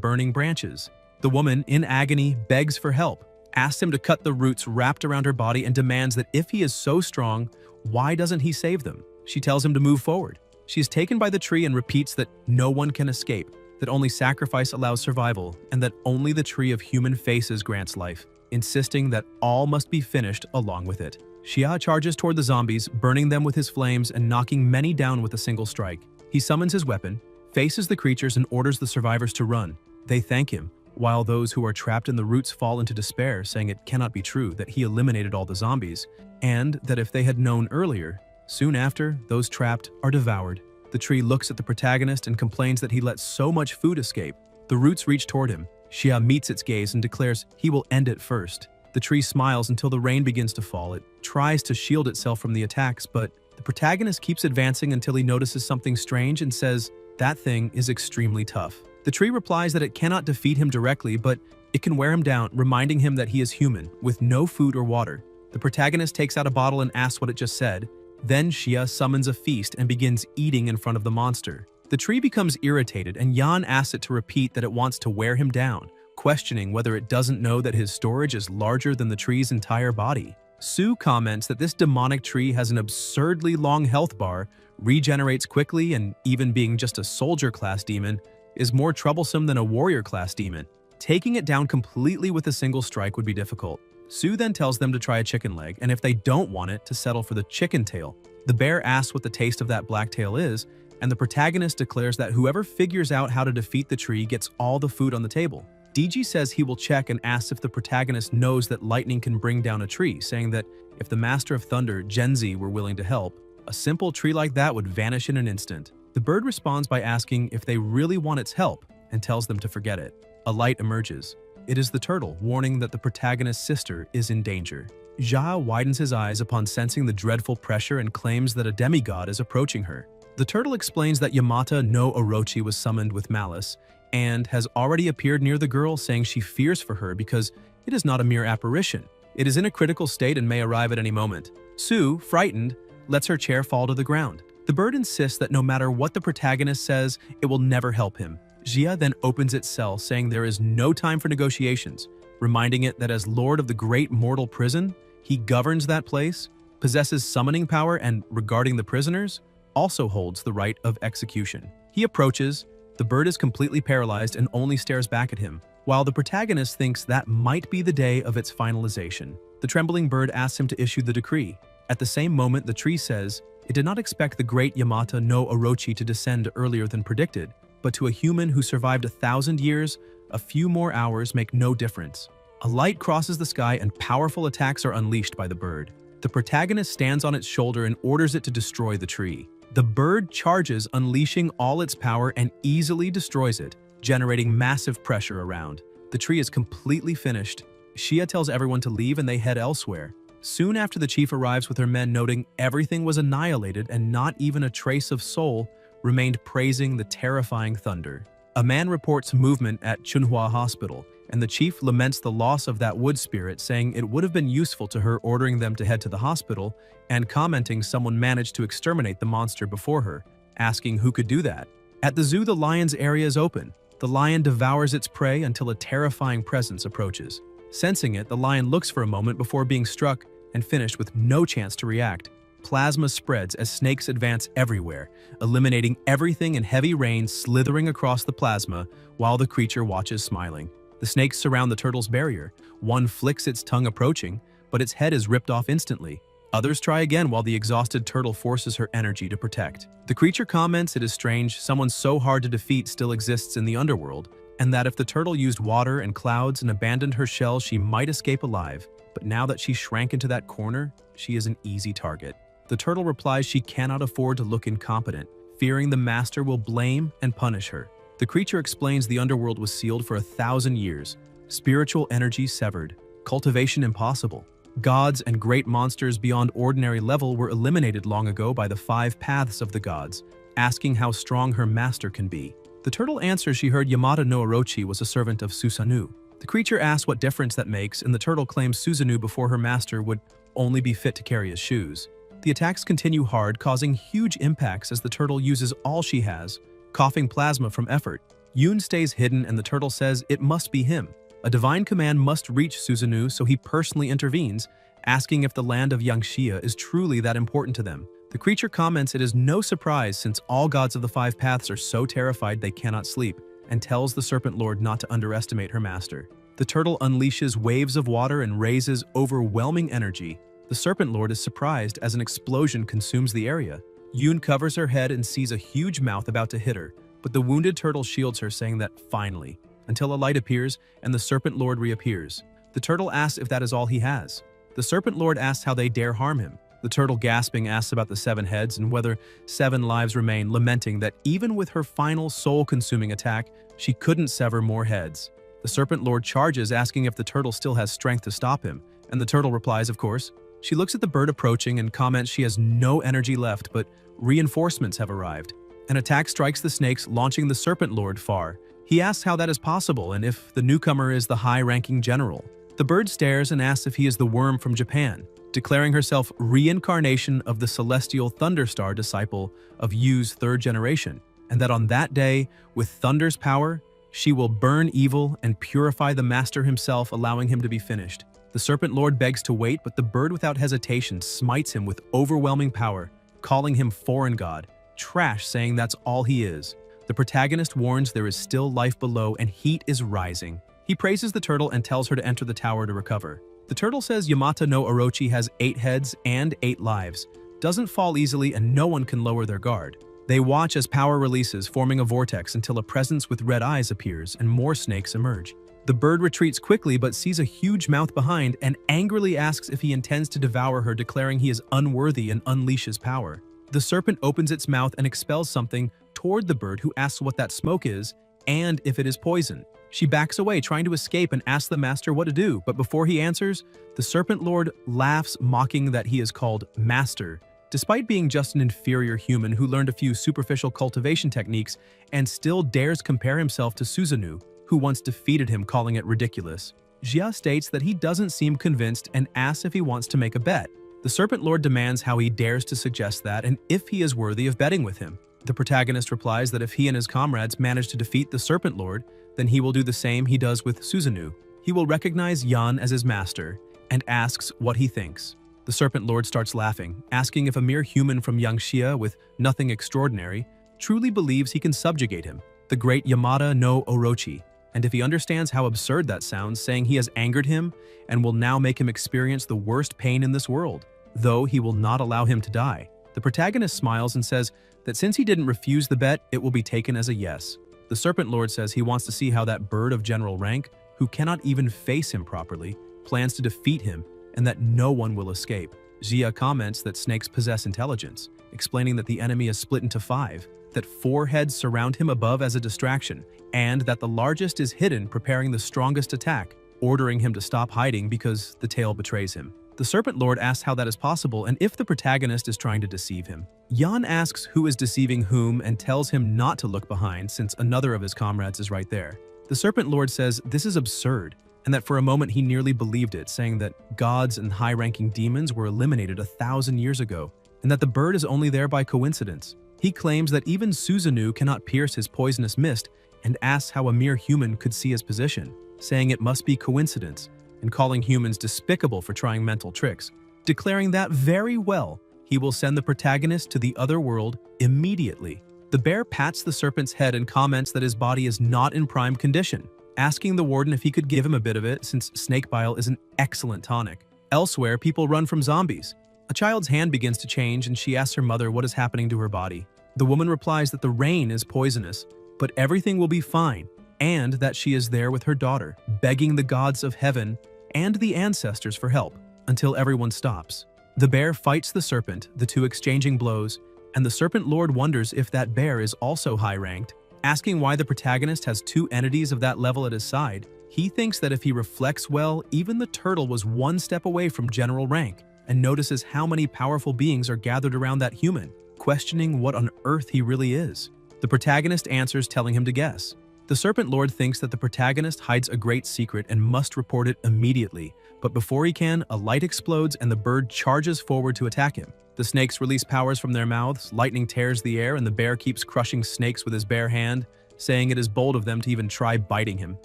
burning branches. The woman, in agony, begs for help, asks him to cut the roots wrapped around her body, and demands that if he is so strong, why doesn't he save them? She tells him to move forward. She is taken by the tree and repeats that no one can escape, that only sacrifice allows survival, and that only the tree of human faces grants life, insisting that all must be finished along with it. Xia charges toward the zombies, burning them with his flames and knocking many down with a single strike. He summons his weapon, faces the creatures, and orders the survivors to run. They thank him, while those who are trapped in the roots fall into despair, saying it cannot be true that he eliminated all the zombies, and that if they had known earlier, soon after, those trapped are devoured. The tree looks at the protagonist and complains that he let so much food escape. The roots reach toward him. Xia meets its gaze and declares he will end it first. The tree smiles until the rain begins to fall. It tries to shield itself from the attacks, but the protagonist keeps advancing until he notices something strange and says, "That thing is extremely tough." The tree replies that it cannot defeat him directly, but it can wear him down, reminding him that he is human, with no food or water. The protagonist takes out a bottle and asks what it just said. Then Xia summons a feast and begins eating in front of the monster. The tree becomes irritated, and Yan asks it to repeat that it wants to wear him down, questioning whether it doesn't know that his storage is larger than the tree's entire body. Su comments that this demonic tree has an absurdly long health bar, regenerates quickly, and even being just a soldier-class demon, is more troublesome than a warrior-class demon. Taking it down completely with a single strike would be difficult. Su then tells them to try a chicken leg, and if they don't want it, to settle for the chicken tail. The bear asks what the taste of that black tail is, and the protagonist declares that whoever figures out how to defeat the tree gets all the food on the table. DG says he will check and asks if the protagonist knows that lightning can bring down a tree, saying that if the Master of Thunder, Genzi, were willing to help, a simple tree like that would vanish in an instant. The bird responds by asking if they really want its help and tells them to forget it. A light emerges. It is the turtle, warning that the protagonist's sister is in danger. Jia widens his eyes upon sensing the dreadful pressure and claims that a demigod is approaching her. The turtle explains that Yamata no Orochi was summoned with malice and has already appeared near the girl, saying she fears for her because it is not a mere apparition. It is in a critical state and may arrive at any moment. Su, frightened, lets her chair fall to the ground. The bird insists that no matter what the protagonist says, it will never help him. Jia then opens its cell, saying there is no time for negotiations, reminding it that as lord of the great mortal prison, he governs that place, possesses summoning power, and, regarding the prisoners, also holds the right of execution. He approaches. The bird is completely paralyzed and only stares back at him, while the protagonist thinks that might be the day of its finalization. The trembling bird asks him to issue the decree. At the same moment, the tree says it did not expect the great Yamata no Orochi to descend earlier than predicted, but to a human who survived 1,000 years, a few more hours make no difference. A light crosses the sky and powerful attacks are unleashed by the bird. The protagonist stands on its shoulder and orders it to destroy the tree. The bird charges, unleashing all its power, and easily destroys it, generating massive pressure around. The tree is completely finished. Xia tells everyone to leave and they head elsewhere. Soon after, the chief arrives with her men, noting everything was annihilated and not even a trace of soul remained, praising the terrifying thunder. A man reports movement at Chunhua Hospital, and the chief laments the loss of that wood spirit, saying it would have been useful to her, ordering them to head to the hospital, and commenting someone managed to exterminate the monster before her, asking who could do that. At the zoo, the lion's area is open. The lion devours its prey until a terrifying presence approaches. Sensing it, the lion looks for a moment before being struck and finished with no chance to react. Plasma spreads as snakes advance everywhere, eliminating everything in heavy rain, slithering across the plasma while the creature watches smiling. The snakes surround the turtle's barrier. One flicks its tongue approaching, but its head is ripped off instantly. Others try again while the exhausted turtle forces her energy to protect. The creature comments it is strange someone so hard to defeat still exists in the underworld, and that if the turtle used water and clouds and abandoned her shell, she might escape alive. But now that she shrank into that corner, she is an easy target. The turtle replies she cannot afford to look incompetent, fearing the master will blame and punish her. The creature explains the underworld was sealed for 1,000 years, spiritual energy severed, cultivation impossible. Gods and great monsters beyond ordinary level were eliminated long ago by the 5 paths of the gods, asking how strong her master can be. The turtle answers she heard Yamata no Orochi was a servant of Susanoo. The creature asks what difference that makes, and the turtle claims Susanoo before her master would only be fit to carry his shoes. The attacks continue hard, causing huge impacts as the turtle uses all she has, coughing plasma from effort. Yoon stays hidden and the turtle says it must be him. A divine command must reach Susanoo, so he personally intervenes, asking if the land of Yangxia is truly that important to them. The creature comments it is no surprise since all gods of the five paths are so terrified they cannot sleep, and tells the Serpent Lord not to underestimate her master. The turtle unleashes waves of water and raises overwhelming energy. The Serpent Lord is surprised as an explosion consumes the area. Yoon covers her head and sees a huge mouth about to hit her, but the wounded turtle shields her, saying that finally, until a light appears and the Serpent Lord reappears. The turtle asks if that is all he has. The Serpent Lord asks how they dare harm him. The turtle, gasping, asks about the 7 heads and whether 7 lives remain, lamenting that even with her final soul-consuming attack, she couldn't sever more heads. The Serpent Lord charges, asking if the turtle still has strength to stop him, and the turtle replies, of course. She looks at the bird approaching and comments she has no energy left, but reinforcements have arrived. An attack strikes the snakes, launching the Serpent Lord far. He asks how that is possible and if the newcomer is the high-ranking general. The bird stares and asks if he is the worm from Japan, declaring herself reincarnation of the celestial Thunderstar disciple of Yu's 3rd generation, and that on that day, with Thunder's power, she will burn evil and purify the master himself, allowing him to be finished. The Serpent Lord begs to wait, but the bird without hesitation smites him with overwhelming power, calling him foreign god, trash, saying that's all he is. The protagonist warns there is still life below and heat is rising. He praises the turtle and tells her to enter the tower to recover. The turtle says Yamata no Orochi has 8 heads and 8 lives, doesn't fall easily, and no one can lower their guard. They watch as power releases, forming a vortex until a presence with red eyes appears and more snakes emerge. The bird retreats quickly but sees a huge mouth behind and angrily asks if he intends to devour her, declaring he is unworthy and unleashes power. The serpent opens its mouth and expels something toward the bird, who asks what that smoke is and if it is poison. She backs away, trying to escape, and asks the master what to do, but before he answers, the Serpent Lord laughs, mocking that he is called Master, despite being just an inferior human who learned a few superficial cultivation techniques and still dares compare himself to Susanoo, who once defeated him, calling it ridiculous. Jia states that he doesn't seem convinced and asks if he wants to make a bet. The Serpent Lord demands how he dares to suggest that and if he is worthy of betting with him. The protagonist replies that if he and his comrades manage to defeat the Serpent Lord, then he will do the same he does with Susanoo. He will recognize Yan as his master and asks what he thinks. The Serpent Lord starts laughing, asking if a mere human from Yangxia with nothing extraordinary truly believes he can subjugate him, the great Yamata no Orochi, and if he understands how absurd that sounds, saying he has angered him and will now make him experience the worst pain in this world, though he will not allow him to die. The protagonist smiles and says that since he didn't refuse the bet, it will be taken as a yes. The Serpent Lord says he wants to see how that bird of general rank, who cannot even face him properly, plans to defeat him, and that no one will escape. Jia comments that snakes possess intelligence, explaining that the enemy is split into 5, that 4 heads surround him above as a distraction, and that the largest is hidden, preparing the strongest attack, ordering him to stop hiding because the tail betrays him. The Serpent Lord asks how that is possible and if the protagonist is trying to deceive him. Yan asks who is deceiving whom and tells him not to look behind since another of his comrades is right there. The Serpent Lord says this is absurd and that for a moment he nearly believed it, saying that gods and high-ranking demons were eliminated 1,000 years ago and that the bird is only there by coincidence. He claims that even Susanoo cannot pierce his poisonous mist and asks how a mere human could see his position, saying it must be coincidence, and calling humans despicable for trying mental tricks, declaring that very well, he will send the protagonist to the other world immediately. The bear pats the serpent's head and comments that his body is not in prime condition, asking the warden if he could give him a bit of it since snake bile is an excellent tonic. Elsewhere, people run from zombies. A child's hand begins to change and she asks her mother what is happening to her body. The woman replies that the rain is poisonous, but everything will be fine, and that she is there with her daughter, begging the gods of heaven and the ancestors for help, until everyone stops. The bear fights the serpent, the two exchanging blows, and the Serpent Lord wonders if that bear is also high-ranked, asking why the protagonist has 2 entities of that level at his side. He thinks that if he reflects well, even the turtle was 1 step away from general rank, and notices how many powerful beings are gathered around that human, questioning what on earth he really is. The protagonist answers, telling him to guess. The Serpent Lord thinks that the protagonist hides a great secret and must report it immediately, but before he can, a light explodes and the bird charges forward to attack him. The snakes release powers from their mouths, lightning tears the air, and the bear keeps crushing snakes with his bare hand, saying it is bold of them to even try biting him.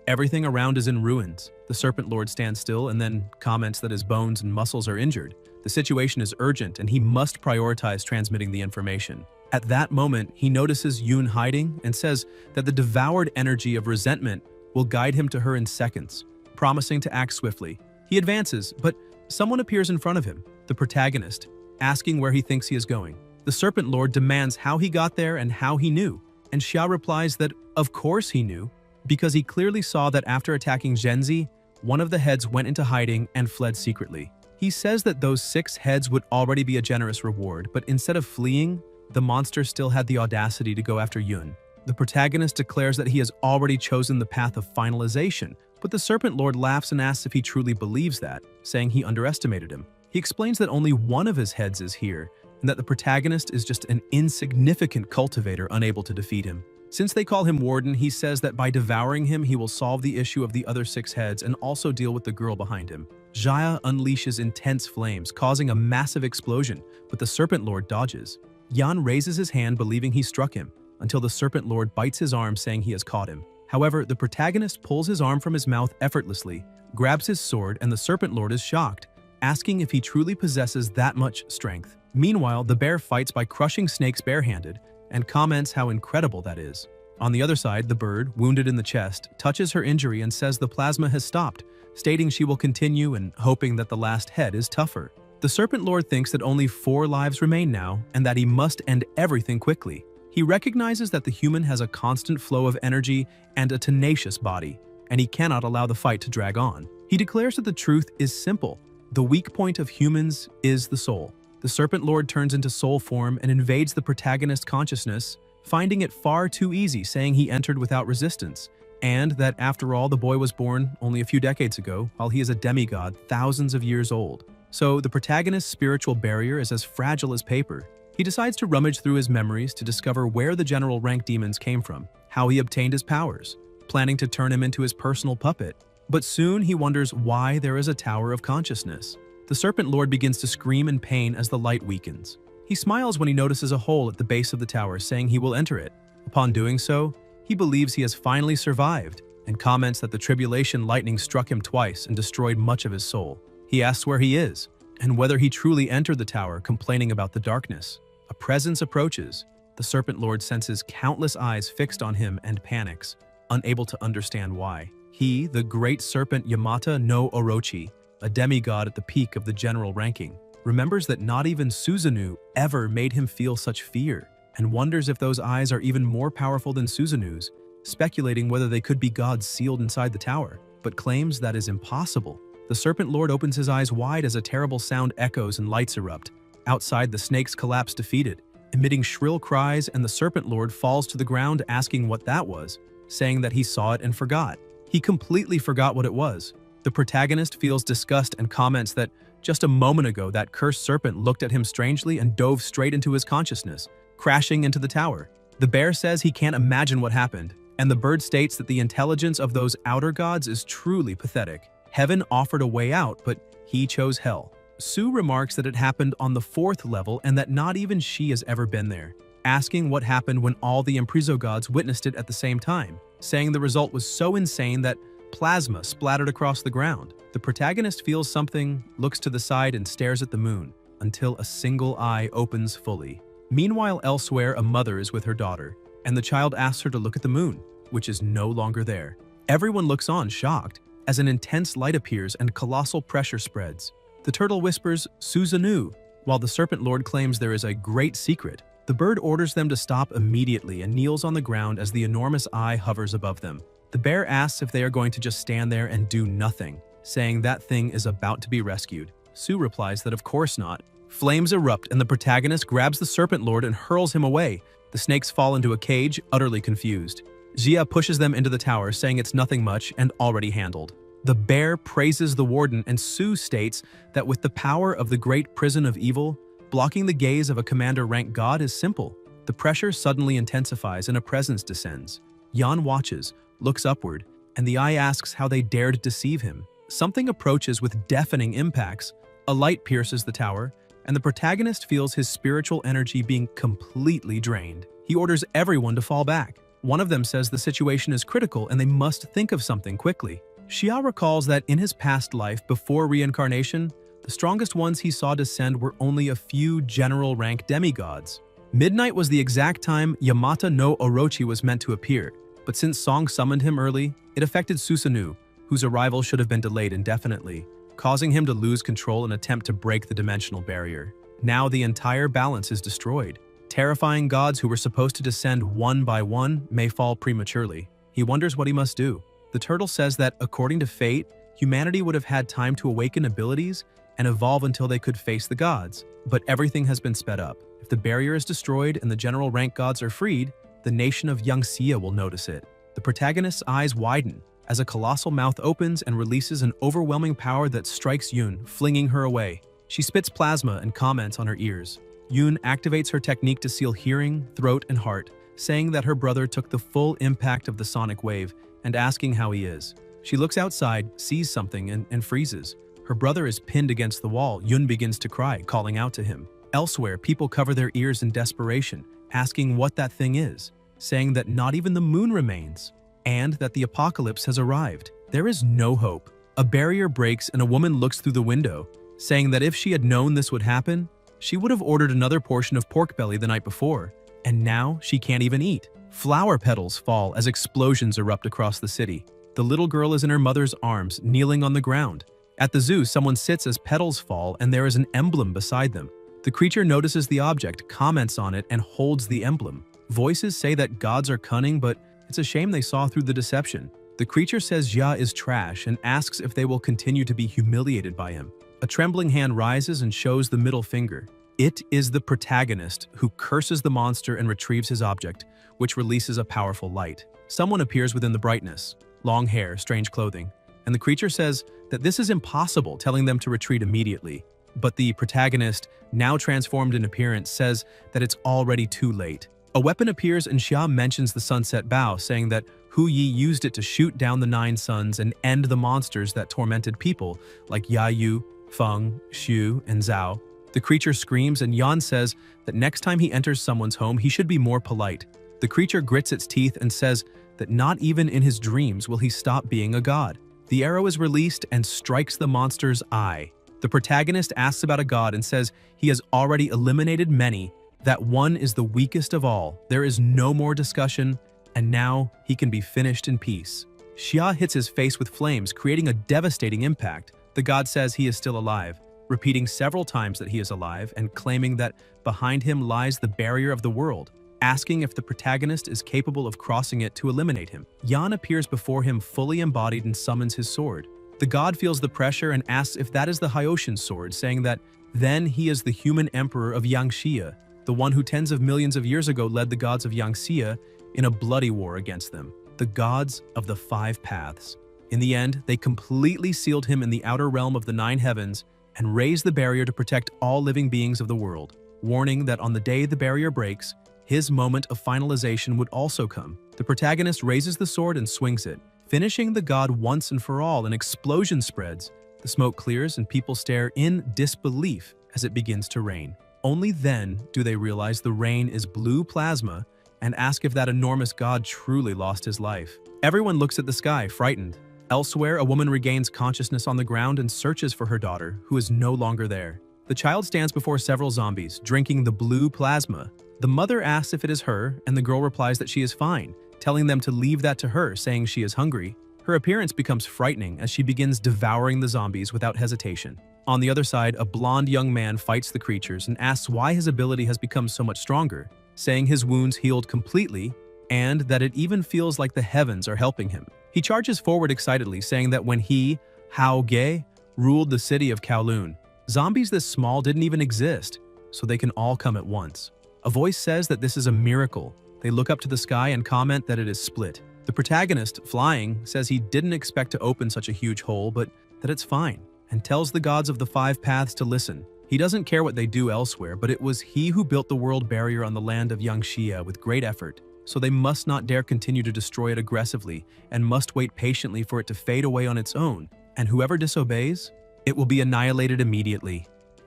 Everything around is in ruins. The Serpent Lord stands still and then comments that his bones and muscles are injured, The situation is urgent and he must prioritize transmitting the information. At that moment, he notices Yoon hiding and says that the devoured energy of resentment will guide him to her in seconds, promising to act swiftly. He advances, but someone appears in front of him, the protagonist, asking where he thinks he is going. The Serpent Lord demands how he got there and how he knew, and Xia replies that of course he knew, because he clearly saw that after attacking Zhenzi, one of the heads went into hiding and fled secretly. He says that those 6 heads would already be a generous reward, but instead of fleeing, the monster still had the audacity to go after Yun. The protagonist declares that he has already chosen the path of finalization, but the Serpent Lord laughs and asks if he truly believes that, saying he underestimated him. He explains that only one of his heads is here, and that the protagonist is just an insignificant cultivator unable to defeat him. Since they call him Warden, he says that by devouring him, he will solve the issue of the other 6 heads and also deal with the girl behind him. Jaya unleashes intense flames, causing a massive explosion, but the Serpent Lord dodges. Yan raises his hand believing he struck him, until the Serpent Lord bites his arm saying he has caught him. However, the protagonist pulls his arm from his mouth effortlessly, grabs his sword, and the Serpent Lord is shocked, asking if he truly possesses that much strength. Meanwhile, the bear fights by crushing snakes barehanded, and comments how incredible that is. On the other side, the bird, wounded in the chest, touches her injury and says the plasma has stopped, stating she will continue and hoping that the last head is tougher. The Serpent Lord thinks that only 4 lives remain now and that he must end everything quickly. He recognizes that the human has a constant flow of energy and a tenacious body, and he cannot allow the fight to drag on. He declares that the truth is simple. The weak point of humans is the soul. The Serpent Lord turns into soul form and invades the protagonist's consciousness, finding it far too easy, saying he entered without resistance, and that after all the boy was born only a few decades ago, while he is a demigod thousands of years old. So the protagonist's spiritual barrier is as fragile as paper. He decides to rummage through his memories to discover where the general rank demons came from, how he obtained his powers, planning to turn him into his personal puppet. But soon he wonders why there is a tower of consciousness. The Serpent Lord begins to scream in pain as the light weakens. He smiles when he notices a hole at the base of the tower, saying he will enter it. Upon doing so, he believes he has finally survived, and comments that the tribulation lightning struck him twice and destroyed much of his soul. He asks where he is, and whether he truly entered the tower, complaining about the darkness. A presence approaches. The Serpent Lord senses countless eyes fixed on him and panics, unable to understand why. He, the great serpent Yamata no Orochi, a demigod at the peak of the general ranking, remembers that not even Susanoo ever made him feel such fear, and wonders if those eyes are even more powerful than Susanoo's, speculating whether they could be gods sealed inside the tower, but claims that is impossible. The Serpent Lord opens his eyes wide as a terrible sound echoes and lights erupt. Outside, the snakes collapse defeated, emitting shrill cries, and the Serpent Lord falls to the ground asking what that was, saying that he saw it and forgot. He completely forgot what it was. The protagonist feels disgust and comments that just a moment ago that cursed serpent looked at him strangely and dove straight into his consciousness, crashing into the tower. The bear says he can't imagine what happened, and the bird states that the intelligence of those outer gods is truly pathetic. Heaven offered a way out, but he chose hell. Sue remarks that it happened on the 4th level and that not even she has ever been there, asking what happened when all the Impriso gods witnessed it at the same time, saying the result was so insane that plasma splattered across the ground. The protagonist feels something, looks to the side and stares at the moon, until a single eye opens fully. Meanwhile, elsewhere, a mother is with her daughter, and the child asks her to look at the moon, which is no longer there. Everyone looks on, shocked, as an intense light appears and colossal pressure spreads. The turtle whispers, Susanoo, while the Serpent Lord claims there is a great secret. The bird orders them to stop immediately and kneels on the ground as the enormous eye hovers above them. The bear asks if they are going to just stand there and do nothing, saying that thing is about to be rescued. Sue replies that of course not. Flames erupt and the protagonist grabs the Serpent Lord and hurls him away. The snakes fall into a cage, utterly confused. Jia pushes them into the tower, saying it's nothing much and already handled. The bear praises the warden, and Sue states that with the power of the great prison of evil, blocking the gaze of a commander-rank god is simple. The pressure suddenly intensifies and a presence descends. Yan watches, looks upward, and the eye asks how they dared deceive him. Something approaches with deafening impacts. A light pierces the tower, and the protagonist feels his spiritual energy being completely drained. He orders everyone to fall back. One of them says the situation is critical and they must think of something quickly. Xia recalls that in his past life before reincarnation, The strongest ones he saw descend were only a few general-rank demigods. Midnight was the exact time Yamata no Orochi was meant to appear, but since Song summoned him early, it affected Susanoo, whose arrival should have been delayed indefinitely, causing him to lose control and attempt to break the dimensional barrier. Now the entire balance is destroyed. Terrifying gods who were supposed to descend one by one may fall prematurely. He wonders what he must do. The turtle says that, according to fate, humanity would have had time to awaken abilities and evolve until they could face the gods. But everything has been sped up. If the barrier is destroyed and the general rank gods are freed, the nation of Yangxia will notice it. The protagonist's eyes widen as a colossal mouth opens and releases an overwhelming power that strikes Yoon, flinging her away. She spits plasma and comments on her ears. Yoon activates her technique to seal hearing, throat, and heart, saying that her brother took the full impact of the sonic wave and asking how he is. She looks outside, sees something, and freezes. Her brother is pinned against the wall. Yoon begins to cry, calling out to him. Elsewhere, people cover their ears in desperation, asking what that thing is, saying that not even the moon remains, and that the apocalypse has arrived. There is no hope. A barrier breaks and a woman looks through the window, saying that if she had known this would happen, she would have ordered another portion of pork belly the night before, and now she can't even eat. Flower petals fall as explosions erupt across the city. The little girl is in her mother's arms, kneeling on the ground. At the zoo, someone sits as petals fall and there is an emblem beside them. The creature notices the object, comments on it, and holds the emblem. Voices say that gods are cunning, but it's a shame they saw through the deception. The creature says Jia is trash and asks if they will continue to be humiliated by him. A trembling hand rises and shows the middle finger. It is the protagonist who curses the monster and retrieves his object, which releases a powerful light. Someone appears within the brightness. Long hair, strange clothing. And the creature says that this is impossible, telling them to retreat immediately. But the protagonist, now transformed in appearance, says that it's already too late. A weapon appears and Xia mentions the sunset bow, saying that Hu Yi used it to shoot down the 9 suns and end the monsters that tormented people like Yayu, Feng, Xu, and Zhao. The creature screams and Yan says that next time he enters someone's home, he should be more polite. The creature grits its teeth and says that not even in his dreams will he stop being a god. The arrow is released and strikes the monster's eye. The protagonist asks about a god and says he has already eliminated many, that one is the weakest of all. There is no more discussion, and now he can be finished in peace. Xia hits his face with flames, creating a devastating impact. The god says he is still alive, repeating several times that he is alive and claiming that behind him lies the barrier of the world, asking if the protagonist is capable of crossing it to eliminate him. Yan appears before him fully embodied and summons his sword. The god feels the pressure and asks if that is the Hyoshin's sword, saying that then he is the human emperor of Yangxia, the one who tens of millions of years ago led the gods of Yangxia in a bloody war against them, the gods of the 5 paths. In the end, they completely sealed him in the outer realm of the 9 heavens and raised the barrier to protect all living beings of the world, warning that on the day the barrier breaks, his moment of finalization would also come. The protagonist raises the sword and swings it, finishing the god once and for all. An explosion spreads, the smoke clears, and people stare in disbelief as it begins to rain. Only then do they realize the rain is blue plasma and ask if that enormous god truly lost his life. Everyone looks at the sky, frightened. Elsewhere, a woman regains consciousness on the ground and searches for her daughter, who is no longer there. The child stands before several zombies, drinking the blue plasma. The mother asks if it is her, and the girl replies that she is fine, telling them to leave that to her, saying she is hungry. Her appearance becomes frightening as she begins devouring the zombies without hesitation. On the other side, a blonde young man fights the creatures and asks why his ability has become so much stronger, saying his wounds healed completely and that it even feels like the heavens are helping him. He charges forward excitedly, saying that when he, Hao Ge, ruled the city of Kowloon, zombies this small didn't even exist, so they can all come at once. A voice says that this is a miracle. They look up to the sky and comment that it is split. The protagonist, flying, says he didn't expect to open such a huge hole, but that it's fine, and tells the gods of the 5 paths to listen. He doesn't care what they do elsewhere, but it was he who built the world barrier on the land of Yangxia with great effort, so they must not dare continue to destroy it aggressively and must wait patiently for it to fade away on its own, and whoever disobeys, it will be annihilated immediately.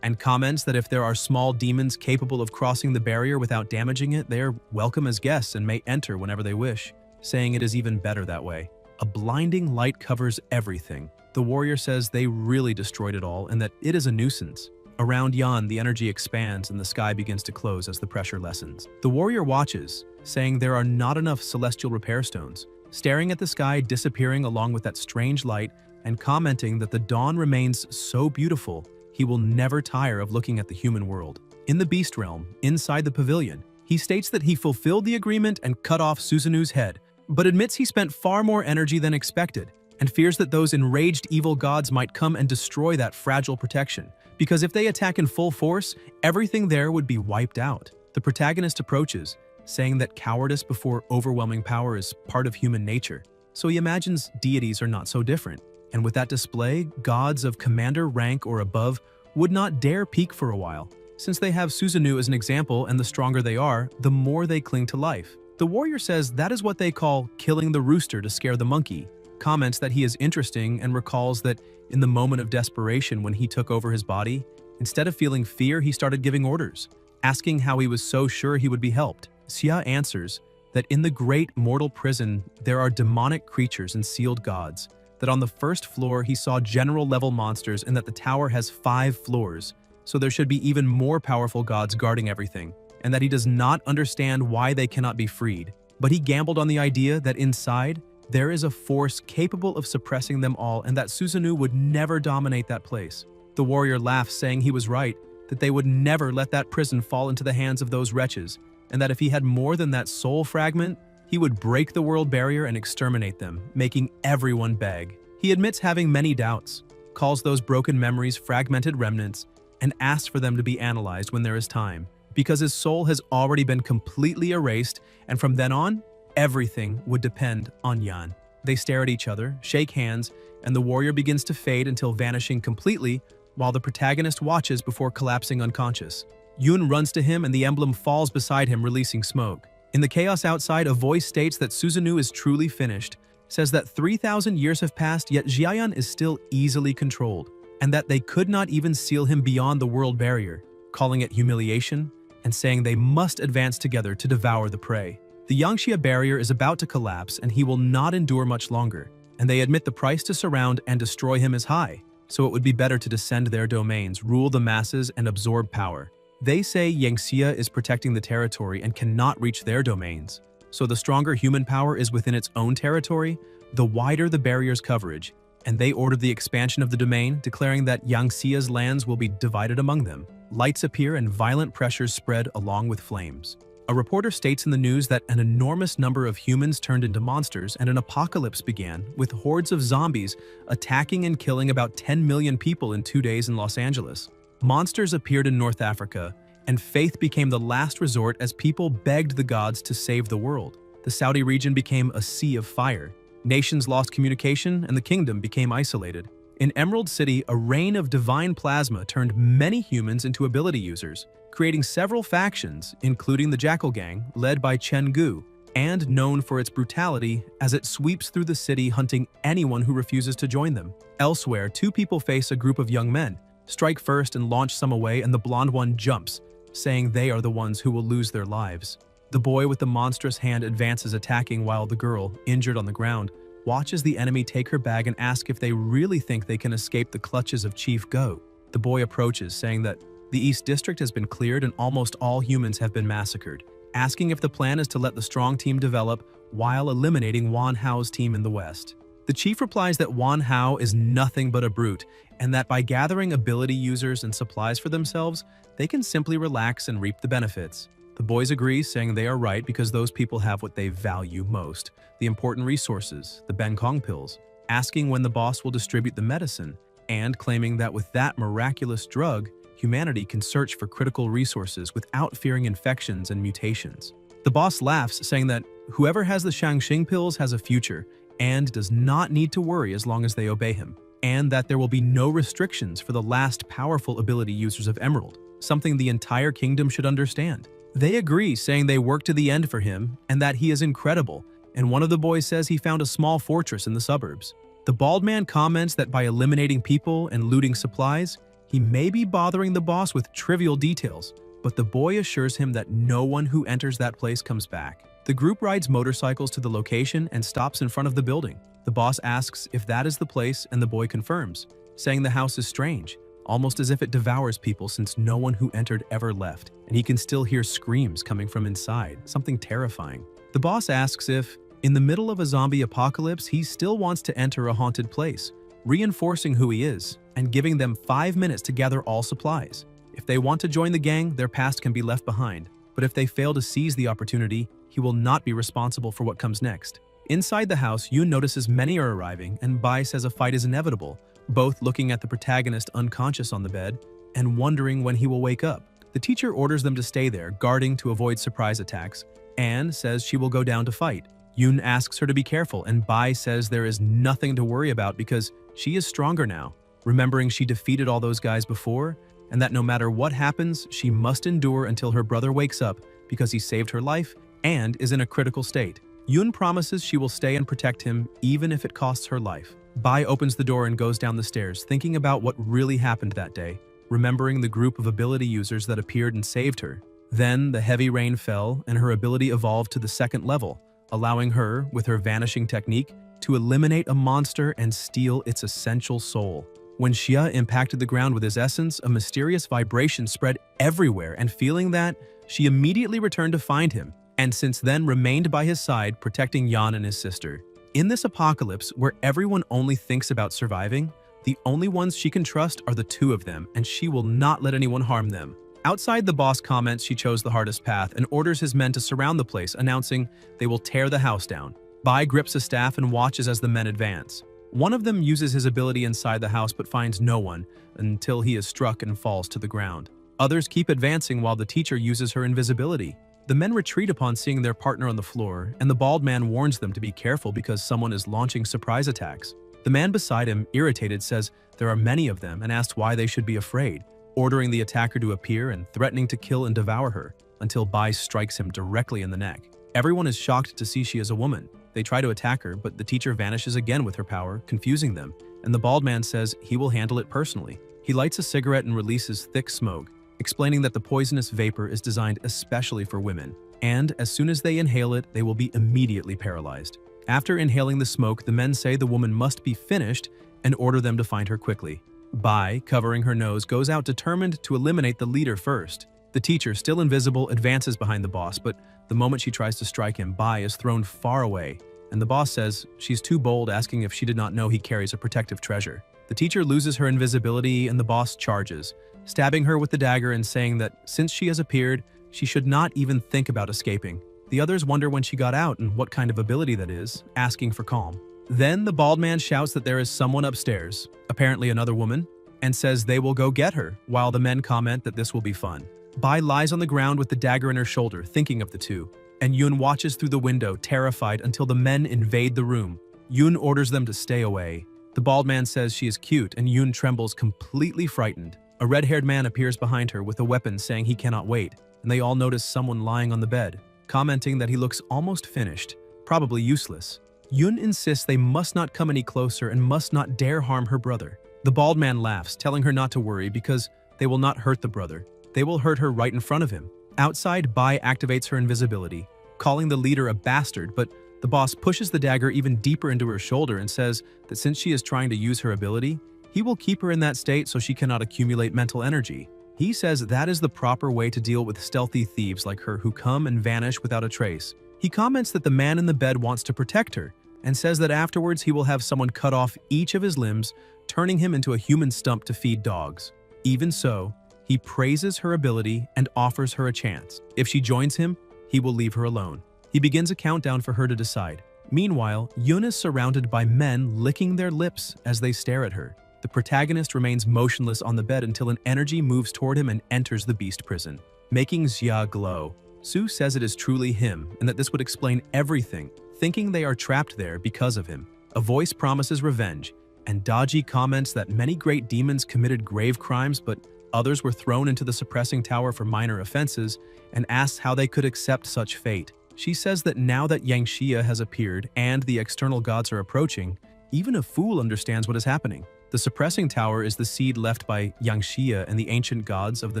And comments that if there are small demons capable of crossing the barrier without damaging it, they are welcome as guests and may enter whenever they wish, saying it is even better that way. A blinding light covers everything. The warrior says they really destroyed it all and that it is a nuisance. Around Yan, the energy expands and the sky begins to close as the pressure lessens. The warrior watches, saying there are not enough celestial repair stones, staring at the sky disappearing along with that strange light and commenting that the dawn remains so beautiful, he will never tire of looking at the human world. In the beast realm, inside the pavilion, he states that he fulfilled the agreement and cut off Susanu's head, but admits he spent far more energy than expected and fears that those enraged evil gods might come and destroy that fragile protection, because if they attack in full force, everything there would be wiped out. The protagonist approaches, saying that cowardice before overwhelming power is part of human nature, so he imagines deities are not so different. And with that display, gods of commander rank or above would not dare peak for a while, since they have Susanu as an example, and the stronger they are, the more they cling to life. The warrior says that is what they call killing the rooster to scare the monkey, comments that he is interesting and recalls that in the moment of desperation when he took over his body, instead of feeling fear, he started giving orders, asking how he was so sure he would be helped. Xia answers that in the great mortal prison there are demonic creatures and sealed gods, that on the first floor he saw general-level monsters and that the tower has 5 floors, so there should be even more powerful gods guarding everything, and that he does not understand why they cannot be freed. But he gambled on the idea that inside, there is a force capable of suppressing them all and that Susanu would never dominate that place. The warrior laughs, saying he was right, that they would never let that prison fall into the hands of those wretches, and that if he had more than that soul fragment, he would break the world barrier and exterminate them, making everyone beg. He admits having many doubts, calls those broken memories fragmented remnants, and asks for them to be analyzed when there is time, because his soul has already been completely erased, and from then on, everything would depend on Yan. They stare at each other, shake hands, and the warrior begins to fade until vanishing completely, while the protagonist watches before collapsing unconscious. Yun runs to him and the emblem falls beside him, releasing smoke. In the chaos outside, a voice states that Susanu is truly finished, says that 3,000 years have passed, yet Jiayan is still easily controlled, and that they could not even seal him beyond the world barrier, calling it humiliation, and saying they must advance together to devour the prey. The Yangxia barrier is about to collapse and he will not endure much longer, and they admit the price to surround and destroy him is high, so it would be better to descend their domains, rule the masses, and absorb power. They say Yangxia is protecting the territory and cannot reach their domains, so the stronger human power is within its own territory, the wider the barrier's coverage, and they ordered the expansion of the domain, declaring that Yangxia's lands will be divided among them. Lights appear and violent pressures spread along with flames. A reporter states in the news that an enormous number of humans turned into monsters and an apocalypse began, with hordes of zombies attacking and killing about 10 million people in 2 days in Los Angeles. Monsters appeared in North Africa, and faith became the last resort as people begged the gods to save the world. The Saudi region became a sea of fire. Nations lost communication, and the kingdom became isolated. In Emerald City, a rain of divine plasma turned many humans into ability users, creating several factions, including the Jackal Gang, led by Chen Gu, and known for its brutality as it sweeps through the city hunting anyone who refuses to join them. Elsewhere, 2 people face a group of young men, strike first and launch some away, and the blonde one jumps, saying they are the ones who will lose their lives. The boy with the monstrous hand advances, attacking, while the girl, injured on the ground, watches the enemy take her bag and ask if they really think they can escape the clutches of Chief Go. The boy approaches, saying that the East District has been cleared and almost all humans have been massacred, asking if the plan is to let the strong team develop while eliminating Wan Hao's team in the West. The chief replies that Wan Hao is nothing but a brute, and that by gathering ability users and supplies for themselves, they can simply relax and reap the benefits. The boys agree, saying they are right because those people have what they value most, the important resources, the Benkong pills, asking when the boss will distribute the medicine, and claiming that with that miraculous drug, humanity can search for critical resources without fearing infections and mutations. The boss laughs, saying that whoever has the Shangxing pills has a future and does not need to worry as long as they obey him, and that there will be no restrictions for the last powerful ability users of Emerald, something the entire kingdom should understand. They agree, saying they work to the end for him and that he is incredible, and one of the boys says he found a small fortress in the suburbs. The bald man comments that by eliminating people and looting supplies, he may be bothering the boss with trivial details, but the boy assures him that no one who enters that place comes back. The group rides motorcycles to the location and stops in front of the building. The boss asks if that is the place, and the boy confirms, saying the house is strange, almost as if it devours people since no one who entered ever left, and he can still hear screams coming from inside, something terrifying. The boss asks if, in the middle of a zombie apocalypse, he still wants to enter a haunted place, reinforcing who he is and giving them 5 minutes to gather all supplies. If they want to join the gang, their past can be left behind, but if they fail to seize the opportunity, he will not be responsible for what comes next. Inside the house, Yoon notices many are arriving, and Bai says a fight is inevitable, both looking at the protagonist unconscious on the bed and wondering when he will wake up. The teacher orders them to stay there, guarding to avoid surprise attacks, and says she will go down to fight. Yoon asks her to be careful, and Bai says there is nothing to worry about because she is stronger now, remembering she defeated all those guys before, and that no matter what happens, she must endure until her brother wakes up because he saved her life and is in a critical state. Yoon promises she will stay and protect him even if it costs her life. Bai opens the door and goes down the stairs, thinking about what really happened that day, remembering the group of ability users that appeared and saved her. Then the heavy rain fell and her ability evolved to the second level, allowing her, with her vanishing technique, to eliminate a monster and steal its essential soul. When Xia impacted the ground with his essence, a mysterious vibration spread everywhere, and feeling that, she immediately returned to find him, and since then remained by his side, protecting Yan and his sister. In this apocalypse, where everyone only thinks about surviving, the only ones she can trust are the two of them, and she will not let anyone harm them. Outside, the boss comments she chose the hardest path and orders his men to surround the place, announcing they will tear the house down. Bai grips a staff and watches as the men advance. One of them uses his ability inside the house but finds no one until he is struck and falls to the ground. Others keep advancing while the teacher uses her invisibility. The men retreat upon seeing their partner on the floor, and the bald man warns them to be careful because someone is launching surprise attacks. The man beside him, irritated, says there are many of them and asks why they should be afraid, ordering the attacker to appear and threatening to kill and devour her until Bai strikes him directly in the neck. Everyone is shocked to see she is a woman. They try to attack her, but the teacher vanishes again with her power, confusing them, and the bald man says he will handle it personally. He lights a cigarette and releases thick smoke, explaining that the poisonous vapor is designed especially for women, and as soon as they inhale it, they will be immediately paralyzed. After inhaling the smoke, the men say the woman must be finished and order them to find her quickly. Bai, covering her nose, goes out determined to eliminate the leader first. The teacher, still invisible, advances behind the boss, but the moment she tries to strike him, Bai is thrown far away, and the boss says she's too bold, asking if she did not know he carries a protective treasure. The teacher loses her invisibility and the boss charges, stabbing her with the dagger and saying that since she has appeared, she should not even think about escaping. The others wonder when she got out and what kind of ability that is, asking for calm. Then the bald man shouts that there is someone upstairs, apparently another woman, and says they will go get her, while the men comment that this will be fun. Bai lies on the ground with the dagger in her shoulder, thinking of the two, and Yoon watches through the window, terrified, until the men invade the room. Yoon orders them to stay away. The bald man says she is cute, and Yoon trembles, completely frightened. A red-haired man appears behind her with a weapon, saying he cannot wait, and they all notice someone lying on the bed, commenting that he looks almost finished, probably useless. Yoon insists they must not come any closer and must not dare harm her brother. The bald man laughs, telling her not to worry because they will not hurt the brother. They will hurt her right in front of him. Outside, Bai activates her invisibility, calling the leader a bastard, but the boss pushes the dagger even deeper into her shoulder and says that since she is trying to use her ability, he will keep her in that state so she cannot accumulate mental energy. He says that is the proper way to deal with stealthy thieves like her who come and vanish without a trace. He comments that the man in the bed wants to protect her, and says that afterwards he will have someone cut off each of his limbs, turning him into a human stump to feed dogs. Even so, he praises her ability and offers her a chance. If she joins him, he will leave her alone. He begins a countdown for her to decide. Meanwhile, Yoon is surrounded by men licking their lips as they stare at her. The protagonist remains motionless on the bed until an energy moves toward him and enters the beast prison, making Xia glow. Su says it is truly him and that this would explain everything, thinking they are trapped there because of him. A voice promises revenge, and Daji comments that many great demons committed grave crimes, but others were thrown into the suppressing tower for minor offenses, and asks how they could accept such fate. She says that now that Yang Xia has appeared and the external gods are approaching, even a fool understands what is happening. The suppressing tower is the seed left by Yang Xia and the ancient gods of the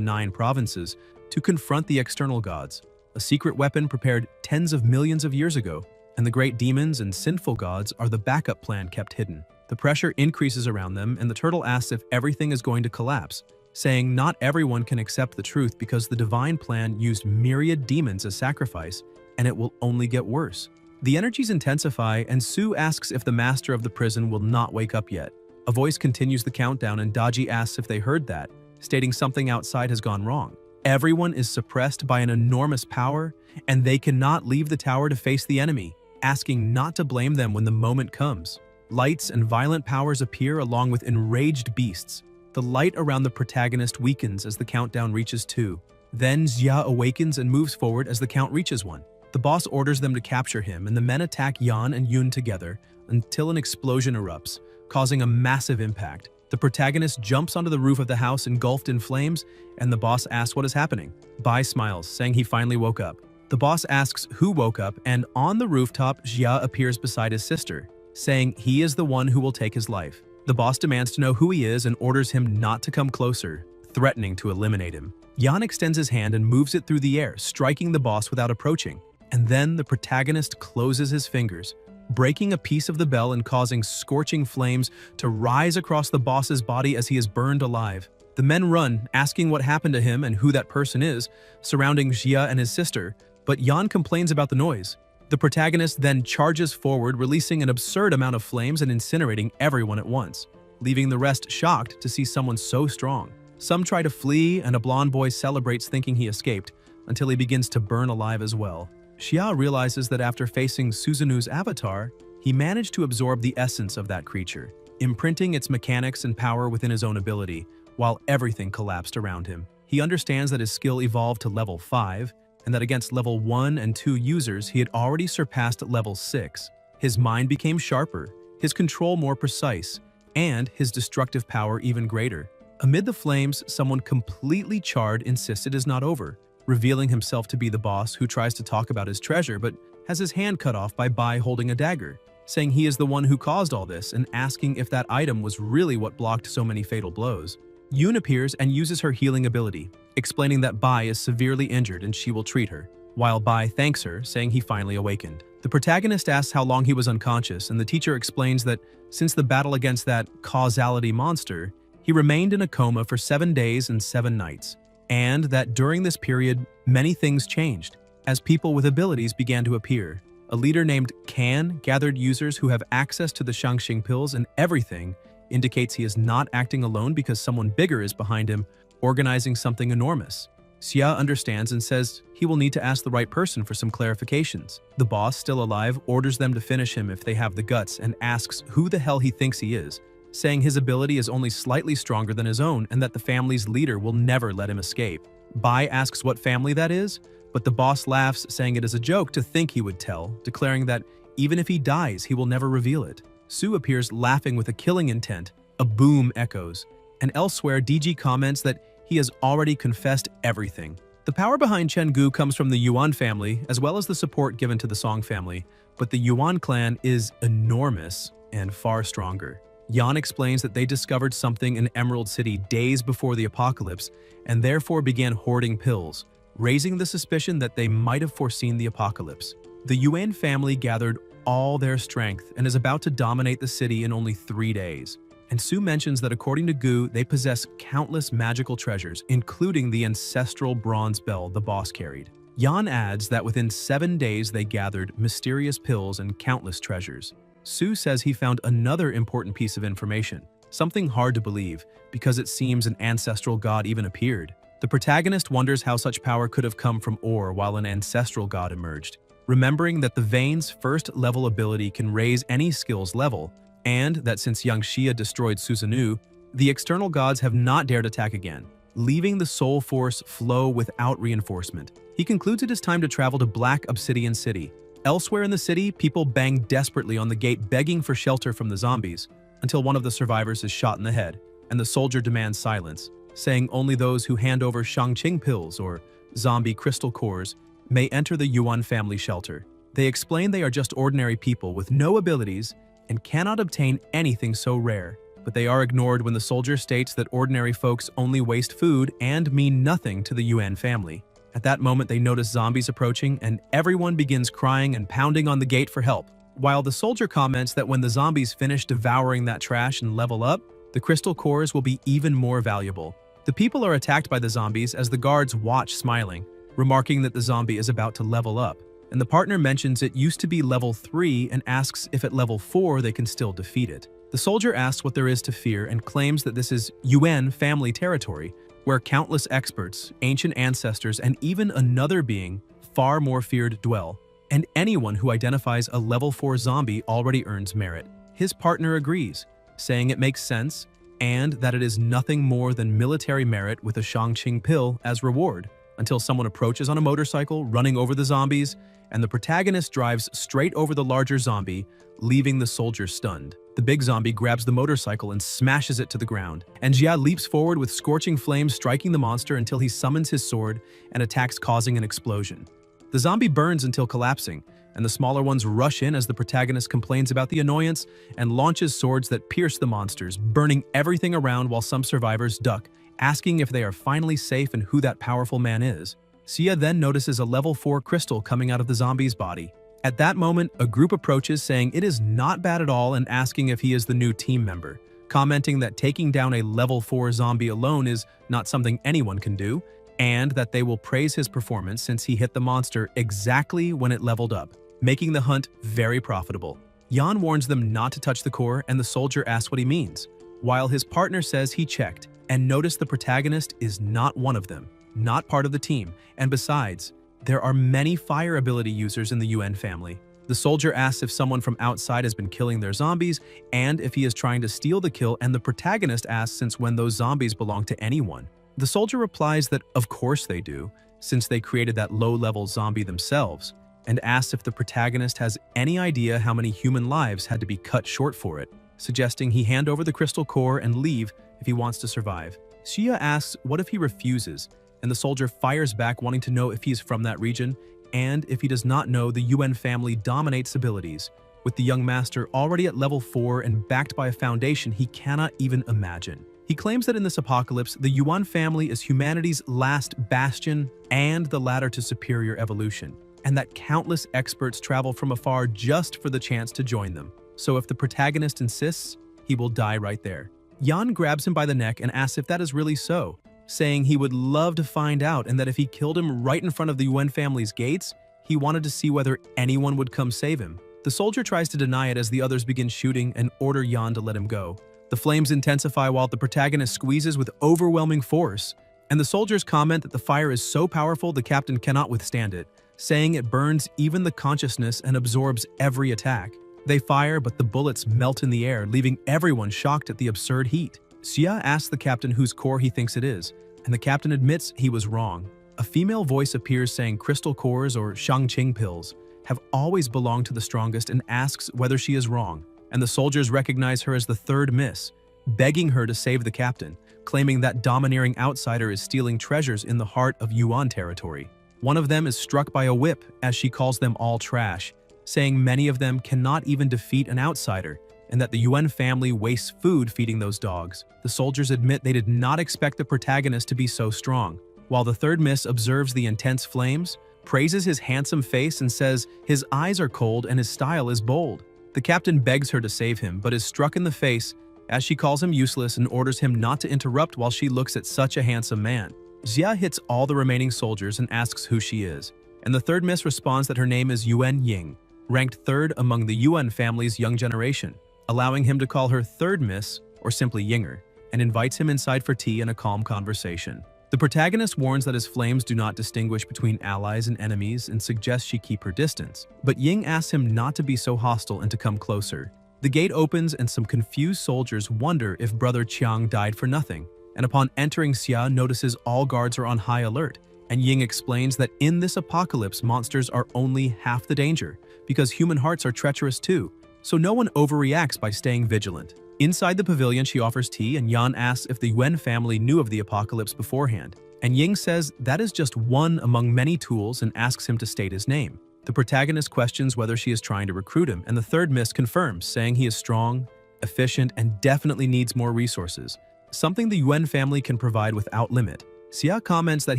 9 provinces to confront the external gods, a secret weapon prepared tens of millions of years ago. and the great demons and sinful gods are the backup plan kept hidden. The pressure increases around them, and the turtle asks if everything is going to collapse, saying not everyone can accept the truth because the divine plan used myriad demons as sacrifice, and it will only get worse. The energies intensify, and Sue asks if the master of the prison will not wake up yet. A voice continues the countdown, and Daji asks if they heard that, stating something outside has gone wrong. Everyone is suppressed by an enormous power, and they cannot leave the tower to face the enemy, asking not to blame them when the moment comes. Lights and violent powers appear along with enraged beasts. The light around the protagonist weakens as the countdown reaches 2. Then Xia awakens and moves forward as the count reaches 1. The boss orders them to capture him, and the men attack Yan and Yun together until an explosion erupts, causing a massive impact. The protagonist jumps onto the roof of the house engulfed in flames, and the boss asks what is happening. Bai smiles, saying he finally woke up. The boss asks who woke up, and on the rooftop, Xia appears beside his sister, saying he is the one who will take his life. The boss demands to know who he is and orders him not to come closer, threatening to eliminate him. Yan extends his hand and moves it through the air, striking the boss without approaching. And then the protagonist closes his fingers, breaking a piece of the bell and causing scorching flames to rise across the boss's body as he is burned alive. The men run, asking what happened to him and who that person is, surrounding Xia and his sister, but Yan complains about the noise. The protagonist then charges forward, releasing an absurd amount of flames and incinerating everyone at once, leaving the rest shocked to see someone so strong. Some try to flee, and a blonde boy celebrates thinking he escaped, until he begins to burn alive as well. Xia realizes that after facing Suzanu's avatar, he managed to absorb the essence of that creature, imprinting its mechanics and power within his own ability, while everything collapsed around him. He understands that his skill evolved to level 5, and that against level 1 and 2 users he had already surpassed level 6. His mind became sharper, his control more precise, and his destructive power even greater. Amid the flames, someone completely charred insists it is not over, revealing himself to be the boss, who tries to talk about his treasure but has his hand cut off by Bai holding a dagger, saying he is the one who caused all this and asking if that item was really what blocked so many fatal blows. Yun appears and uses her healing ability, explaining that Bai is severely injured and she will treat her, while Bai thanks her, saying he finally awakened. The protagonist asks how long he was unconscious, and the teacher explains that since the battle against that causality monster, he remained in a coma for 7 days and 7 nights, and that during this period, many things changed, as people with abilities began to appear. A leader named Kan gathered users who have access to the Shangxing pills, and everything indicates he is not acting alone because someone bigger is behind him, organizing something enormous. Xia understands and says he will need to ask the right person for some clarifications. The boss, still alive, orders them to finish him if they have the guts and asks who the hell he thinks he is, saying his ability is only slightly stronger than his own and that the family's leader will never let him escape. Bai asks what family that is, but the boss laughs, saying it is a joke to think he would tell, declaring that even if he dies, he will never reveal it. Sue appears laughing with a killing intent. A boom echoes, and elsewhere DG comments that he has already confessed everything. The power behind Chen Gu comes from the Yuan family, as well as the support given to the Song family, but the Yuan clan is enormous and far stronger. Yan explains that they discovered something in Emerald City days before the apocalypse and therefore began hoarding pills, raising the suspicion that they might have foreseen the apocalypse. The Yuan family gathered all their strength and is about to dominate the city in only 3 days. And Sue mentions that according to Gu, they possess countless magical treasures, including the ancestral bronze bell the boss carried. Yan adds that within 7 days they gathered mysterious pills and countless treasures. Sue says he found another important piece of information, something hard to believe because it seems an ancestral god even appeared. The protagonist wonders how such power could have come from ore while an ancestral god emerged, remembering that the Vein's first level ability can raise any skill's level, and that since Yang Xia destroyed Susanoo, the external gods have not dared attack again, leaving the soul force flow without reinforcement. He concludes it is time to travel to Black Obsidian City. Elsewhere in the city, people bang desperately on the gate begging for shelter from the zombies, until one of the survivors is shot in the head, and the soldier demands silence, saying only those who hand over Shangqing pills or zombie crystal cores may enter the Yuan family shelter. They explain they are just ordinary people with no abilities and cannot obtain anything so rare, but they are ignored when the soldier states that ordinary folks only waste food and mean nothing to the Yuan family. At that moment, they notice zombies approaching, and everyone begins crying and pounding on the gate for help. While the soldier comments that when the zombies finish devouring that trash and level up, the crystal cores will be even more valuable. The people are attacked by the zombies as the guards watch smiling, remarking that the zombie is about to level up, and the partner mentions it used to be level 3 and asks if at level 4 they can still defeat it. The soldier asks what there is to fear and claims that this is Yuan family territory, where countless experts, ancient ancestors, and even another being, far more feared, dwell, and anyone who identifies a level 4 zombie already earns merit. His partner agrees, saying it makes sense, and that it is nothing more than military merit with a Shangqing pill as reward, until someone approaches on a motorcycle, running over the zombies, and the protagonist drives straight over the larger zombie, leaving the soldier stunned. The big zombie grabs the motorcycle and smashes it to the ground, and Jia leaps forward with scorching flames striking the monster until he summons his sword and attacks, causing an explosion. The zombie burns until collapsing, and the smaller ones rush in as the protagonist complains about the annoyance and launches swords that pierce the monsters, burning everything around while some survivors duck, asking if they are finally safe and who that powerful man is. Sia then notices a level 4 crystal coming out of the zombie's body. At that moment, a group approaches saying it is not bad at all and asking if he is the new team member, commenting that taking down a level 4 zombie alone is not something anyone can do, and that they will praise his performance since he hit the monster exactly when it leveled up, making the hunt very profitable. Yan warns them not to touch the core, and the soldier asks what he means, while his partner says he checked and noticed the protagonist is not one of them, not part of the team, and besides, there are many fire ability users in the Yuan family. The soldier asks if someone from outside has been killing their zombies and if he is trying to steal the kill, and the protagonist asks since when those zombies belong to anyone. The soldier replies that of course they do, since they created that low-level zombie themselves, and asks if the protagonist has any idea how many human lives had to be cut short for it, suggesting he hand over the crystal core and leave if he wants to survive. Xia asks what if he refuses, and the soldier fires back wanting to know if he is from that region, and if he does not know the Yuan family dominates abilities, with the young master already at level 4 and backed by a foundation he cannot even imagine. He claims that in this apocalypse, the Yuan family is humanity's last bastion and the ladder to superior evolution, and that countless experts travel from afar just for the chance to join them. So if the protagonist insists, he will die right there. Yan grabs him by the neck and asks if that is really so, saying he would love to find out and that if he killed him right in front of the Yuan family's gates, he wanted to see whether anyone would come save him. The soldier tries to deny it as the others begin shooting and order Yan to let him go. The flames intensify while the protagonist squeezes with overwhelming force, and the soldiers comment that the fire is so powerful the captain cannot withstand it, saying it burns even the consciousness and absorbs every attack. They fire, but the bullets melt in the air, leaving everyone shocked at the absurd heat. Xia asks the captain whose core he thinks it is, and the captain admits he was wrong. A female voice appears saying crystal cores or Shangqing pills have always belonged to the strongest and asks whether she is wrong, and the soldiers recognize her as the third miss, begging her to save the captain, claiming that domineering outsider is stealing treasures in the heart of Yuan territory. One of them is struck by a whip as she calls them all trash, saying many of them cannot even defeat an outsider, and that the Yuan family wastes food feeding those dogs. The soldiers admit they did not expect the protagonist to be so strong, while the third miss observes the intense flames, praises his handsome face and says his eyes are cold and his style is bold. The captain begs her to save him, but is struck in the face as she calls him useless and orders him not to interrupt while she looks at such a handsome man. Xia hits all the remaining soldiers and asks who she is, and the third miss responds that her name is Yuan Ying, ranked third among the Yuan family's young generation, allowing him to call her third miss or simply Yinger, and invites him inside for tea and a calm conversation. The protagonist warns that his flames do not distinguish between allies and enemies and suggests she keep her distance, but Ying asks him not to be so hostile and to come closer. The gate opens and some confused soldiers wonder if Brother Qiang died for nothing, and upon entering, Xia notices all guards are on high alert, and Ying explains that in this apocalypse monsters are only half the danger, because human hearts are treacherous too, so no one overreacts by staying vigilant. Inside the pavilion, she offers tea, and Yan asks if the Yuan family knew of the apocalypse beforehand, and Ying says that is just one among many tools and asks him to state his name. The protagonist questions whether she is trying to recruit him, and the third miss confirms, saying he is strong, efficient, and definitely needs more resources, something the Yuan family can provide without limit. Xia comments that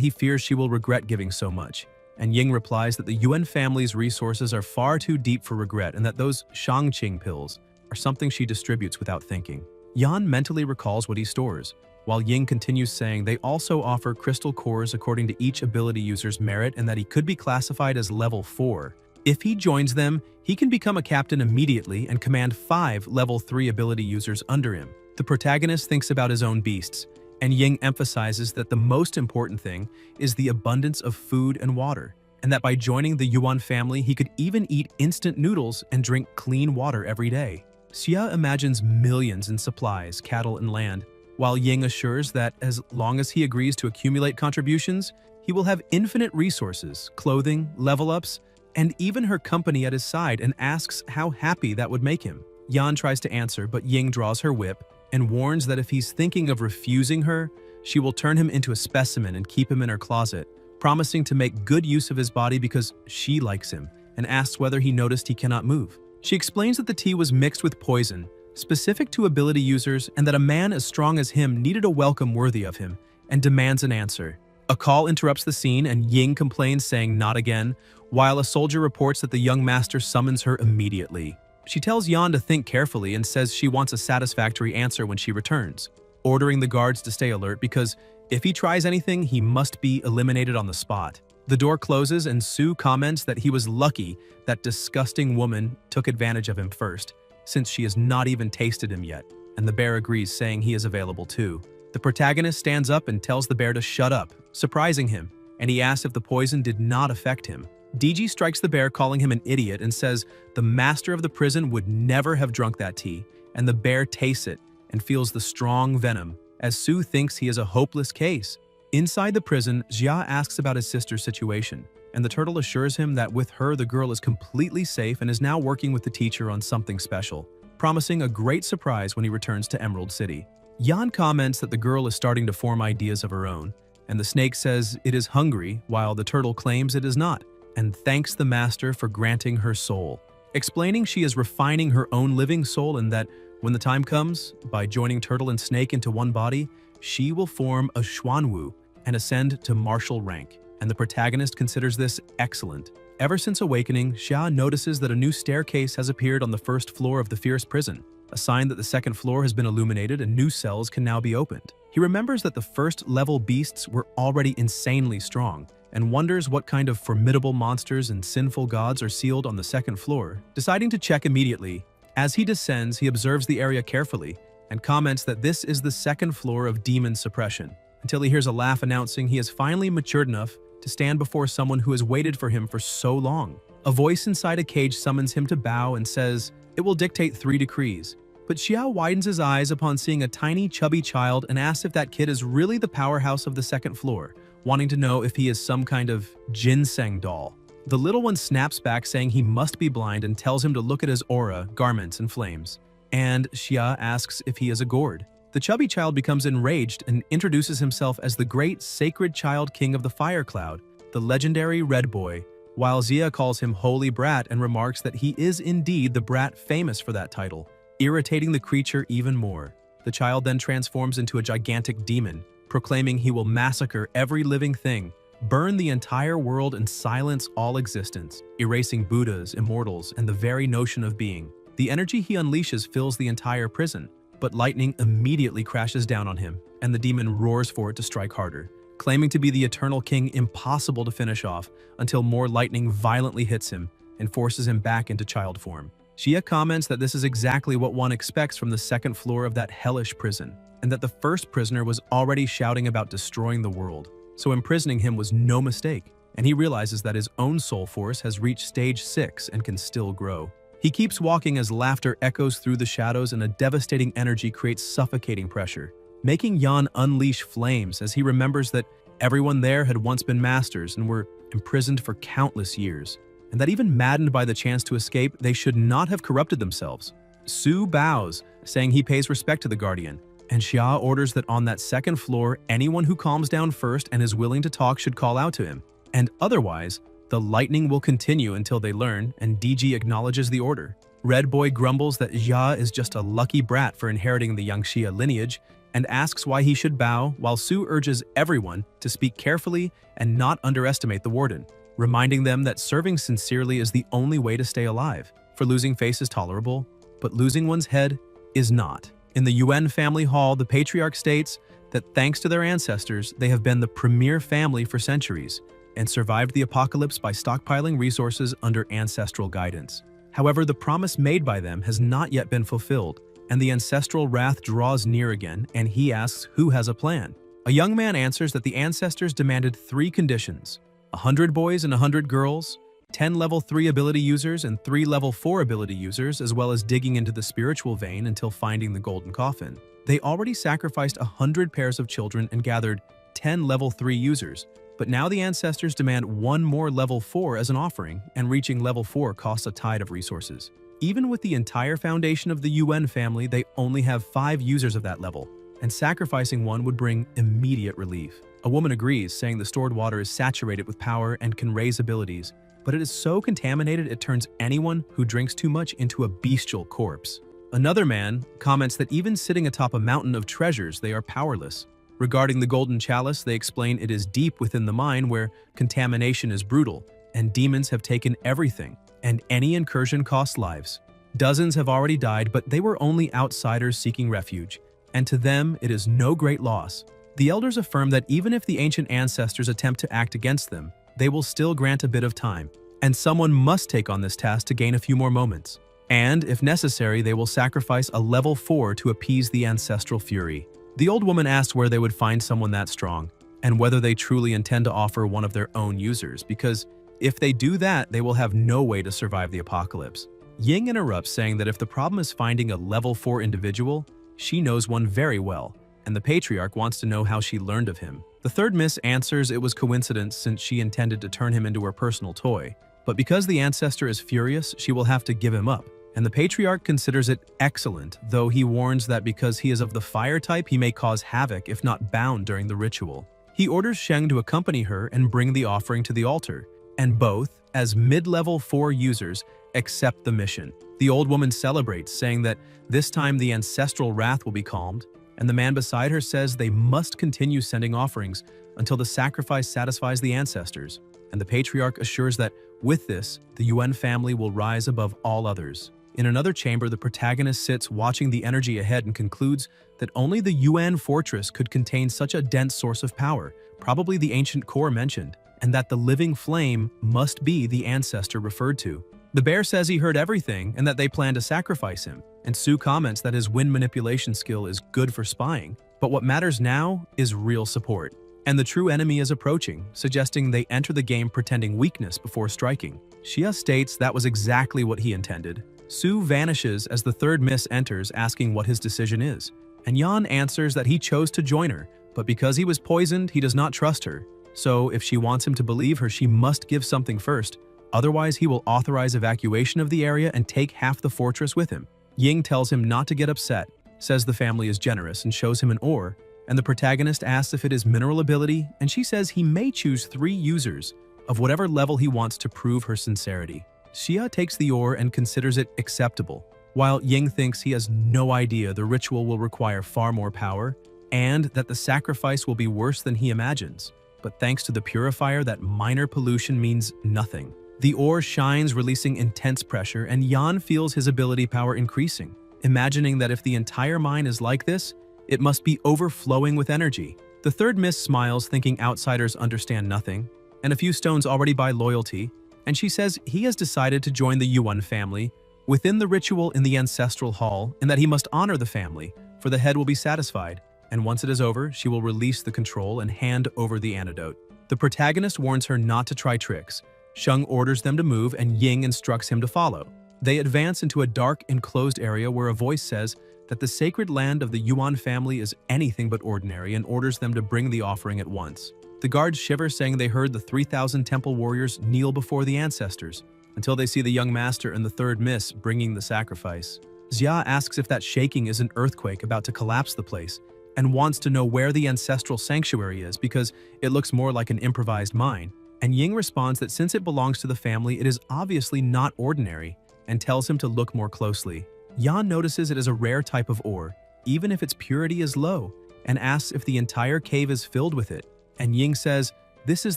he fears she will regret giving so much, and Ying replies that the Yuan family's resources are far too deep for regret and that those Shangqing pills are something she distributes without thinking. Yan mentally recalls what he stores, while Ying continues saying they also offer crystal cores according to each ability user's merit and that he could be classified as level 4. If he joins them, he can become a captain immediately and command 5 level 3 ability users under him. The protagonist thinks about his own beasts, and Ying emphasizes that the most important thing is the abundance of food and water, and that by joining the Yuan family he could even eat instant noodles and drink clean water every day. Xia imagines millions in supplies, cattle, and land, while Ying assures that as long as he agrees to accumulate contributions, he will have infinite resources, clothing, level-ups, and even her company at his side, and asks how happy that would make him. Yan tries to answer, but Ying draws her whip and warns that if he's thinking of refusing her, she will turn him into a specimen and keep him in her closet, promising to make good use of his body because she likes him, and asks whether he noticed he cannot move. She explains that the tea was mixed with poison, specific to ability users, and that a man as strong as him needed a welcome worthy of him, and demands an answer. A call interrupts the scene, and Ying complains, saying not again, while a soldier reports that the young master summons her immediately. She tells Yan to think carefully and says she wants a satisfactory answer when she returns, ordering the guards to stay alert because if he tries anything, he must be eliminated on the spot. The door closes and Sue comments that he was lucky that disgusting woman took advantage of him first, since she has not even tasted him yet, and the bear agrees, saying he is available too. The protagonist stands up and tells the bear to shut up, surprising him, and he asks if the poison did not affect him. DG strikes the bear, calling him an idiot, and says the master of the prison would never have drunk that tea, and the bear tastes it and feels the strong venom, as Sue thinks he is a hopeless case. Inside the prison, Jia asks about his sister's situation, and the turtle assures him that with her the girl is completely safe and is now working with the teacher on something special, promising a great surprise when he returns to Emerald City. Yan comments that the girl is starting to form ideas of her own, and the snake says it is hungry while the turtle claims it is not, and thanks the master for granting her soul, explaining she is refining her own living soul and that when the time comes, by joining turtle and snake into one body, she will form a Xuanwu and ascend to martial rank, and the protagonist considers this excellent. Ever since awakening, Xia notices that a new staircase has appeared on the first floor of the fierce prison, a sign that the second floor has been illuminated and new cells can now be opened. He remembers that the first-level beasts were already insanely strong, and wonders what kind of formidable monsters and sinful gods are sealed on the second floor, deciding to check immediately. As he descends, he observes the area carefully and comments that this is the second floor of demon suppression, until he hears a laugh announcing he has finally matured enough to stand before someone who has waited for him for so long. A voice inside a cage summons him to bow and says it will dictate 3 decrees. But Xiao widens his eyes upon seeing a tiny, chubby child and asks if that kid is really the powerhouse of the second floor, wanting to know if he is some kind of ginseng doll. The little one snaps back, saying he must be blind, and tells him to look at his aura, garments, and flames. And Xia asks if he is a gourd. The chubby child becomes enraged and introduces himself as the great sacred child king of the fire cloud, the legendary Red Boy, while Xia calls him Holy Brat and remarks that he is indeed the brat famous for that title, irritating the creature even more. The child then transforms into a gigantic demon, proclaiming he will massacre every living thing, burn the entire world, and silence all existence, erasing Buddhas, immortals, and the very notion of being. The energy he unleashes fills the entire prison, but lightning immediately crashes down on him, and the demon roars for it to strike harder, claiming to be the eternal king impossible to finish off until more lightning violently hits him and forces him back into child form. Xia comments that this is exactly what one expects from the second floor of that hellish prison, and that the first prisoner was already shouting about destroying the world, so imprisoning him was no mistake, and he realizes that his own soul force has reached stage 6 and can still grow. He keeps walking as laughter echoes through the shadows and a devastating energy creates suffocating pressure, making Yan unleash flames as he remembers that everyone there had once been masters and were imprisoned for countless years, and that even maddened by the chance to escape, they should not have corrupted themselves. Su bows, saying he pays respect to the Guardian, and Xia orders that on that second floor, anyone who calms down first and is willing to talk should call out to him, and otherwise, the lightning will continue until they learn, and DG acknowledges the order. Red Boy grumbles that Xia is just a lucky brat for inheriting the Yangxia lineage, and asks why he should bow, while Sue urges everyone to speak carefully and not underestimate the warden, reminding them that serving sincerely is the only way to stay alive. For losing face is tolerable, but losing one's head is not. In the UN family hall, the patriarch states that thanks to their ancestors, they have been the premier family for centuries and survived the apocalypse by stockpiling resources under ancestral guidance. However, the promise made by them has not yet been fulfilled, and the ancestral wrath draws near again, and he asks who has a plan. A young man answers that the ancestors demanded 3 conditions: 100 boys and 100 girls, 10 level 3 ability users and 3 level 4 ability users, as well as digging into the spiritual vein until finding the golden coffin. They already sacrificed 100 pairs of children and gathered 10 level 3 users, but now the ancestors demand 1 more level 4 as an offering, and reaching level 4 costs a tide of resources. Even with the entire foundation of the UN family, they only have 5 users of that level, and sacrificing one would bring immediate relief. A woman agrees, saying the stored water is saturated with power and can raise abilities, but it is so contaminated it turns anyone who drinks too much into a bestial corpse. Another man comments that even sitting atop a mountain of treasures, they are powerless. Regarding the golden chalice, they explain it is deep within the mine where contamination is brutal, and demons have taken everything, and any incursion costs lives. Dozens have already died, but they were only outsiders seeking refuge, and to them it is no great loss. The elders affirm that even if the ancient ancestors attempt to act against them, they will still grant a bit of time, and someone must take on this task to gain a few more moments. And, if necessary, they will sacrifice a level 4 to appease the ancestral fury. The old woman asks where they would find someone that strong, and whether they truly intend to offer one of their own users, because if they do that, they will have no way to survive the apocalypse. Ying interrupts, saying that if the problem is finding a level 4 individual, she knows one very well, and the patriarch wants to know how she learned of him. The third miss answers it was coincidence since she intended to turn him into her personal toy, but because the ancestor is furious, she will have to give him up. And the patriarch considers it excellent, though he warns that because he is of the fire type, he may cause havoc if not bound during the ritual. He orders Sheng to accompany her and bring the offering to the altar, and both, as mid-level 4 users, accept the mission. The old woman celebrates, saying that this time the ancestral wrath will be calmed, and the man beside her says they must continue sending offerings until the sacrifice satisfies the ancestors, and the patriarch assures that with this, the UN family will rise above all others. In another chamber, the protagonist sits watching the energy ahead and concludes that only the UN fortress could contain such a dense source of power, probably the ancient core mentioned, and that the living flame must be the ancestor referred to. The bear says he heard everything and that they plan to sacrifice him, and Sue comments that his wind manipulation skill is good for spying, but what matters now is real support. And the true enemy is approaching, suggesting they enter the game pretending weakness before striking. Xia states that was exactly what he intended. Sue vanishes as the third miss enters, asking what his decision is, and Yan answers that he chose to join her, but because he was poisoned, he does not trust her. So if she wants him to believe her, she must give something first, otherwise he will authorize evacuation of the area and take half the fortress with him. Ying tells him not to get upset, says the family is generous, and shows him an ore, and the protagonist asks if it is mineral ability, and she says he may choose 3 users of whatever level he wants to prove her sincerity. Xia takes the ore and considers it acceptable, while Ying thinks he has no idea the ritual will require far more power, and that the sacrifice will be worse than he imagines. But thanks to the purifier, that minor pollution means nothing. The ore shines, releasing intense pressure, and Yan feels his ability power increasing, imagining that if the entire mine is like this, it must be overflowing with energy. The third miss smiles, thinking outsiders understand nothing, and a few stones already buy loyalty, and she says he has decided to join the Yuan family within the ritual in the ancestral hall, and that he must honor the family, for the head will be satisfied, and once it is over, she will release the control and hand over the antidote. The protagonist warns her not to try tricks. Sheng orders them to move, and Ying instructs him to follow. They advance into a dark, enclosed area where a voice says that the sacred land of the Yuan family is anything but ordinary, and orders them to bring the offering at once. The guards shiver, saying they heard the 3,000 temple warriors kneel before the ancestors, until they see the young master and the third miss bringing the sacrifice. Xia asks if that shaking is an earthquake about to collapse the place, and wants to know where the ancestral sanctuary is because it looks more like an improvised mine. And Ying responds that since it belongs to the family, it is obviously not ordinary, and tells him to look more closely. Yan notices it is a rare type of ore, even if its purity is low, and asks if the entire cave is filled with it, and Ying says, "This is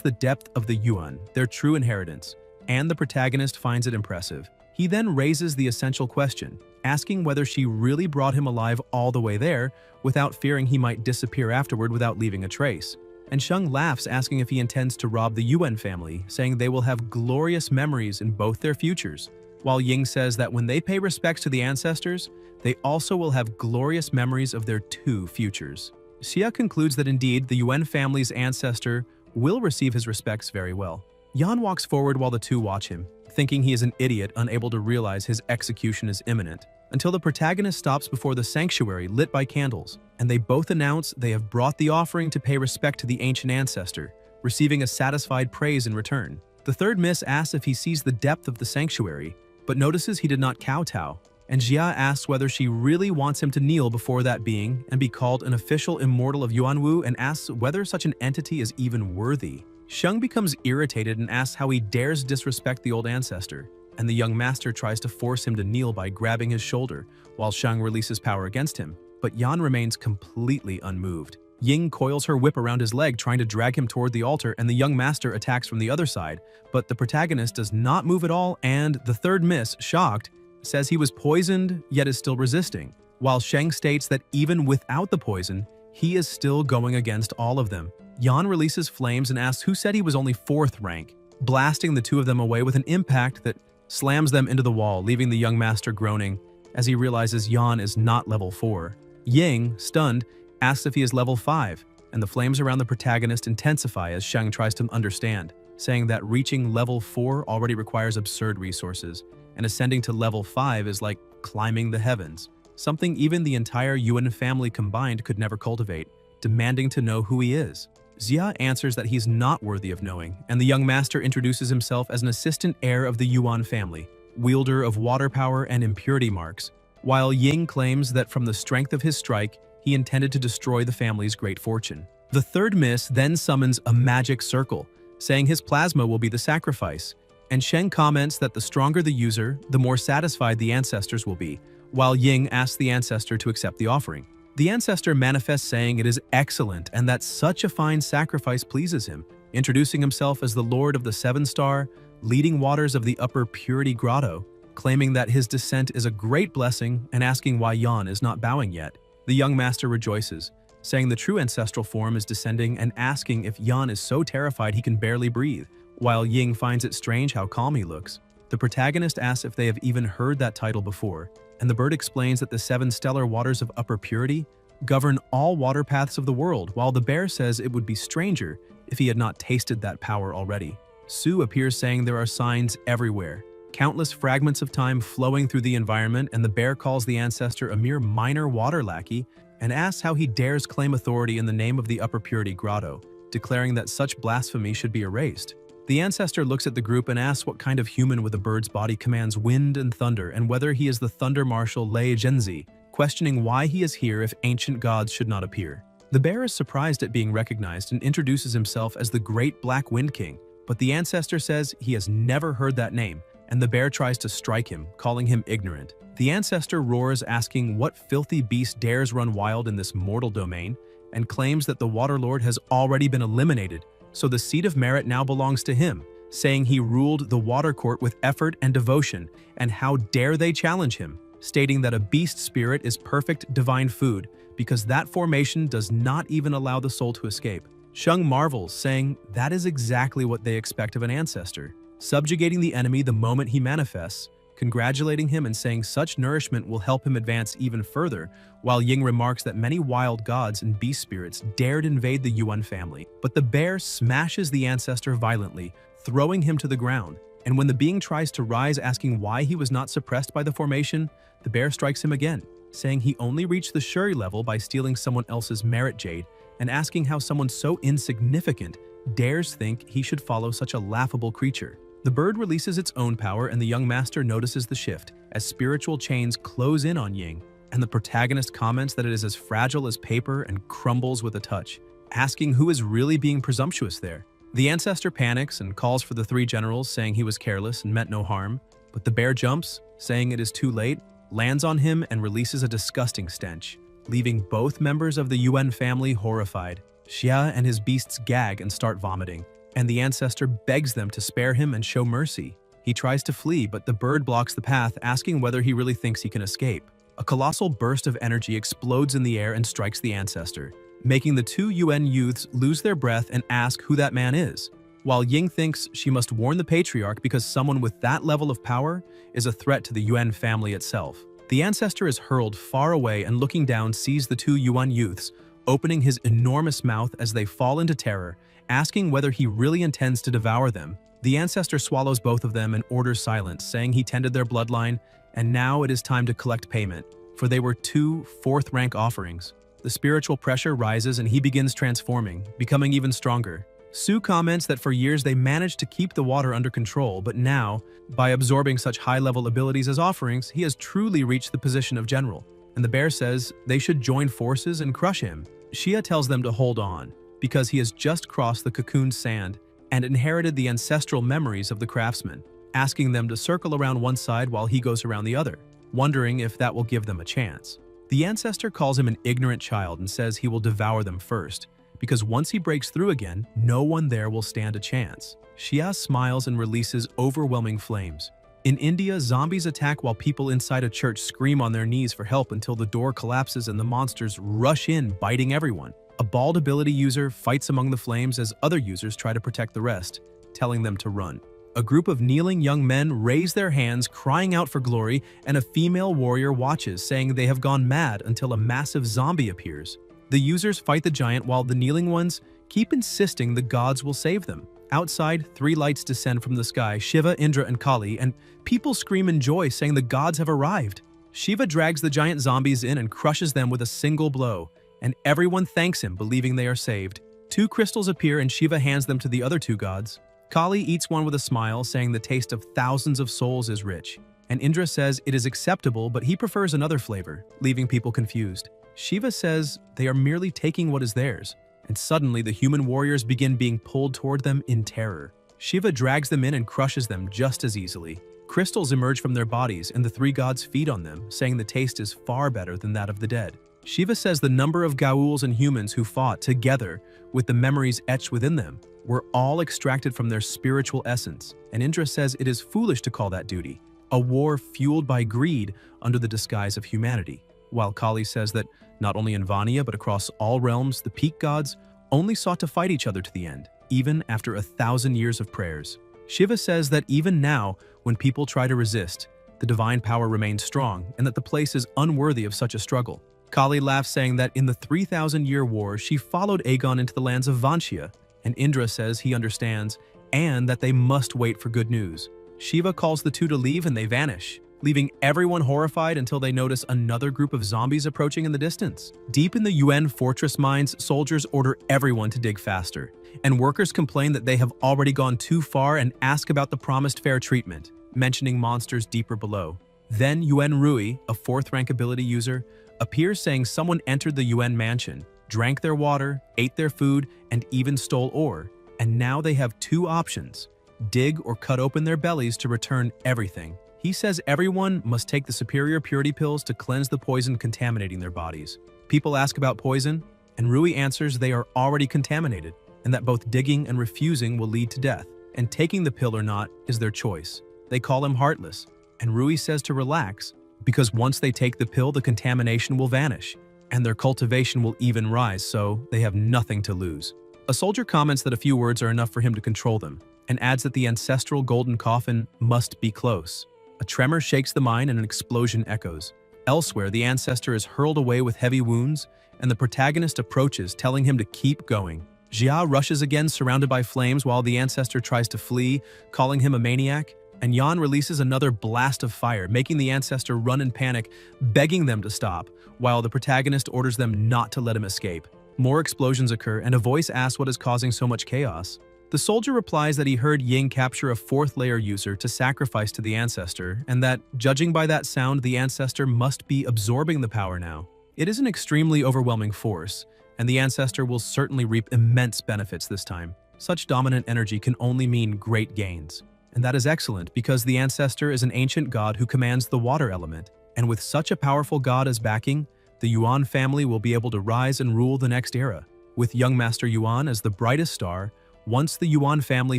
the depth of the Yuan, their true inheritance," and the protagonist finds it impressive. He then raises the essential question, asking whether she really brought him alive all the way there without fearing he might disappear afterward without leaving a trace. And Sheng laughs, asking if he intends to rob the Yuan family, saying they will have glorious memories in both their futures, while Ying says that when they pay respects to the ancestors, they also will have glorious memories of their two futures. Xia concludes that indeed the Yuan family's ancestor will receive his respects very well. Yan walks forward while the two watch him, thinking he is an idiot unable to realize his execution is imminent, until the protagonist stops before the sanctuary lit by candles, and they both announce they have brought the offering to pay respect to the ancient ancestor, receiving a satisfied praise in return. The third miss asks if he sees the depth of the sanctuary, but notices he did not kowtow, and Jia asks whether she really wants him to kneel before that being and be called an official immortal of Yuanwu, and asks whether such an entity is even worthy. Sheng becomes irritated and asks how he dares disrespect the old ancestor, and the young master tries to force him to kneel by grabbing his shoulder, while Sheng releases power against him, but Yan remains completely unmoved. Ying coils her whip around his leg, trying to drag him toward the altar, and the young master attacks from the other side, but the protagonist does not move at all, and the third miss, shocked, says he was poisoned yet is still resisting, while Sheng states that even without the poison, he is still going against all of them. Yan releases flames and asks who said he was only 4th rank, blasting the two of them away with an impact that slams them into the wall, leaving the young master groaning as he realizes Yan is not level 4. Ying, stunned, asks if he is level 5, and the flames around the protagonist intensify as Sheng tries to understand, saying that reaching level 4 already requires absurd resources, and ascending to level 5 is like climbing the heavens, something even the entire Yuan family combined could never cultivate, demanding to know who he is. Xia answers that he's not worthy of knowing, and the young master introduces himself as an assistant heir of the Yuan family, wielder of water power and impurity marks, while Ying claims that from the strength of his strike, he intended to destroy the family's great fortune. The third miss then summons a magic circle, saying his plasma will be the sacrifice, and Sheng comments that the stronger the user, the more satisfied the ancestors will be, while Ying asks the ancestor to accept the offering. The ancestor manifests, saying it is excellent and that such a fine sacrifice pleases him, introducing himself as the Lord of the 7-star, leading waters of the Upper Purity Grotto, claiming that his descent is a great blessing and asking why Yan is not bowing yet. The young master rejoices, saying the true ancestral form is descending and asking if Yan is so terrified he can barely breathe, while Ying finds it strange how calm he looks. The protagonist asks if they have even heard that title before, and the bird explains that the 7 stellar waters of Upper Purity govern all water paths of the world, while the bear says it would be stranger if he had not tasted that power already. Su appears, saying there are signs everywhere, countless fragments of time flowing through the environment, and the bear calls the ancestor a mere minor water lackey and asks how he dares claim authority in the name of the Upper Purity Grotto, declaring that such blasphemy should be erased. The ancestor looks at the group and asks what kind of human with a bird's body commands wind and thunder, and whether he is the Thunder Marshal Lei Zhenzi, questioning why he is here if ancient gods should not appear. The bear is surprised at being recognized and introduces himself as the Great Black Wind King, but the ancestor says he has never heard that name, and the bear tries to strike him, calling him ignorant. The ancestor roars, asking what filthy beast dares run wild in this mortal domain, and claims that the Water Lord has already been eliminated, so the seat of merit now belongs to him, saying he ruled the water court with effort and devotion, and how dare they challenge him, stating that a beast spirit is perfect divine food, because that formation does not even allow the soul to escape. Sheng marvels, saying that is exactly what they expect of an ancestor, subjugating the enemy the moment he manifests, congratulating him and saying such nourishment will help him advance even further, while Ying remarks that many wild gods and beast spirits dared invade the Yuan family, but the bear smashes the ancestor violently, throwing him to the ground, and when the being tries to rise, asking why he was not suppressed by the formation, the bear strikes him again, saying he only reached the Shuri level by stealing someone else's merit jade, and asking how someone so insignificant dares think he should follow such a laughable creature. The bird releases its own power, and the young master notices the shift as spiritual chains close in on Ying, and the protagonist comments that it is as fragile as paper and crumbles with a touch, asking who is really being presumptuous there. The ancestor panics and calls for the 3 generals, saying he was careless and meant no harm, but the bear jumps, saying it is too late, lands on him and releases a disgusting stench. leaving both members of the Yuan family horrified. Xia and his beasts gag and start vomiting, and the ancestor begs them to spare him and show mercy. He tries to flee, but the bird blocks the path, asking whether he really thinks he can escape. A colossal burst of energy explodes in the air and strikes the ancestor, making the two Yuan youths lose their breath and ask who that man is. While Ying thinks she must warn the patriarch because someone with that level of power is a threat to the Yuan family itself. The ancestor is hurled far away and looking down sees the two Yuan youths, opening his enormous mouth as they fall into terror, asking whether he really intends to devour them. The ancestor swallows both of them and orders silence, saying he tended their bloodline, and now it is time to collect payment, for they were two fourth-rank offerings. The spiritual pressure rises and he begins transforming, becoming even stronger. Su comments that for years they managed to keep the water under control, but now, by absorbing such high-level abilities as offerings, he has truly reached the position of general. And the bear says they should join forces and crush him. Xia tells them to hold on, because he has just crossed the cocooned sand and inherited the ancestral memories of the craftsman, asking them to circle around one side while he goes around the other, wondering if that will give them a chance. The ancestor calls him an ignorant child and says he will devour them first, because once he breaks through again, no one there will stand a chance. Xia smiles and releases overwhelming flames. In India, zombies attack while people inside a church scream on their knees for help until the door collapses and the monsters rush in, biting everyone. A bald ability user fights among the flames as other users try to protect the rest, telling them to run. A group of kneeling young men raise their hands, crying out for glory, and a female warrior watches, saying they have gone mad until a massive zombie appears. The users fight the giant while the kneeling ones keep insisting the gods will save them. Outside, 3 lights descend from the sky, Shiva, Indra, and Kali, and people scream in joy, saying the gods have arrived. Shiva drags the giant zombies in and crushes them with a single blow, and everyone thanks him, believing they are saved. 2 crystals appear and Shiva hands them to the other 2 gods. Kali eats one with a smile, saying the taste of thousands of souls is rich, and Indra says it is acceptable, but he prefers another flavor, leaving people confused. Shiva says they are merely taking what is theirs, and suddenly the human warriors begin being pulled toward them in terror. Shiva drags them in and crushes them just as easily. Crystals emerge from their bodies and the 3 gods feed on them, saying the taste is far better than that of the dead. Shiva says the number of Gauls and humans who fought together with the memories etched within them were all extracted from their spiritual essence, and Indra says it is foolish to call that duty, a war fueled by greed under the disguise of humanity, while Kali says that not only in Vania but across all realms, the peak gods only sought to fight each other to the end, even after 1,000 years of prayers. Shiva says that even now, when people try to resist, the divine power remains strong and that the place is unworthy of such a struggle. Kali laughs, saying that in the 3,000-year war, she followed Aegon into the lands of Vantia, and Indra says he understands and that they must wait for good news. Shiva calls the 2 to leave and they vanish, leaving everyone horrified until they notice another group of zombies approaching in the distance. Deep in the Yuan fortress mines, soldiers order everyone to dig faster, and workers complain that they have already gone too far and ask about the promised fair treatment, mentioning monsters deeper below. Then Yuan Rui, a 4th-rank ability user, appears, saying someone entered the Yuan mansion, drank their water, ate their food, and even stole ore, and now they have 2 options: dig or cut open their bellies to return everything. He says everyone must take the superior purity pills to cleanse the poison contaminating their bodies. People ask about poison, and Rui answers they are already contaminated, and that both digging and refusing will lead to death, and taking the pill or not is their choice. They call him heartless, and Rui says to relax, because once they take the pill, the contamination will vanish, and their cultivation will even rise, so they have nothing to lose. A soldier comments that a few words are enough for him to control them, and adds that the ancestral golden coffin must be close. A tremor shakes the mine and an explosion echoes. Elsewhere, the ancestor is hurled away with heavy wounds, and the protagonist approaches, telling him to keep going. Jia rushes again, surrounded by flames, while the ancestor tries to flee, calling him a maniac, and Yan releases another blast of fire, making the ancestor run in panic, begging them to stop, while the protagonist orders them not to let him escape. More explosions occur, and a voice asks what is causing so much chaos. The soldier replies that he heard Ying capture a 4th-layer user to sacrifice to the ancestor, and that, judging by that sound, the ancestor must be absorbing the power now. It is an extremely overwhelming force, and the ancestor will certainly reap immense benefits this time. Such dominant energy can only mean great gains. And that is excellent, because the ancestor is an ancient god who commands the water element, and with such a powerful god as backing, the Yuan family will be able to rise and rule the next era. With young Master Yuan as the brightest star, once the Yuan family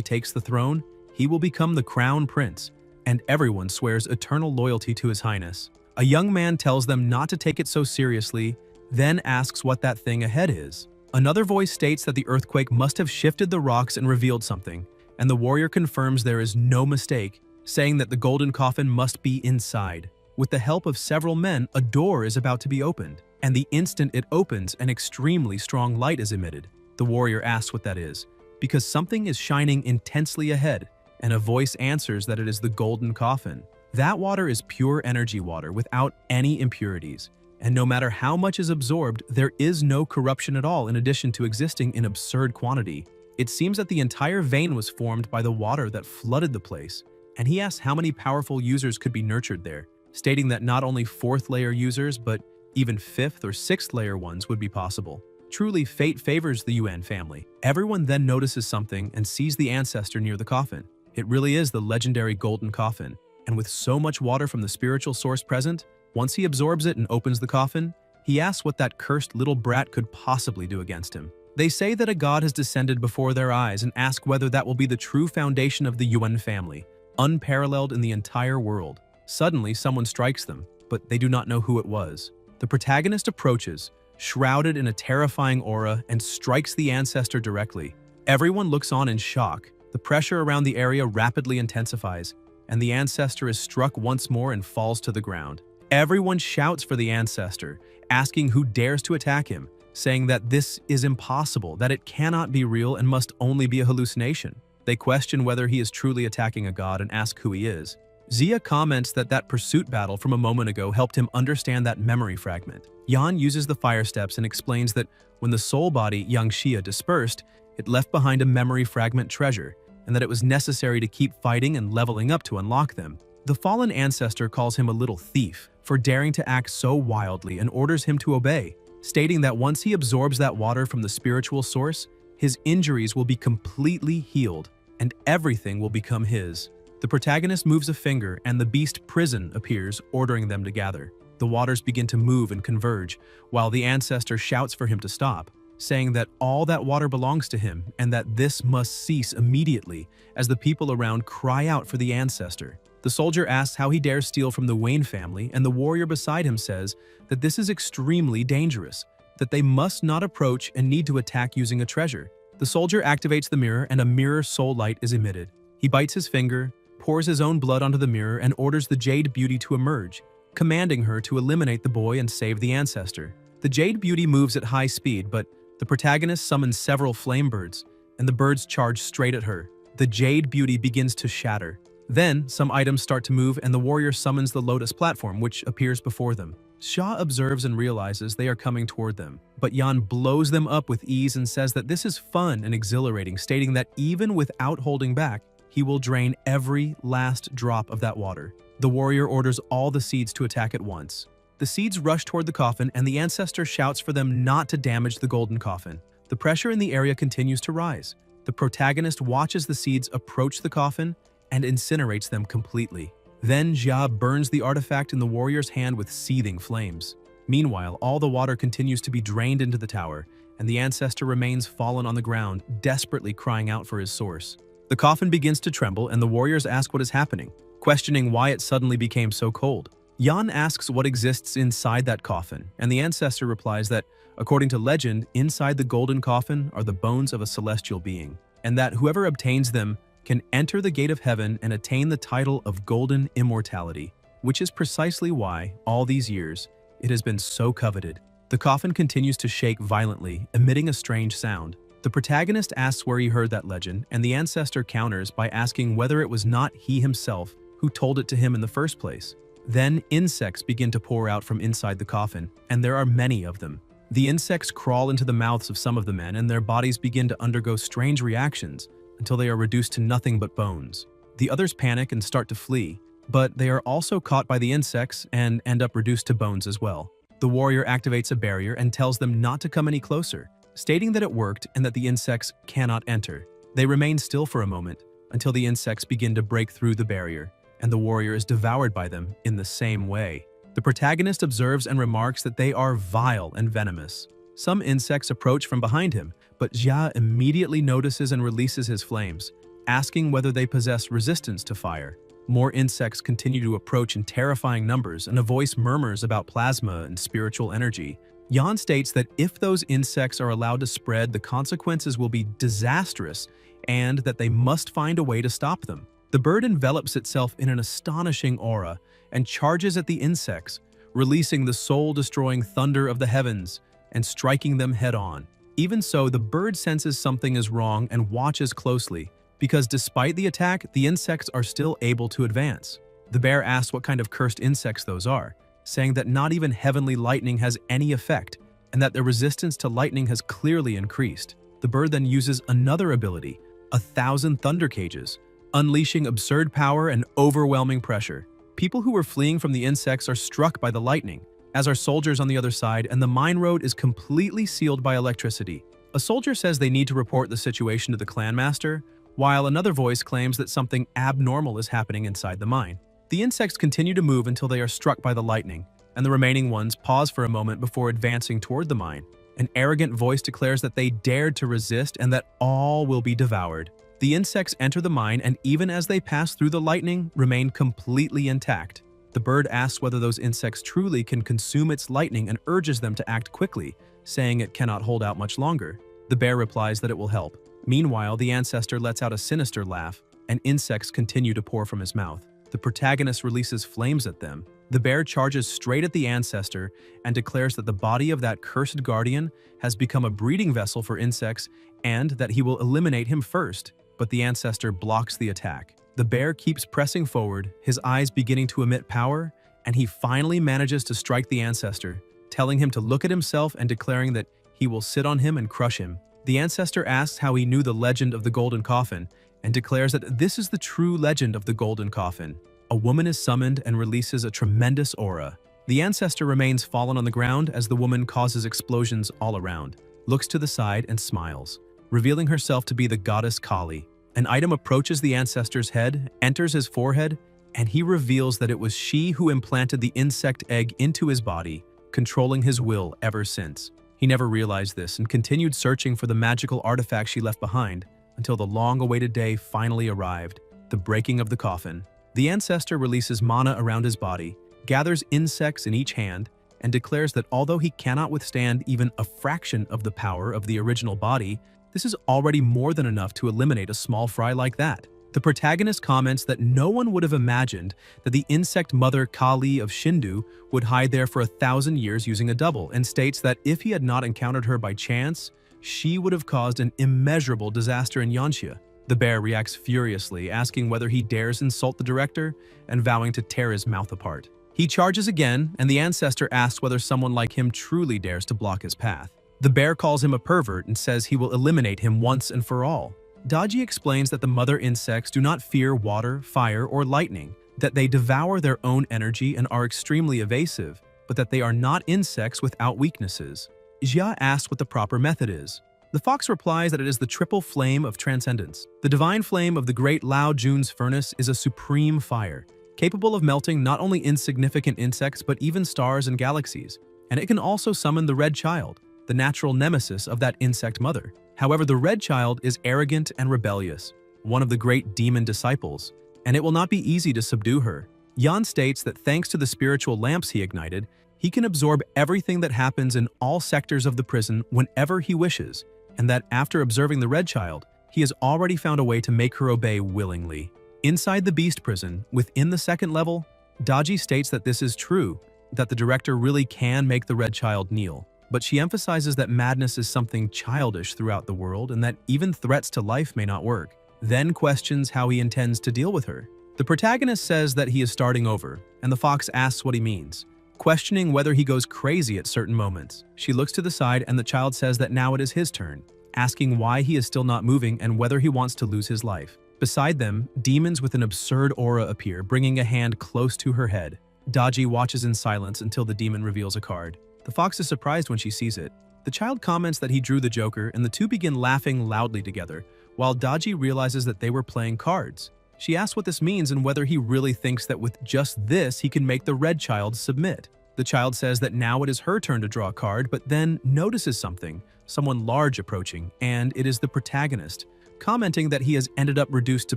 takes the throne, he will become the crown prince, and everyone swears eternal loyalty to His Highness. A young man tells them not to take it so seriously, then asks what that thing ahead is. Another voice states that the earthquake must have shifted the rocks and revealed something, and the warrior confirms there is no mistake, saying that the golden coffin must be inside. With the help of several men, a door is about to be opened, and the instant it opens, an extremely strong light is emitted. The warrior asks what that is, because something is shining intensely ahead, and a voice answers that it is the golden coffin. That water is pure energy water without any impurities, and no matter how much is absorbed, there is no corruption at all in addition to existing in absurd quantity. It seems that the entire vein was formed by the water that flooded the place, and he asks how many powerful users could be nurtured there, stating that not only 4th layer users, but even 5th or 6th layer ones would be possible. Truly, fate favors the Yuan family. Everyone then notices something and sees the ancestor near the coffin. It really is the legendary golden coffin, and with so much water from the spiritual source present, once he absorbs it and opens the coffin, he asks what that cursed little brat could possibly do against him. They say that a god has descended before their eyes and ask whether that will be the true foundation of the Yuan family, unparalleled in the entire world. Suddenly, someone strikes them, but they do not know who it was. The protagonist approaches, shrouded in a terrifying aura, and strikes the ancestor directly. Everyone looks on in shock. The pressure around the area rapidly intensifies, and the ancestor is struck once more and falls to the ground. Everyone shouts for the ancestor, asking who dares to attack him, saying that this is impossible, that it cannot be real and must only be a hallucination. They question whether he is truly attacking a god and ask who he is. Zia comments that that pursuit battle from a moment ago helped him understand that memory fragment. Yan uses the fire steps and explains that when the soul body Yang Xia dispersed, it left behind a memory fragment treasure, and that it was necessary to keep fighting and leveling up to unlock them. The fallen ancestor calls him a little thief for daring to act so wildly and orders him to obey, stating that once he absorbs that water from the spiritual source, his injuries will be completely healed and everything will become his. The protagonist moves a finger and the beast prison appears, ordering them to gather. The waters begin to move and converge, while the ancestor shouts for him to stop, saying that all that water belongs to him and that this must cease immediately as the people around cry out for the ancestor. The soldier asks how he dares steal from the Wayne family, and the warrior beside him says that this is extremely dangerous, that they must not approach and need to attack using a treasure. The soldier activates the mirror and a mirror soul light is emitted. He bites his finger, pours his own blood onto the mirror, and orders the Jade Beauty to emerge, commanding her to eliminate the boy and save the ancestor. The Jade Beauty moves at high speed, but the protagonist summons several flame birds, and the birds charge straight at her. The Jade Beauty begins to shatter. Then, some items start to move and the warrior summons the Lotus platform, which appears before them. Xia observes and realizes they are coming toward them, but Yan blows them up with ease and says that this is fun and exhilarating, stating that even without holding back, he will drain every last drop of that water. The warrior orders all the seeds to attack at once. The seeds rush toward the coffin and the ancestor shouts for them not to damage the golden coffin. The pressure in the area continues to rise. The protagonist watches the seeds approach the coffin and incinerates them completely. Then Xia burns the artifact in the warrior's hand with seething flames. Meanwhile, all the water continues to be drained into the tower, and the ancestor remains fallen on the ground, desperately crying out for his source. The coffin begins to tremble, and the warriors ask what is happening, questioning why it suddenly became so cold. Yan asks what exists inside that coffin, and the ancestor replies that, according to legend, inside the golden coffin are the bones of a celestial being, and that whoever obtains them can enter the gate of heaven and attain the title of golden immortality, which is precisely why, all these years, it has been so coveted. The coffin continues to shake violently, emitting a strange sound. The protagonist asks where he heard that legend, and the ancestor counters by asking whether it was not he himself who told it to him in the first place. Then insects begin to pour out from inside the coffin, and there are many of them. The insects crawl into the mouths of some of the men, and their bodies begin to undergo strange reactions until they are reduced to nothing but bones. The others panic and start to flee, but they are also caught by the insects and end up reduced to bones as well. The warrior activates a barrier and tells them not to come any closer, stating that it worked and that the insects cannot enter. They remain still for a moment until the insects begin to break through the barrier, and the warrior is devoured by them in the same way. The protagonist observes and remarks that they are vile and venomous. Some insects approach from behind him, but Jia immediately notices and releases his flames, asking whether they possess resistance to fire. More insects continue to approach in terrifying numbers, and a voice murmurs about plasma and spiritual energy. Yan states that if those insects are allowed to spread, the consequences will be disastrous, and that they must find a way to stop them. The bird envelops itself in an astonishing aura and charges at the insects, releasing the soul-destroying thunder of the heavens and striking them head-on. Even so, the bird senses something is wrong and watches closely, because despite the attack, the insects are still able to advance. The bear asks what kind of cursed insects those are, saying that not even heavenly lightning has any effect, and that their resistance to lightning has clearly increased. The bird then uses another ability, 1,000 thunder cages, unleashing absurd power and overwhelming pressure. People who were fleeing from the insects are struck by the lightning, as are soldiers on the other side, and the mine road is completely sealed by electricity. A soldier says they need to report the situation to the clan master, while another voice claims that something abnormal is happening inside the mine. The insects continue to move until they are struck by the lightning, and the remaining ones pause for a moment before advancing toward the mine. An arrogant voice declares that they dared to resist and that all will be devoured. The insects enter the mine, and even as they pass through the lightning, remain completely intact. The bird asks whether those insects truly can consume its lightning and urges them to act quickly, saying it cannot hold out much longer. The bear replies that it will help. Meanwhile, the ancestor lets out a sinister laugh, and insects continue to pour from his mouth. The protagonist releases flames at them. The bear charges straight at the ancestor and declares that the body of that cursed guardian has become a breeding vessel for insects and that he will eliminate him first, but the ancestor blocks the attack. The bear keeps pressing forward, his eyes beginning to emit power, and he finally manages to strike the ancestor, telling him to look at himself and declaring that he will sit on him and crush him. The ancestor asks how he knew the legend of the golden coffin and declares that this is the true legend of the golden coffin. A woman is summoned and releases a tremendous aura. The ancestor remains fallen on the ground as the woman causes explosions all around, looks to the side and smiles, revealing herself to be the goddess Kali. An item approaches the ancestor's head, enters his forehead, and he reveals that it was she who implanted the insect egg into his body, controlling his will ever since. He never realized this and continued searching for the magical artifact she left behind until the long-awaited day finally arrived, the breaking of the coffin. The ancestor releases mana around his body, gathers insects in each hand, and declares that although he cannot withstand even a fraction of the power of the original body, this is already more than enough to eliminate a small fry like that. The protagonist comments that no one would have imagined that the insect mother Kali of Shindu would hide there for 1,000 years using a double, and states that if he had not encountered her by chance, she would have caused an immeasurable disaster in Yanxia. The bear reacts furiously, asking whether he dares insult the director and vowing to tear his mouth apart. He charges again, and the ancestor asks whether someone like him truly dares to block his path. The bear calls him a pervert and says he will eliminate him once and for all. Daji explains that the mother insects do not fear water, fire, or lightning, that they devour their own energy and are extremely evasive, but that they are not insects without weaknesses. Jia asks what the proper method is. The fox replies that it is the triple flame of transcendence. The divine flame of the great Lao Jun's furnace is a supreme fire, capable of melting not only insignificant insects but even stars and galaxies, and it can also summon the Red Child, the natural nemesis of that insect mother. However, the Red Child is arrogant and rebellious, one of the great demon disciples, and it will not be easy to subdue her. Yan states that thanks to the spiritual lamps he ignited, he can absorb everything that happens in all sectors of the prison whenever he wishes, and that after observing the Red Child, he has already found a way to make her obey willingly. Inside the Beast Prison, within the second level, Daji states that this is true, that the director really can make the Red Child kneel, but she emphasizes that madness is something childish throughout the world and that even threats to life may not work, then questions how he intends to deal with her. The protagonist says that he is starting over, and the fox asks what he means, questioning whether he goes crazy at certain moments. She looks to the side and the child says that now it is his turn, asking why he is still not moving and whether he wants to lose his life. Beside them, demons with an absurd aura appear, bringing a hand close to her head. Daji watches in silence until the demon reveals a card. The fox is surprised when she sees it. The child comments that he drew the Joker, and the two begin laughing loudly together, while Daji realizes that they were playing cards. She asks what this means and whether he really thinks that with just this he can make the red child submit. The child says that now it is her turn to draw a card, but then notices something, someone large approaching, and it is the protagonist, commenting that he has ended up reduced to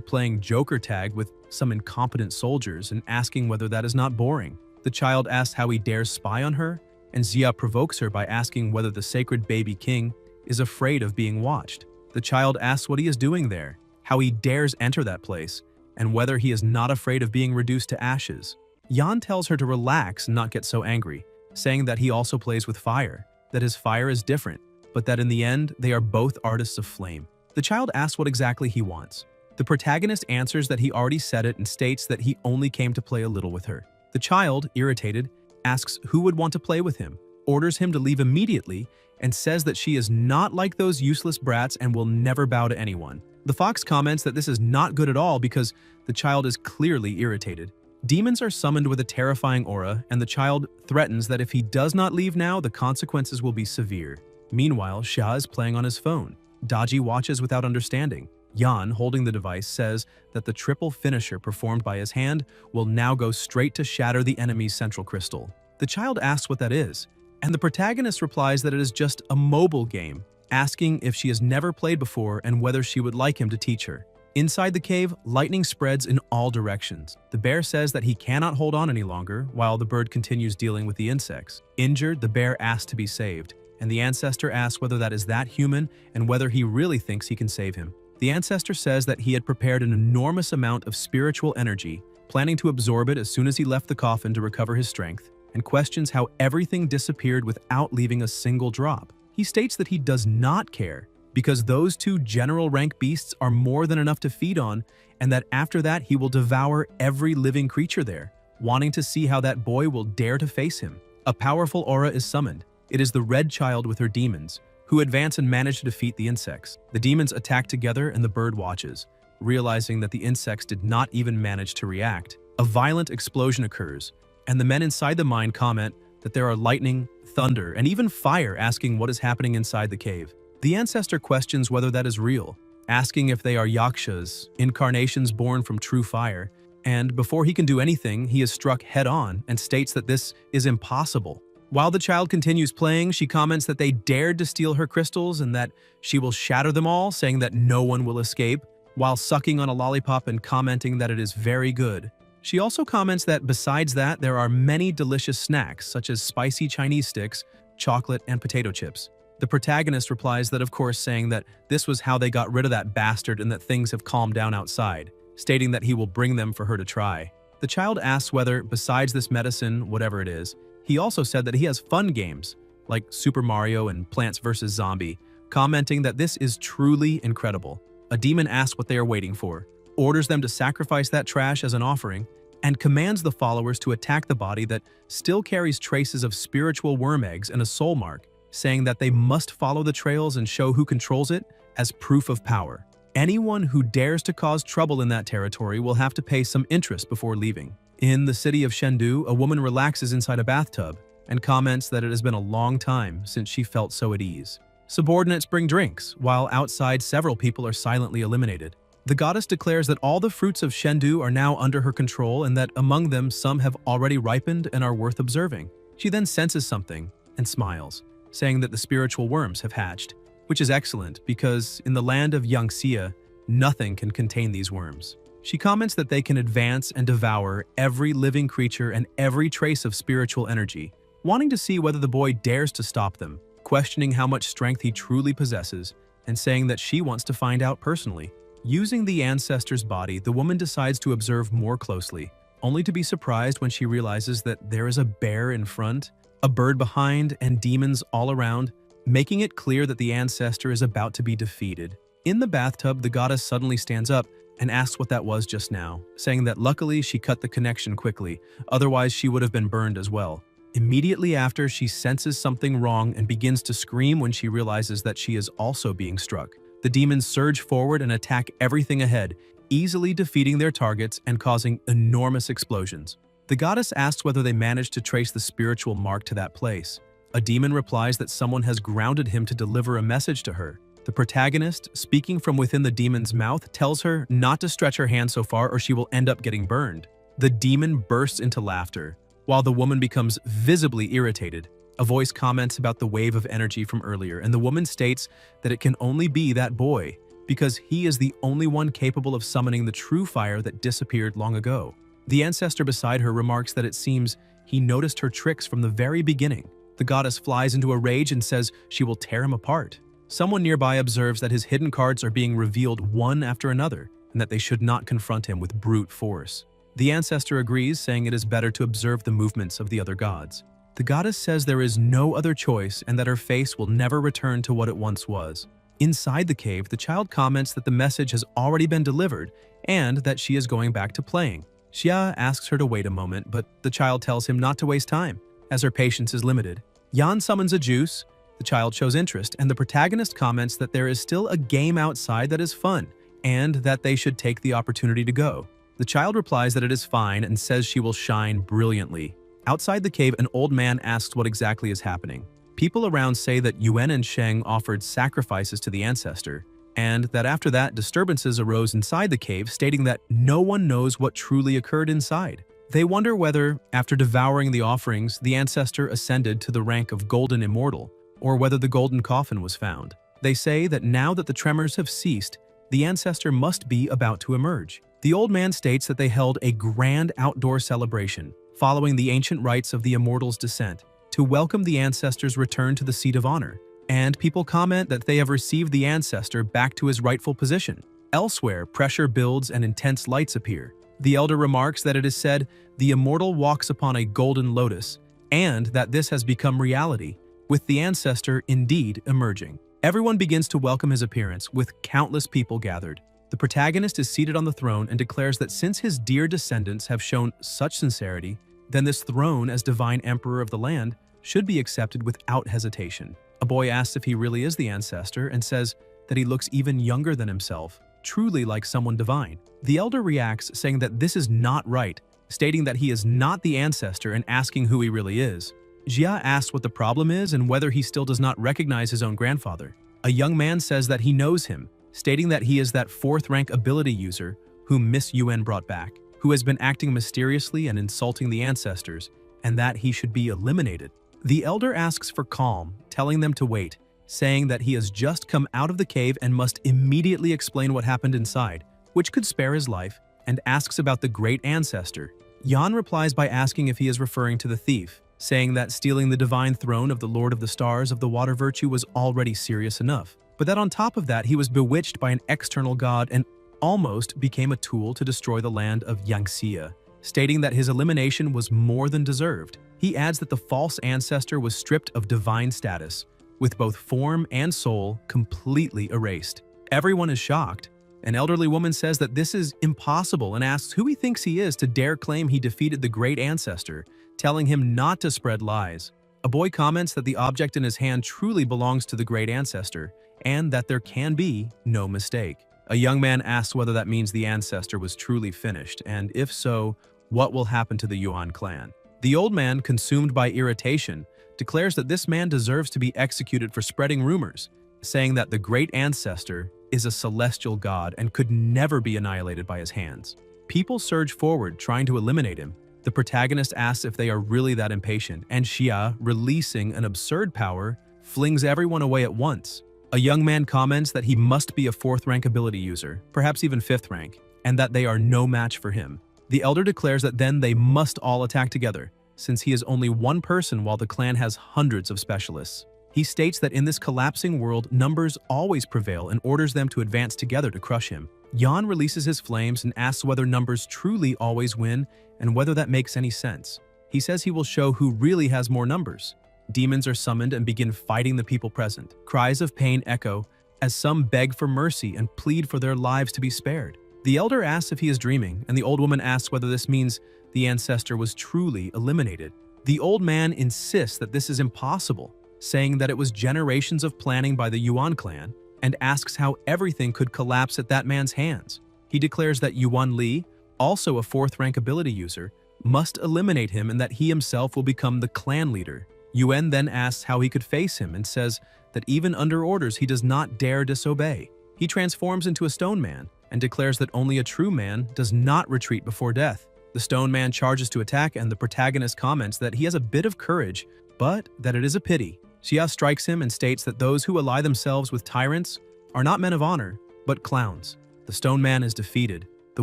playing Joker tag with some incompetent soldiers and asking whether that is not boring. The child asks how he dares spy on her, and Xia provokes her by asking whether the sacred baby king is afraid of being watched. The child asks what he is doing there, how he dares enter that place, and whether he is not afraid of being reduced to ashes. Yan tells her to relax and not get so angry, saying that he also plays with fire, that his fire is different, but that in the end, they are both artists of flame. The child asks what exactly he wants. The protagonist answers that he already said it and states that he only came to play a little with her. The child, irritated, asks who would want to play with him, orders him to leave immediately, and says that she is not like those useless brats and will never bow to anyone. The fox comments that this is not good at all because the child is clearly irritated. Demons are summoned with a terrifying aura, and the child threatens that if he does not leave now, the consequences will be severe. Meanwhile, Xia is playing on his phone. Daji watches without understanding. Yan, holding the device, says that the triple finisher performed by his hand will now go straight to shatter the enemy's central crystal. The child asks what that is, and the protagonist replies that it is just a mobile game, asking if she has never played before and whether she would like him to teach her. Inside the cave, lightning spreads in all directions. The bear says that he cannot hold on any longer, while the bird continues dealing with the insects. Injured, the bear asks to be saved, and the ancestor asks whether that is that human and whether he really thinks he can save him. The ancestor says that he had prepared an enormous amount of spiritual energy, planning to absorb it as soon as he left the coffin to recover his strength, and questions how everything disappeared without leaving a single drop. He states that he does not care, because those two general rank beasts are more than enough to feed on, and that after that he will devour every living creature there, wanting to see how that boy will dare to face him. A powerful aura is summoned. It is the red child with her demons, who advance and manage to defeat the insects. The demons attack together and the bird watches, realizing that the insects did not even manage to react. A violent explosion occurs, and the men inside the mine comment that there are lightning, thunder, and even fire, asking what is happening inside the cave. The ancestor questions whether that is real, asking if they are yakshas, incarnations born from true fire, and before he can do anything, he is struck head-on and states that this is impossible. While the child continues playing, she comments that they dared to steal her crystals and that she will shatter them all, saying that no one will escape, while sucking on a lollipop and commenting that it is very good. She also comments that besides that, there are many delicious snacks, such as spicy Chinese sticks, chocolate, and potato chips. The protagonist replies that of course, saying that this was how they got rid of that bastard and that things have calmed down outside, stating that he will bring them for her to try. The child asks whether, besides this medicine, whatever it is, he also said that he has fun games, like Super Mario and Plants vs. Zombie, commenting that this is truly incredible. A demon asks what they are waiting for, orders them to sacrifice that trash as an offering, and commands the followers to attack the body that still carries traces of spiritual worm eggs and a soul mark, saying that they must follow the trails and show who controls it as proof of power. Anyone who dares to cause trouble in that territory will have to pay some interest before leaving. In the city of Chengdu, a woman relaxes inside a bathtub and comments that it has been a long time since she felt so at ease. Subordinates bring drinks, while outside several people are silently eliminated. The goddess declares that all the fruits of Chengdu are now under her control and that among them some have already ripened and are worth observing. She then senses something and smiles, saying that the spiritual worms have hatched, which is excellent because in the land of Yangxia, nothing can contain these worms. She comments that they can advance and devour every living creature and every trace of spiritual energy, wanting to see whether the boy dares to stop them, questioning how much strength he truly possesses, and saying that she wants to find out personally. Using the ancestor's body, the woman decides to observe more closely, only to be surprised when she realizes that there is a bear in front, a bird behind, and demons all around, making it clear that the ancestor is about to be defeated. In the bathtub, the goddess suddenly stands up and asks what that was just now, saying that luckily she cut the connection quickly, otherwise she would have been burned as well. Immediately after, she senses something wrong and begins to scream when she realizes that she is also being struck. The demons surge forward and attack everything ahead, easily defeating their targets and causing enormous explosions. The goddess asks whether they managed to trace the spiritual mark to that place. A demon replies that someone has grounded him to deliver a message to her, The protagonist, speaking from within the demon's mouth, tells her not to stretch her hand so far or she will end up getting burned. The demon bursts into laughter, while the woman becomes visibly irritated. A voice comments about the wave of energy from earlier, and the woman states that it can only be that boy, because he is the only one capable of summoning the true fire that disappeared long ago. The ancestor beside her remarks that it seems he noticed her tricks from the very beginning. The goddess flies into a rage and says she will tear him apart. Someone nearby observes that his hidden cards are being revealed one after another, and that they should not confront him with brute force. The ancestor agrees, saying it is better to observe the movements of the other gods. The goddess says there is no other choice and that her face will never return to what it once was. Inside the cave, the child comments that the message has already been delivered and that she is going back to playing. Xia asks her to wait a moment, but the child tells him not to waste time, as her patience is limited. Yan summons a juice. The child shows interest, and the protagonist comments that there is still a game outside that is fun, and that they should take the opportunity to go. The child replies that it is fine and says she will shine brilliantly. Outside the cave, an old man asks what exactly is happening. People around say that Yuan and Sheng offered sacrifices to the ancestor, and that after that, disturbances arose inside the cave, stating that no one knows what truly occurred inside. They wonder whether, after devouring the offerings, the ancestor ascended to the rank of golden immortal, or whether the golden coffin was found. They say that now that the tremors have ceased, the ancestor must be about to emerge. The old man states that they held a grand outdoor celebration, following the ancient rites of the immortal's descent, to welcome the ancestor's return to the seat of honor, and people comment that they have received the ancestor back to his rightful position. Elsewhere, pressure builds and intense lights appear. The elder remarks that it is said the immortal walks upon a golden lotus, and that this has become reality, with the ancestor indeed emerging. Everyone begins to welcome his appearance, with countless people gathered. The protagonist is seated on the throne and declares that since his dear descendants have shown such sincerity, then this throne as divine emperor of the land should be accepted without hesitation. A boy asks if he really is the ancestor and says that he looks even younger than himself, truly like someone divine. The elder reacts, saying that this is not right, stating that he is not the ancestor and asking who he really is. Jia asks what the problem is and whether he still does not recognize his own grandfather. A young man says that he knows him, stating that he is that 4th-rank ability user whom Miss Yuan brought back, who has been acting mysteriously and insulting the ancestors, and that he should be eliminated. The elder asks for calm, telling them to wait, saying that he has just come out of the cave and must immediately explain what happened inside, which could spare his life, and asks about the great ancestor. Yan replies by asking if he is referring to the thief, saying that stealing the divine throne of the Lord of the Stars of the Water Virtue was already serious enough, but that on top of that he was bewitched by an external god and almost became a tool to destroy the land of Yangxia, stating that his elimination was more than deserved. He adds that the false ancestor was stripped of divine status, with both form and soul completely erased. Everyone is shocked. An elderly woman says that this is impossible and asks who he thinks he is to dare claim he defeated the great ancestor, telling him not to spread lies. A boy comments that the object in his hand truly belongs to the great ancestor, and that there can be no mistake. A young man asks whether that means the ancestor was truly finished, and if so, what will happen to the Yuan clan. The old man, consumed by irritation, declares that this man deserves to be executed for spreading rumors, saying that the great ancestor is a celestial god and could never be annihilated by his hands. People surge forward, trying to eliminate him. The protagonist asks if they are really that impatient, and Xia, releasing an absurd power, flings everyone away at once. A young man comments that he must be a 4th-rank ability user, perhaps even 5th rank, and that they are no match for him. The elder declares that then they must all attack together, since he is only one person while the clan has hundreds of specialists. He states that in this collapsing world, numbers always prevail and orders them to advance together to crush him. Yan releases his flames and asks whether numbers truly always win and whether that makes any sense. He says he will show who really has more numbers. Demons are summoned and begin fighting the people present. Cries of pain echo as some beg for mercy and plead for their lives to be spared. The elder asks if he is dreaming, and the old woman asks whether this means the ancestor was truly eliminated. The old man insists that this is impossible, saying that it was generations of planning by the Yuan clan, and asks how everything could collapse at that man's hands. He declares that Yuan Li, also a 4th-rank ability user, must eliminate him and that he himself will become the clan leader. Yuan then asks how he could face him and says that even under orders he does not dare disobey. He transforms into a stone man and declares that only a true man does not retreat before death. The stone man charges to attack, and the protagonist comments that he has a bit of courage, but that it is a pity. Xia strikes him and states that those who ally themselves with tyrants are not men of honor, but clowns. The stone man is defeated. The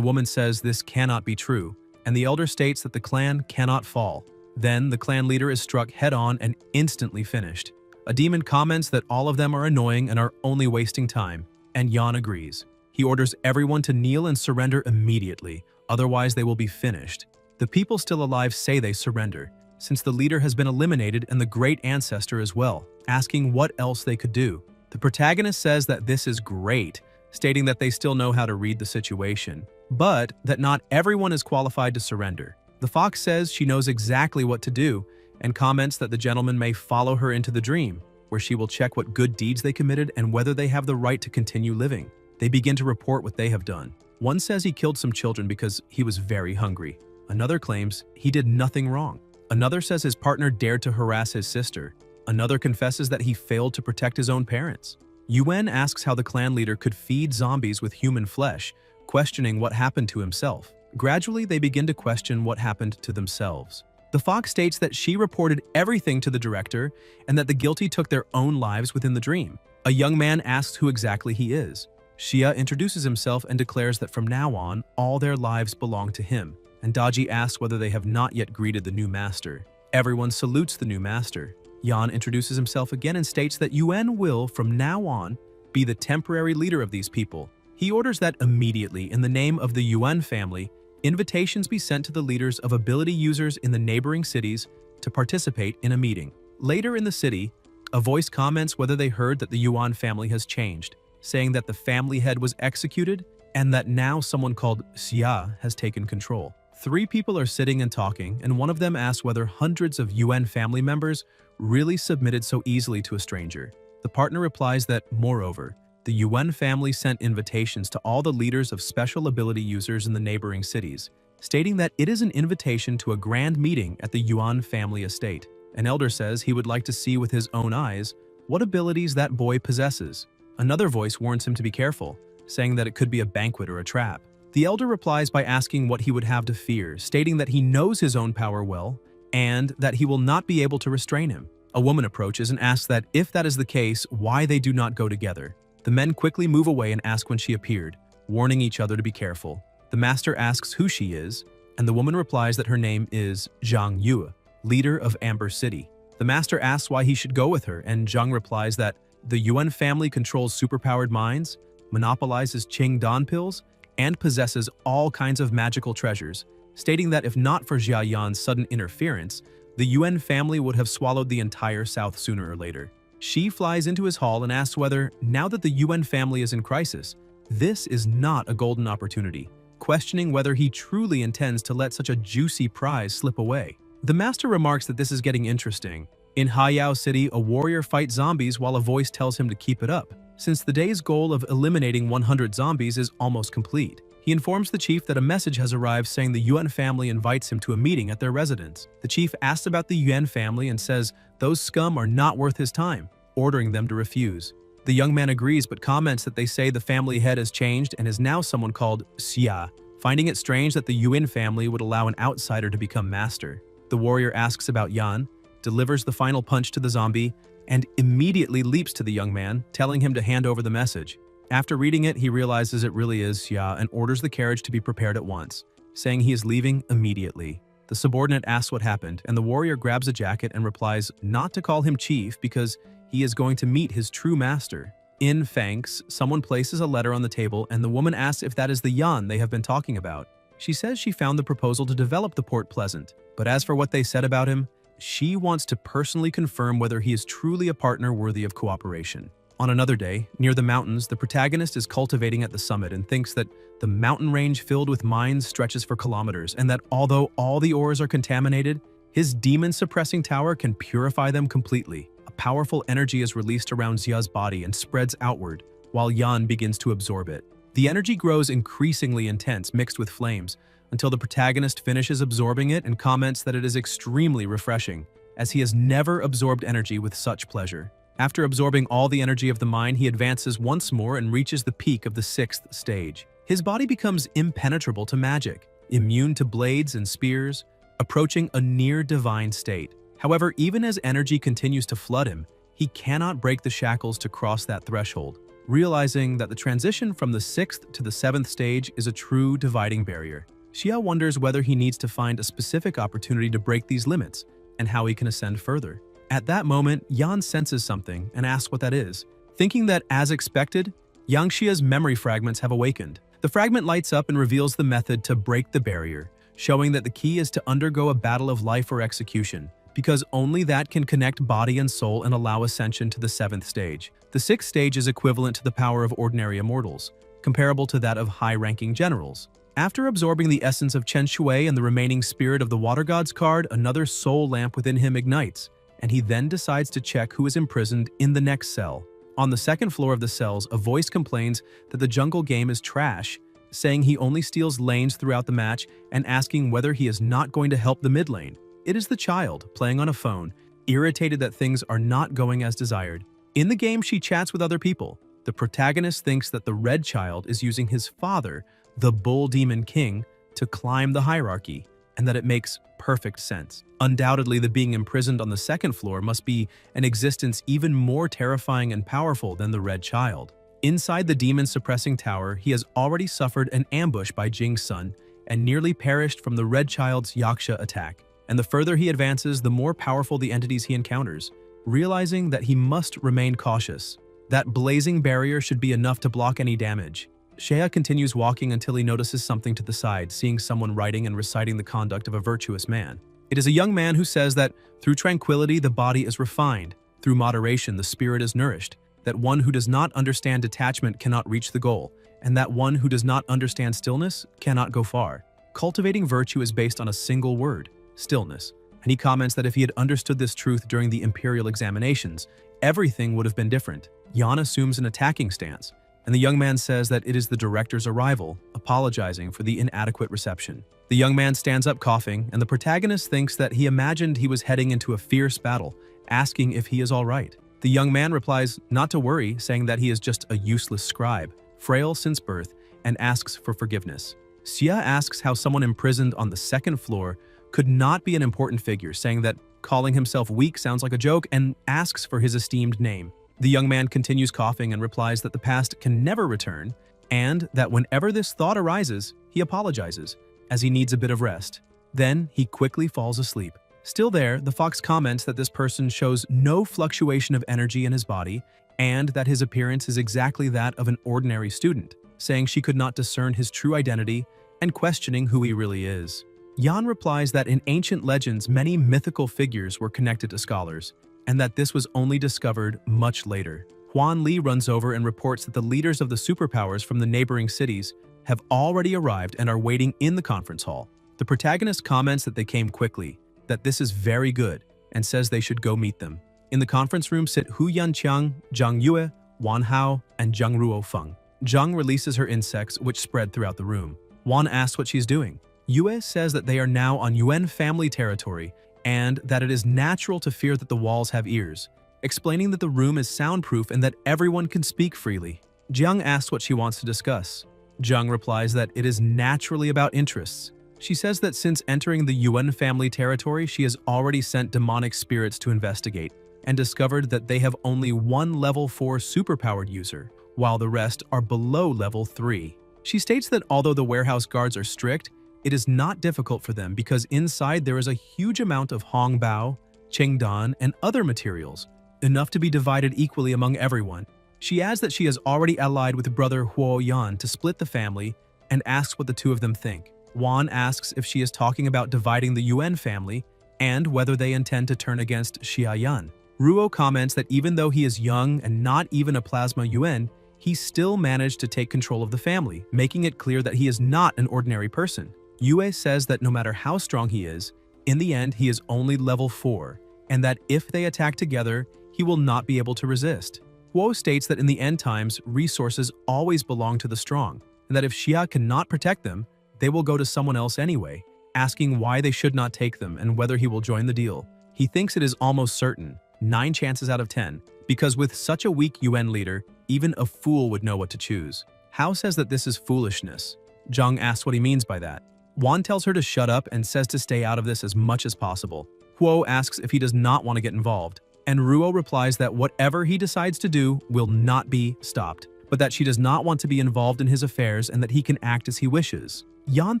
woman says this cannot be true, and the elder states that the clan cannot fall. Then the clan leader is struck head-on and instantly finished. A demon comments that all of them are annoying and are only wasting time, and Yan agrees. He orders everyone to kneel and surrender immediately, otherwise they will be finished. The people still alive say they surrender, since the leader has been eliminated and the great ancestor as well, asking what else they could do. The protagonist says that this is great, stating that they still know how to read the situation, but that not everyone is qualified to surrender. The fox says she knows exactly what to do and comments that the gentleman may follow her into the dream, where she will check what good deeds they committed and whether they have the right to continue living. They begin to report what they have done. One says he killed some children because he was very hungry. Another claims he did nothing wrong. Another says his partner dared to harass his sister. Another confesses that he failed to protect his own parents. Yuan asks how the clan leader could feed zombies with human flesh, questioning what happened to himself. Gradually, they begin to question what happened to themselves. The fox states that she reported everything to the director and that the guilty took their own lives within the dream. A young man asks who exactly he is. Xia introduces himself and declares that from now on, all their lives belong to him. And Daji asks whether they have not yet greeted the new master. Everyone salutes the new master. Yan introduces himself again and states that Yuan will, from now on, be the temporary leader of these people. He orders that immediately, in the name of the Yuan family, invitations be sent to the leaders of ability users in the neighboring cities to participate in a meeting. Later in the city, a voice comments whether they heard that the Yuan family has changed, saying that the family head was executed and that now someone called Xia has taken control. 3 people are sitting and talking, and one of them asks whether hundreds of Yuan family members really submitted so easily to a stranger. The partner replies that, moreover, the Yuan family sent invitations to all the leaders of special ability users in the neighboring cities, stating that it is an invitation to a grand meeting at the Yuan family estate. An elder says he would like to see with his own eyes what abilities that boy possesses. Another voice warns him to be careful, saying that it could be a banquet or a trap. The elder replies by asking what he would have to fear, stating that he knows his own power well and that he will not be able to restrain him. A woman approaches and asks that if that is the case, why they do not go together. The men quickly move away and ask when she appeared, warning each other to be careful. The master asks who she is, and the woman replies that her name is Zhang Yu, leader of Amber City. The master asks why he should go with her, and Zhang replies that the Yuan family controls superpowered minds, monopolizes Qing Dan pills, and possesses all kinds of magical treasures, stating that if not for Jia Yan's sudden interference, the Yuan family would have swallowed the entire South sooner or later. She flies into his hall and asks whether, now that the Yuan family is in crisis, this is not a golden opportunity, questioning whether he truly intends to let such a juicy prize slip away. The master remarks that this is getting interesting. In Haiyao City, a warrior fights zombies while a voice tells him to keep it up, since the day's goal of eliminating 100 zombies is almost complete. He informs the chief that a message has arrived saying the Yuan family invites him to a meeting at their residence. The chief asks about the Yuan family and says those scum are not worth his time, ordering them to refuse. The young man agrees but comments that they say the family head has changed and is now someone called Xia, finding it strange that the Yuan family would allow an outsider to become master. The warrior asks about Yan, delivers the final punch to the zombie, and immediately leaps to the young man, telling him to hand over the message. After reading it, he realizes it really is Xia and orders the carriage to be prepared at once, saying he is leaving immediately. The subordinate asks what happened, and the warrior grabs a jacket and replies not to call him chief because he is going to meet his true master. In Fangs, someone places a letter on the table, and the woman asks if that is the Yan they have been talking about. She says she found the proposal to develop the port pleasant, but as for what they said about him, she wants to personally confirm whether he is truly a partner worthy of cooperation. On another day, near the mountains, the protagonist is cultivating at the summit and thinks that the mountain range filled with mines stretches for kilometers and that although all the ores are contaminated, his demon-suppressing tower can purify them completely. A powerful energy is released around Xia's body and spreads outward, while Yan begins to absorb it. The energy grows increasingly intense, mixed with flames, until the protagonist finishes absorbing it and comments that it is extremely refreshing, as he has never absorbed energy with such pleasure. After absorbing all the energy of the mind, he advances once more and reaches the peak of the 6th stage. His body becomes impenetrable to magic, immune to blades and spears, approaching a near-divine state. However, even as energy continues to flood him, he cannot break the shackles to cross that threshold, realizing that the transition from the 6th to the 7th stage is a true dividing barrier. Xia wonders whether he needs to find a specific opportunity to break these limits and how he can ascend further. At that moment, Yan senses something and asks what that is. Thinking that, as expected, Yang Xia's memory fragments have awakened. The fragment lights up and reveals the method to break the barrier, showing that the key is to undergo a battle of life or execution, because only that can connect body and soul and allow ascension to the 7th stage. The 6th stage is equivalent to the power of ordinary immortals, comparable to that of high-ranking generals. After absorbing the essence of Chen Shui and the remaining spirit of the Water God's card, another soul lamp within him ignites, and he then decides to check who is imprisoned in the next cell. On the 2nd floor of the cells, a voice complains that the jungle game is trash, saying he only steals lanes throughout the match and asking whether he is not going to help the mid lane. It is the child, playing on a phone, irritated that things are not going as desired. In the game, she chats with other people. The protagonist thinks that the red child is using his father, the Bull Demon King, to climb the hierarchy, and that it makes perfect sense. Undoubtedly, the being imprisoned on the 2nd floor must be an existence even more terrifying and powerful than the red child. Inside the demon-suppressing tower, he has already suffered an ambush by Jing's son and nearly perished from the red child's Yaksha attack. And the further he advances, the more powerful the entities he encounters, realizing that he must remain cautious. That blazing barrier should be enough to block any damage. Shea continues walking until he notices something to the side, seeing someone writing and reciting the conduct of a virtuous man. It is a young man who says that through tranquility the body is refined, through moderation the spirit is nourished, that one who does not understand detachment cannot reach the goal, and that one who does not understand stillness cannot go far. Cultivating virtue is based on a single word, stillness, and he comments that if he had understood this truth during the imperial examinations, everything would have been different. Yan assumes an attacking stance, and the young man says that it is the director's arrival, apologizing for the inadequate reception. The young man stands up coughing, and the protagonist thinks that he imagined he was heading into a fierce battle, asking if he is all right. The young man replies not to worry, saying that he is just a useless scribe, frail since birth, and asks for forgiveness. Xia asks how someone imprisoned on the 2nd floor could not be an important figure, saying that calling himself weak sounds like a joke, and asks for his esteemed name. The young man continues coughing and replies that the past can never return, and that whenever this thought arises, he apologizes, as he needs a bit of rest. Then he quickly falls asleep. Still there, the fox comments that this person shows no fluctuation of energy in his body, and that his appearance is exactly that of an ordinary student, saying she could not discern his true identity and questioning who he really is. Yan replies that in ancient legends, many mythical figures were connected to scholars, and that this was only discovered much later. Huan Li runs over and reports that the leaders of the superpowers from the neighboring cities have already arrived and are waiting in the conference hall. The protagonist comments that they came quickly, that this is very good, and says they should go meet them. In the conference room sit Hu Yanqiang, Zhang Yue, Wan Hao, and Zhang Ruo Feng. Zhang releases her insects, which spread throughout the room. Wan asks what she's doing. Yue says that they are now on Yuan family territory, and that it is natural to fear that the walls have ears, explaining that the room is soundproof and that everyone can speak freely. Jiang asks what she wants to discuss. Zhang replies that it is naturally about interests. She says that since entering the Yuan family territory, she has already sent demonic spirits to investigate, and discovered that they have only one level 4 superpowered user, while the rest are below level 3. She states that although the warehouse guards are strict, it is not difficult for them because inside there is a huge amount of hongbao, qingdan, and other materials, enough to be divided equally among everyone. She adds that she has already allied with brother Huo Yan to split the family and asks what the two of them think. Wan asks if she is talking about dividing the Yuan family and whether they intend to turn against Xia Yan. Ruo comments that even though he is young and not even a plasma Yuan, he still managed to take control of the family, making it clear that he is not an ordinary person. Yue says that no matter how strong he is, in the end he is only level 4, and that if they attack together, he will not be able to resist. Huo states that in the end times, resources always belong to the strong, and that if Xia cannot protect them, they will go to someone else anyway, asking why they should not take them and whether he will join the deal. He thinks it is almost certain, 9 chances out of 10, because with such a weak UN leader, even a fool would know what to choose. Hao says that this is foolishness. Zhang asks what he means by that. Wan tells her to shut up and says to stay out of this as much as possible. Huo asks if he does not want to get involved, and Ruo replies that whatever he decides to do will not be stopped, but that she does not want to be involved in his affairs and that he can act as he wishes. Yan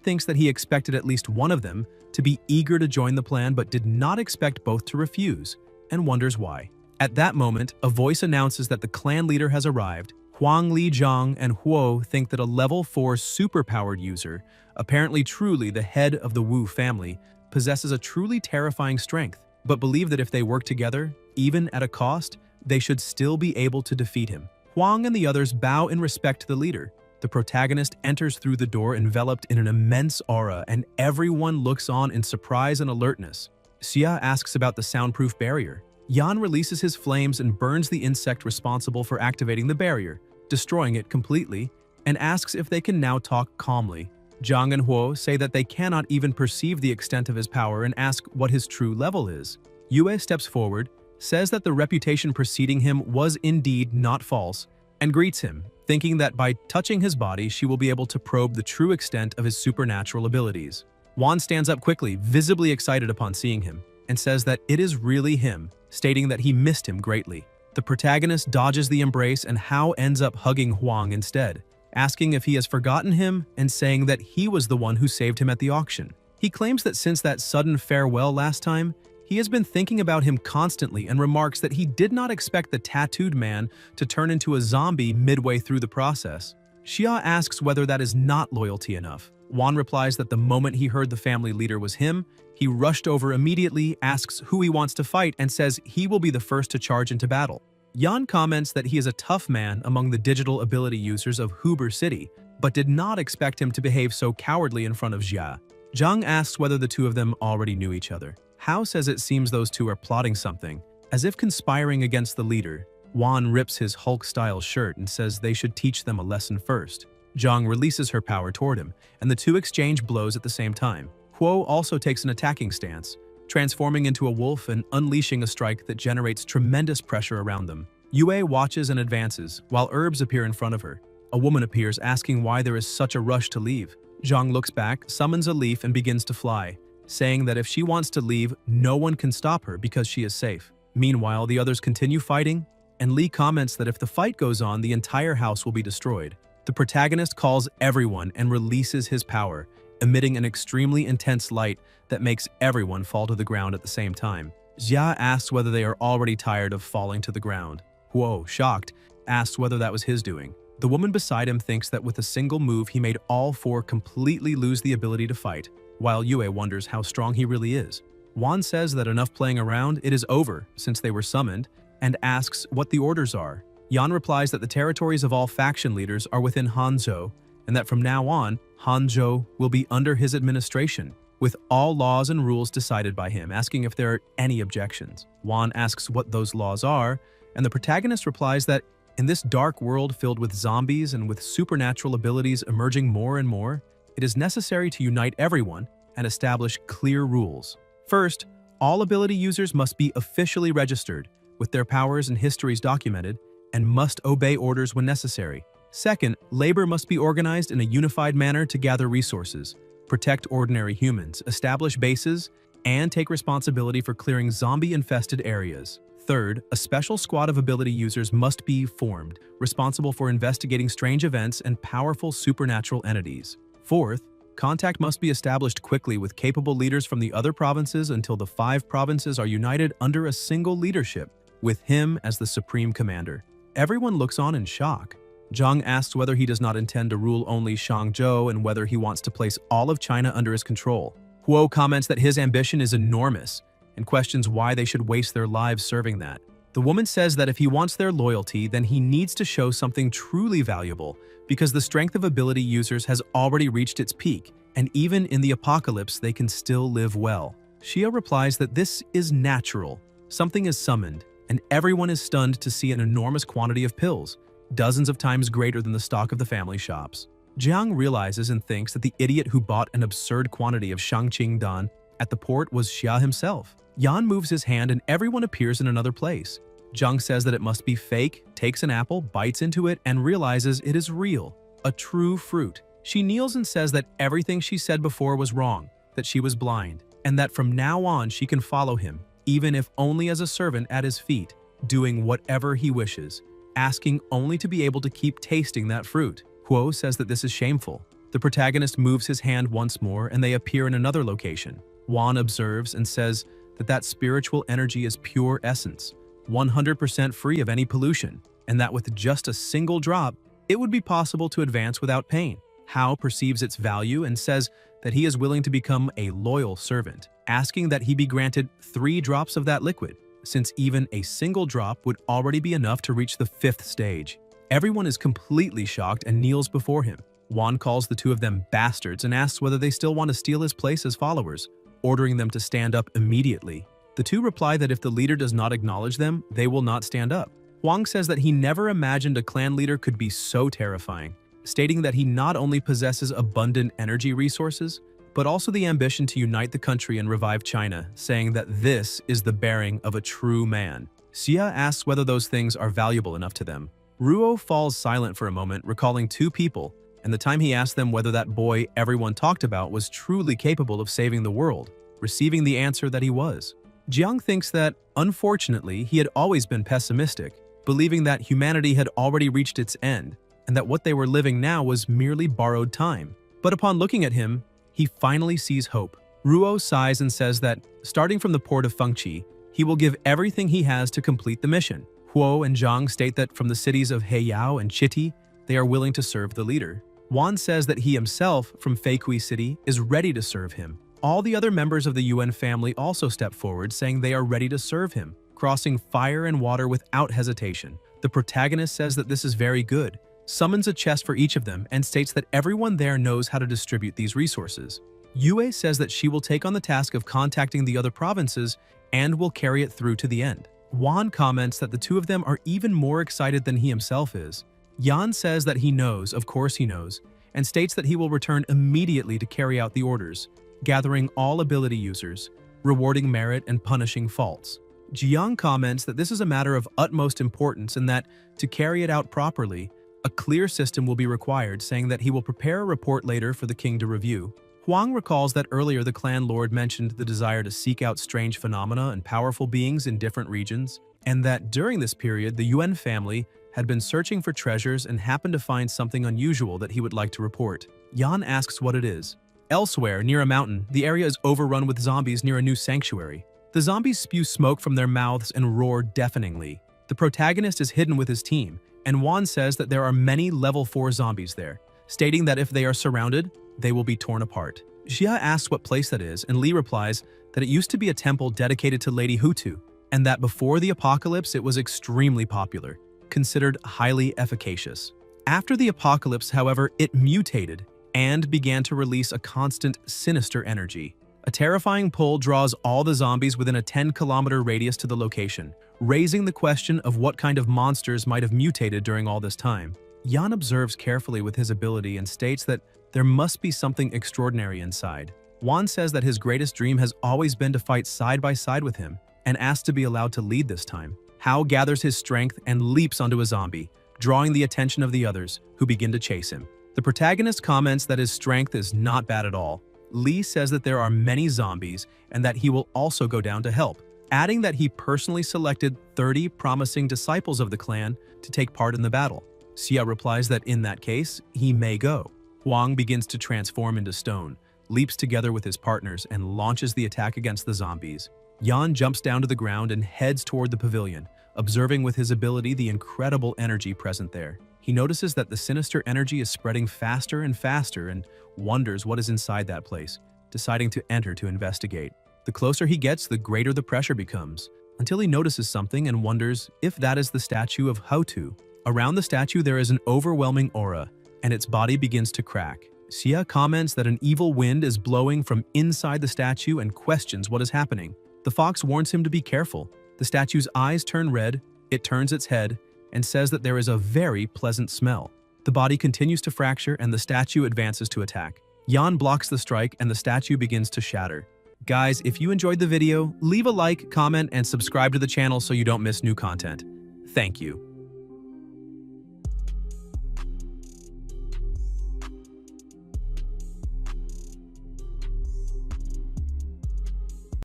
thinks that he expected at least one of them to be eager to join the plan but did not expect both to refuse, and wonders why. At that moment, a voice announces that the clan leader has arrived. Huang Li Zhang and Huo think that a level 4 superpowered user, apparently truly the head of the Wu family, possesses a truly terrifying strength, but believe that if they work together, even at a cost, they should still be able to defeat him. Huang and the others bow in respect to the leader. The protagonist enters through the door enveloped in an immense aura, and everyone looks on in surprise and alertness. Xia asks about the soundproof barrier. Yan releases his flames and burns the insect responsible for activating the barrier, destroying it completely, and asks if they can now talk calmly. Zhang and Huo say that they cannot even perceive the extent of his power and ask what his true level is. Yue steps forward, says that the reputation preceding him was indeed not false, and greets him, thinking that by touching his body she will be able to probe the true extent of his supernatural abilities. Wan stands up quickly, visibly excited upon seeing him, and says that it is really him, stating that he missed him greatly. The protagonist dodges the embrace and Hao ends up hugging Huang instead, asking if he has forgotten him and saying that he was the one who saved him at the auction. He claims that since that sudden farewell last time, he has been thinking about him constantly and remarks that he did not expect the tattooed man to turn into a zombie midway through the process. Xia asks whether that is not loyalty enough. Wan replies that the moment he heard the family leader was him, he rushed over immediately, asks who he wants to fight, and says he will be the first to charge into battle. Yan comments that he is a tough man among the digital ability users of Huber City, but did not expect him to behave so cowardly in front of Xia. Zhang asks whether the two of them already knew each other. Hao says it seems those two are plotting something, as if conspiring against the leader. Wan rips his Hulk-style shirt and says they should teach them a lesson first. Zhang releases her power toward him, and the two exchange blows at the same time. Huo also takes an attacking stance, transforming into a wolf and unleashing a strike that generates tremendous pressure around them. Yue watches and advances, while herbs appear in front of her. A woman appears asking why there is such a rush to leave. Zhang looks back, summons a leaf, and begins to fly, saying that if she wants to leave, no one can stop her because she is safe. Meanwhile, the others continue fighting, and Li comments that if the fight goes on, the entire house will be destroyed. The protagonist calls everyone and releases his power, emitting an extremely intense light that makes everyone fall to the ground at the same time. Xia asks whether they are already tired of falling to the ground. Huo, shocked, asks whether that was his doing. The woman beside him thinks that with a single move he made all four completely lose the ability to fight, while Yue wonders how strong he really is. Wan says that enough playing around, it is over since they were summoned, and asks what the orders are. Yan replies that the territories of all faction leaders are within Hanzhou, and that from now on, Hanzhou will be under his administration, with all laws and rules decided by him, asking if there are any objections. Wan asks what those laws are, and the protagonist replies that in this dark world filled with zombies and with supernatural abilities emerging more and more, it is necessary to unite everyone and establish clear rules. First, all ability users must be officially registered, with their powers and histories documented, and must obey orders when necessary. Second, labor must be organized in a unified manner to gather resources, protect ordinary humans, establish bases, and take responsibility for clearing zombie-infested areas. Third, a special squad of ability users must be formed, responsible for investigating strange events and powerful supernatural entities. Fourth, contact must be established quickly with capable leaders from the other provinces until the 5 provinces are united under a single leadership, with him as the supreme commander. Everyone looks on in shock. Zhang asks whether he does not intend to rule only Shangzhou and whether he wants to place all of China under his control. Huo comments that his ambition is enormous and questions why they should waste their lives serving that. The woman says that if he wants their loyalty, then he needs to show something truly valuable because the strength of ability users has already reached its peak, and even in the apocalypse they can still live well. Xia replies that this is natural. Something is summoned, and everyone is stunned to see an enormous quantity of pills, dozens of times greater than the stock of the family shops. Jiang realizes and thinks that the idiot who bought an absurd quantity of Shangqing Dan At the port was Xia himself. Yan moves his hand and everyone appears in another place. Zhang says that it must be fake, takes an apple, bites into it, and realizes it is real, a true fruit. She kneels and says that everything she said before was wrong, that she was blind, and that from now on she can follow him, even if only as a servant at his feet, doing whatever he wishes, asking only to be able to keep tasting that fruit. Huo says that this is shameful. The protagonist moves his hand once more and they appear in another location. Wan observes and says that spiritual energy is pure essence, 100% free of any pollution, and that with just a single drop, it would be possible to advance without pain. Hao perceives its value and says that he is willing to become a loyal servant, asking that he be granted 3 drops of that liquid, since even a single drop would already be enough to reach the 5th stage. Everyone is completely shocked and kneels before him. Wan calls the 2 of them bastards and asks whether they still want to steal his place as followers, ordering them to stand up immediately. The 2 reply that if the leader does not acknowledge them, they will not stand up. Huang says that he never imagined a clan leader could be so terrifying, stating that he not only possesses abundant energy resources, but also the ambition to unite the country and revive China, saying that this is the bearing of a true man. Xia asks whether those things are valuable enough to them. Ruo falls silent for a moment, recalling 2 people, and the time he asked them whether that boy everyone talked about was truly capable of saving the world, receiving the answer that he was. Jiang thinks that, unfortunately, he had always been pessimistic, believing that humanity had already reached its end, and that what they were living now was merely borrowed time. But upon looking at him, he finally sees hope. Ruo sighs and says that, starting from the port of Fengqi, he will give everything he has to complete the mission. Huo and Zhang state that from the cities of Heiyao and Chiti, they are willing to serve the leader. Wan says that he himself, from Feikui City, is ready to serve him. All the other members of the Yuan family also step forward, saying they are ready to serve him, crossing fire and water without hesitation. The protagonist says that this is very good, summons a chest for each of them, and states that everyone there knows how to distribute these resources. Yue says that she will take on the task of contacting the other provinces and will carry it through to the end. Wan comments that the 2 of them are even more excited than he himself is. Yan says that he knows, of course he knows, and states that he will return immediately to carry out the orders, gathering all ability users, rewarding merit and punishing faults. Jiang comments that this is a matter of utmost importance and that, to carry it out properly, a clear system will be required, saying that he will prepare a report later for the king to review. Huang recalls that earlier the clan lord mentioned the desire to seek out strange phenomena and powerful beings in different regions, and that during this period the Yuan family had been searching for treasures and happened to find something unusual that he would like to report. Yan asks what it is. Elsewhere, near a mountain, the area is overrun with zombies near a new sanctuary. The zombies spew smoke from their mouths and roar deafeningly. The protagonist is hidden with his team, and Wan says that there are many level 4 zombies there, stating that if they are surrounded, they will be torn apart. Xia asks what place that is, and Li replies that it used to be a temple dedicated to Lady Hutu, and that before the apocalypse it was extremely popular, considered highly efficacious. After the apocalypse, however, it mutated and began to release a constant sinister energy. A terrifying pull draws all the zombies within a 10-kilometer radius to the location, raising the question of what kind of monsters might have mutated during all this time. Yan observes carefully with his ability and states that there must be something extraordinary inside. Wan says that his greatest dream has always been to fight side by side with him, and asks to be allowed to lead this time. Hao gathers his strength and leaps onto a zombie, drawing the attention of the others, who begin to chase him. The protagonist comments that his strength is not bad at all. Li says that there are many zombies and that he will also go down to help, adding that he personally selected 30 promising disciples of the clan to take part in the battle. Xia replies that in that case, he may go. Huang begins to transform into stone, leaps together with his partners, and launches the attack against the zombies. Yan jumps down to the ground and heads toward the pavilion, observing with his ability the incredible energy present there. He notices that the sinister energy is spreading faster and faster and wonders what is inside that place, deciding to enter to investigate. The closer he gets, the greater the pressure becomes, until he notices something and wonders if that is the statue of Hutu. Around the statue there is an overwhelming aura, and its body begins to crack. Xia comments that an evil wind is blowing from inside the statue and questions what is happening. The fox warns him to be careful. The statue's eyes turn red, it turns its head, and says that there is a very pleasant smell. The body continues to fracture and the statue advances to attack. Yan blocks the strike and the statue begins to shatter. Guys, if you enjoyed the video, leave a like, comment, and subscribe to the channel so you don't miss new content. Thank you.